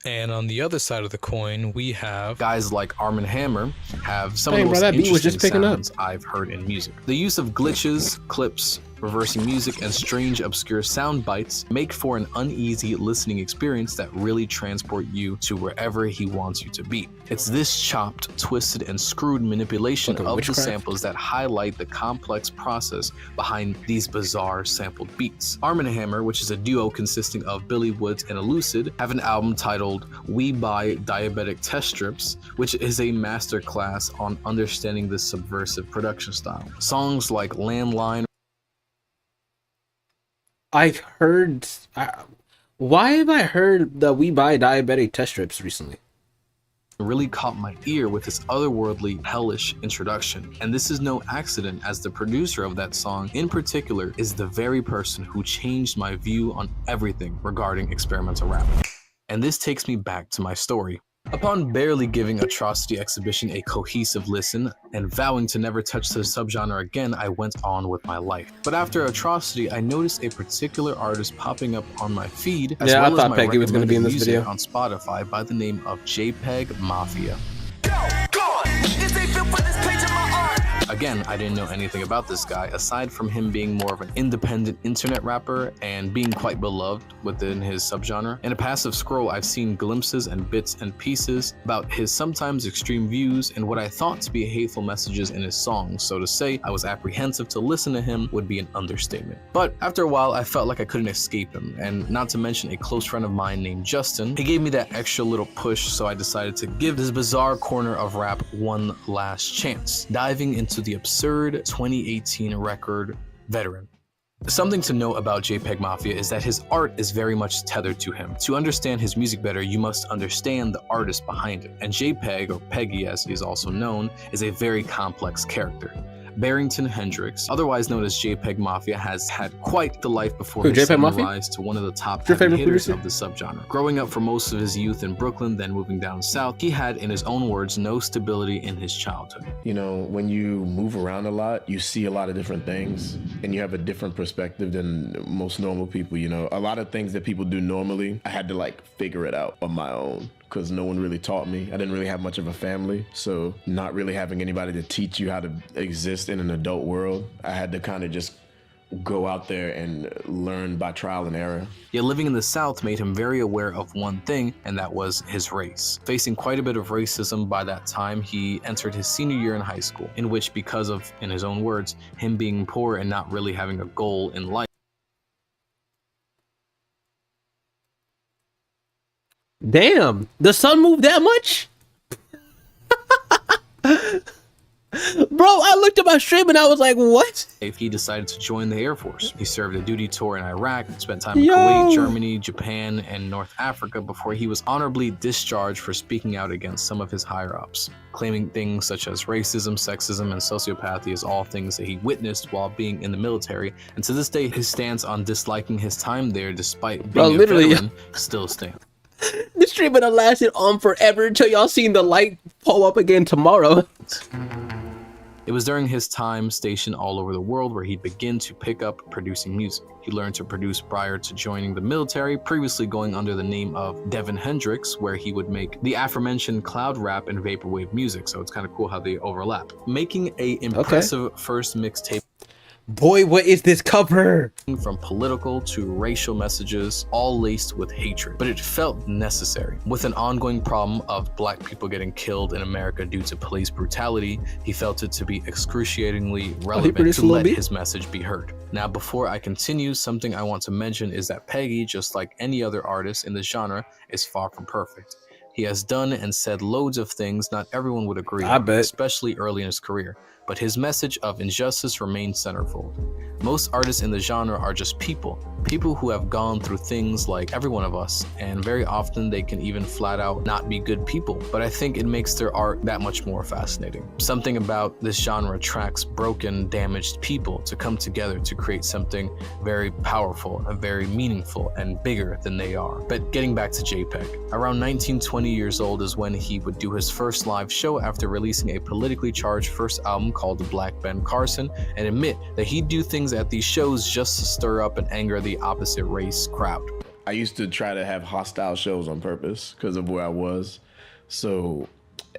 And on the other side of the coin, we have guys like Arm & Hammer have some of the most that beat was interesting just picking up. sounds I've heard in music. The use of glitches, clips, reversing music, and strange obscure sound bites make for an uneasy listening experience that really transport you to wherever he wants you to be. It's this chopped, twisted, and screwed manipulation of the samples that highlight the complex process behind these bizarre sampled beats. Arm & Hammer, which is a duo consisting of Billy Woods and Elucid, have an album titled We Buy Diabetic Test Strips, which is a masterclass on understanding this subversive production style. Songs like Landline. I've heard. Why have I heard the We Buy Diabetic Test Strips recently? Really caught my ear with its otherworldly, hellish introduction. And this is no accident, as the producer of that song in particular is the very person who changed my view on everything regarding experimental rap. And this takes me back to my story. Upon barely giving Atrocity Exhibition a cohesive listen and vowing to never touch the subgenre again, I went on with my life. But after Atrocity, I noticed a particular artist popping up on my feed, as well as my Peggy was going to be in this music video on Spotify by the name of JPEG Mafia. Again, I didn't know anything about this guy, aside from him being more of an independent internet rapper and being quite beloved within his subgenre. In a passive scroll, I've seen glimpses and bits and pieces about his sometimes extreme views and what I thought to be hateful messages in his songs, so to say I was apprehensive to listen to him would be an understatement. But after a while, I felt like I couldn't escape him, and not to mention a close friend of mine named Justin, he gave me that extra little push, so I decided to give this bizarre corner of rap one last chance, diving into the absurd 2018 record Veteran. Something to note about JPEG Mafia is that his art is very much tethered to him. To understand his music better, you must understand the artist behind it. And JPEG, or Peggy as he is also known, is a very complex character. Barrington Hendrix, otherwise known as JPEG Mafia, has had quite the life before his sudden rise to one of the top heavy hitters of the subgenre. Growing up for most of his youth in Brooklyn, then moving down south, he had, in his own words, no stability in his childhood. You know, when you move around a lot, you see a lot of different things, and you have a different perspective than most normal people, you know. A lot of things that people do normally, I had to like figure it out on my own, because no one really taught me. I didn't really have much of a family, so not really having anybody to teach you how to exist in an adult world, I had to kind of just go out there and learn by trial and error. Yet living in the South made him very aware of one thing, and that was his race. Facing quite a bit of racism by that time, he entered his senior year in high school, in which, because of, in his own words, him being poor and not really having a goal in life, damn, the sun moved that much? Bro, I looked at my stream and I was like, what? he decided to join the Air Force. He served a duty tour in Iraq, spent time in Kuwait, Germany, Japan, and North Africa before he was honorably discharged for speaking out against some of his higher-ups, claiming things such as racism, sexism, and sociopathy as all things that he witnessed while being in the military. And to this day, his stance on disliking his time there, despite being a veteran, still stands. This stream would have lasted on forever until y'all seen the light pull up again tomorrow. It was during his time stationed all over the world where he began to pick up producing music. He learned to produce prior to joining the military, previously going under the name of Devin Hendrix, where he would make the aforementioned cloud rap and vaporwave music. So it's kind of cool how they overlap. Making a impressive first mixtape. Boy, what is this cover? From political to racial messages, all laced with hatred. But it felt necessary. With an ongoing problem of black people getting killed in America due to police brutality, he felt it to be excruciatingly relevant to let his message be heard. Now, before I continue, something I want to mention is that Peggy, just like any other artist in the genre, is far from perfect. He has done and said loads of things not everyone would agree on, especially early in his career, but his message of injustice remains centerfold. Most artists in the genre are just people who have gone through things like every one of us, and very often they can even flat out not be good people, but I think it makes their art that much more fascinating. Something about this genre attracts broken, damaged people to come together to create something very powerful and very meaningful and bigger than they are. But getting back to JPEG, around 19, 20 years old is when he would do his first live show after releasing a politically charged first album called Black Ben Carson, and admit that he'd do things at these shows just to stir up and anger the opposite race crowd. I used to try to have hostile shows on purpose because of where I was. So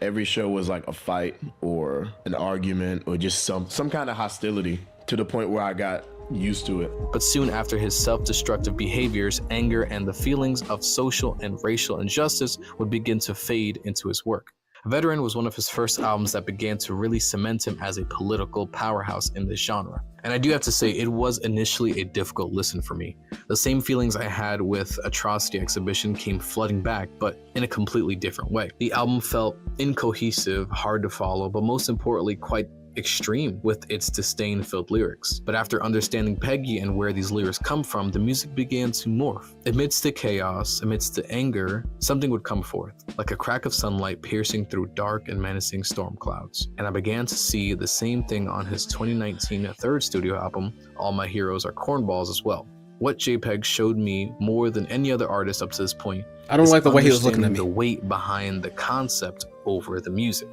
every show was like a fight or an argument or just some kind of hostility, to the point where I got used to it. But soon after, his self-destructive behaviors, anger, and the feelings of social and racial injustice would begin to fade into his work. Veteran was one of his first albums that began to really cement him as a political powerhouse in this genre. And I do have to say, it was initially a difficult listen for me. The same feelings I had with Atrocity Exhibition came flooding back, but in a completely different way. The album felt incohesive, hard to follow, but most importantly, quite extreme with its disdain-filled lyrics. But after understanding Peggy and where these lyrics come from, the music began to morph. Amidst the chaos, amidst the anger, something would come forth, like a crack of sunlight piercing through dark and menacing storm clouds. And I began to see the same thing on his 2019 third studio album, All My Heroes Are Cornballs, as well. What JPEG showed me more than any other artist up to this point, I don't like the way he was looking at me. The weight behind the concept over the music.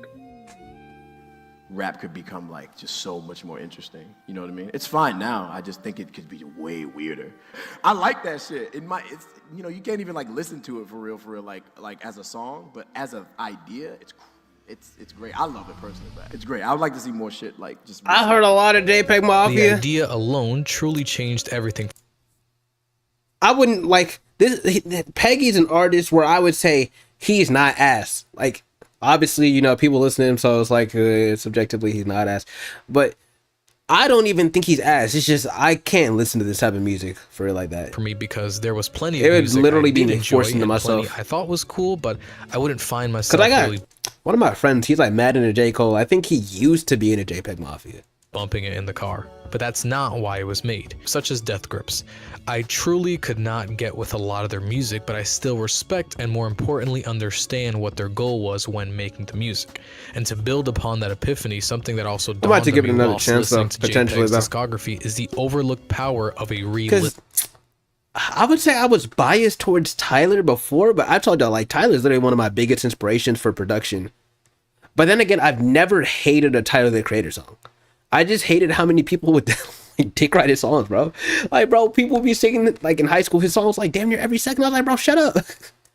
Rap could become like just so much more interesting. You know what I mean? It's fine now. I just think it could be way weirder. I like that shit. It's you know, you can't even like listen to it for real, like as a song, but as an idea, it's great. I love it personally, but it's great. I would like to see more shit like just. I heard a lot of JPEG Mafia. The idea alone truly changed everything. I wouldn't like this. Peggy's an artist where I would say he's not ass. Like, obviously, you know, people listen to him, so it's like subjectively he's not ass. But I don't even think he's ass. It's just I can't listen to this type of music for it like that. For me, because there was plenty of it would music literally I be did me enjoy forcing to and myself. plenty I thought was cool, but I wouldn't find myself Because I got really one of my friends, he's like mad into J. Cole. I think he used to be in a JPEG Mafia. bumping it in the car. But that's not why it was made, such as Death Grips. I truly could not get with a lot of their music, but I still respect and more importantly understand what their goal was when making the music. And to build upon that epiphany, something that also dawned on me whilst listening to JPEG's discography is the overlooked power of a re-listen. I would say I was biased towards Tyler before, but I told y'all, like, Tyler's literally one of my biggest inspirations for production. But then again, I've never hated a Tyler, the Creator song. I just hated how many people would like, dick write his songs, bro. Like, bro, people would be singing, like, in high school, his songs, like, damn near every second. I was like, bro, shut up.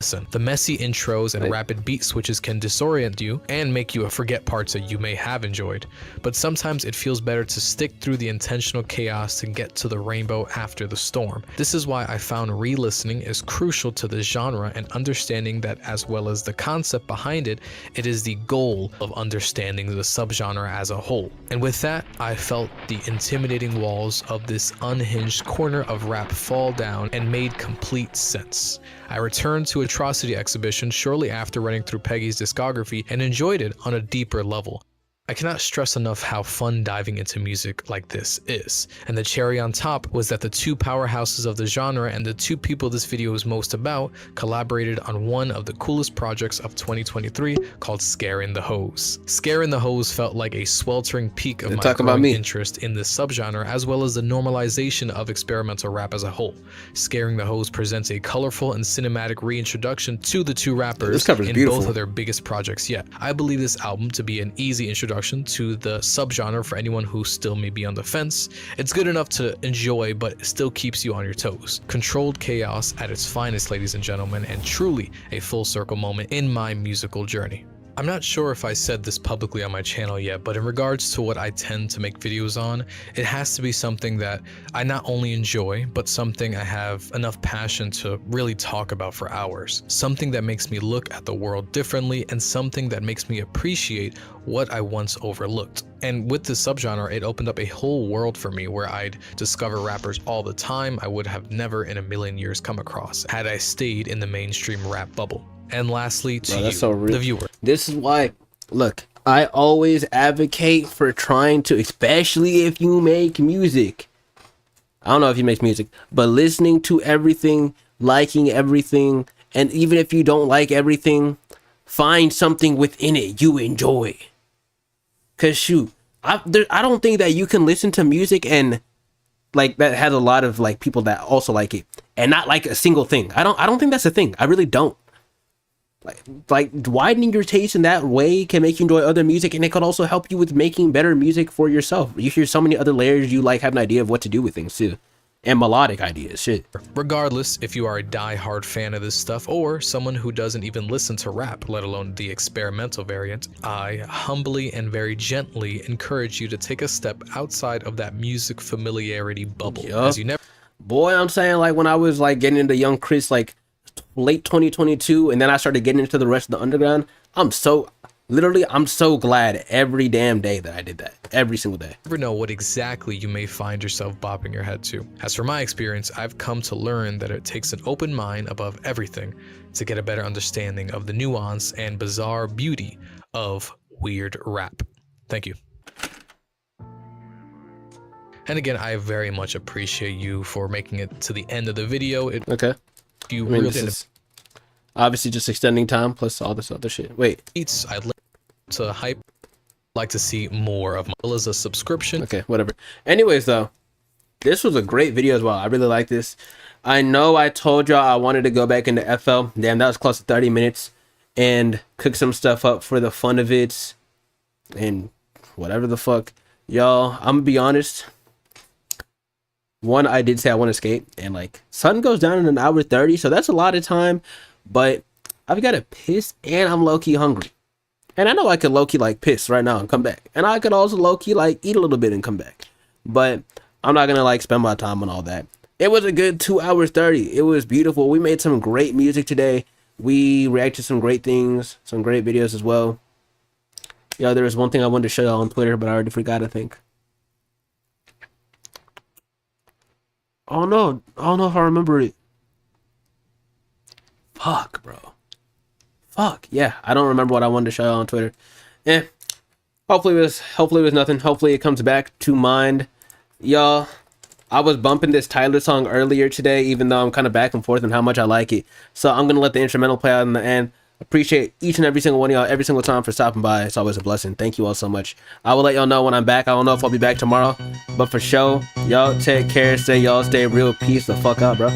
Listen, the messy intros and rapid beat switches can disorient you and make you forget parts that you may have enjoyed, but sometimes it feels better to stick through the intentional chaos to get to the rainbow after the storm. This is why I found re-listening is crucial to the genre and understanding that, as well as the concept behind it, it is the goal of understanding the subgenre as a whole. And with that, I felt the intimidating walls of this unhinged corner of rap fall down and made complete sense. I returned to Atrocity Exhibition shortly after running through Peggy's discography and enjoyed it on a deeper level. I cannot stress enough how fun diving into music like this is, and the cherry on top was that the two powerhouses of the genre and the two people this video is most about collaborated on one of the coolest projects of 2023 called Scarin' the Hose. Scarin' the Hose felt like a sweltering peak of my growing interest in this subgenre, as well as the normalization of experimental rap as a whole. Scarin' the Hose presents a colorful and cinematic reintroduction to the two rappers in both of their biggest projects yet. I believe this album to be an easy introduction to the subgenre for anyone who still may be on the fence. It's good enough to enjoy, but still keeps you on your toes. Controlled chaos at its finest, ladies and gentlemen, and truly a full circle moment in my musical journey. I'm not sure if I said this publicly on my channel yet, but in regards to what I tend to make videos on, it has to be something that I not only enjoy, but something I have enough passion to really talk about for hours. Something that makes me look at the world differently, and something that makes me appreciate what I once overlooked. And with this subgenre, it opened up a whole world for me where I'd discover rappers all the time I would have never in a million years come across had I stayed in the mainstream rap bubble. And lastly, to you, the viewer. This is why, look, I always advocate for trying to, especially if you make music. I don't know if you make music, but listening to everything, liking everything, and even if you don't like everything, find something within it you enjoy. Cause shoot, I don't think that you can listen to music and like that has a lot of like people that also like it and not like a single thing. I don't think that's a thing. I really don't. Like widening your taste in that way can make you enjoy other music, and it could also help you with making better music for yourself. You hear so many other layers, you like have an idea of what to do with things too, and melodic ideas, shit. Regardless, if you are a die-hard fan of this stuff or someone who doesn't even listen to rap, let alone the experimental variant, I humbly and very gently encourage you to take a step outside of that music familiarity bubble. As you never. Boy, I'm saying, like when I was like getting into Young Chris, like late 2022, and then I started getting into the rest of the underground, I'm so glad every damn day that I did that, every single day. Never know what exactly you may find yourself bopping your head to. As for my experience, I've come to learn that it takes an open mind above everything to get a better understanding of the nuance and bizarre beauty of weird rap. Thank you. And again, I very much appreciate you for making it to the end of the video. Okay. I mean, this is obviously just extending time plus all this other shit. Wait. I'd like to like to see more of my as a subscription. Okay, whatever. Anyways, though, this was a great video as well. I really like this. I know I told y'all I wanted to go back into FL. Damn, that was close to 30 minutes. And cook some stuff up for the fun of it. And whatever the fuck. Y'all, I'm gonna be honest. One, I did say I want to skate, and like sun goes down in 1:30, so that's a lot of time, but I've got to piss and I'm low-key hungry. And I know I could low-key like piss right now and come back. And I could also low-key like eat a little bit and come back. But I'm not going to like spend my time on all that. It was a good 2:30. It was beautiful. We made some great music today. We reacted to some great things, some great videos as well. Yo, there was one thing I wanted to show y'all on Twitter, but I already forgot, I think. Oh no, I don't know if I remember it. Fuck, bro. Fuck, yeah, I don't remember what I wanted to show y'all on Twitter. Hopefully it was nothing. Hopefully it comes back to mind. Y'all, I was bumping this Tyler song earlier today, even though I'm kind of back and forth on how much I like it. So I'm gonna let the instrumental play out in the end. Appreciate each and every single one of y'all every single time for stopping by. It's always a blessing. Thank you all so much. I will let y'all know when I'm back. I don't know if I'll be back tomorrow, but for sure, y'all take care. Stay real. Peace the fuck out, bro.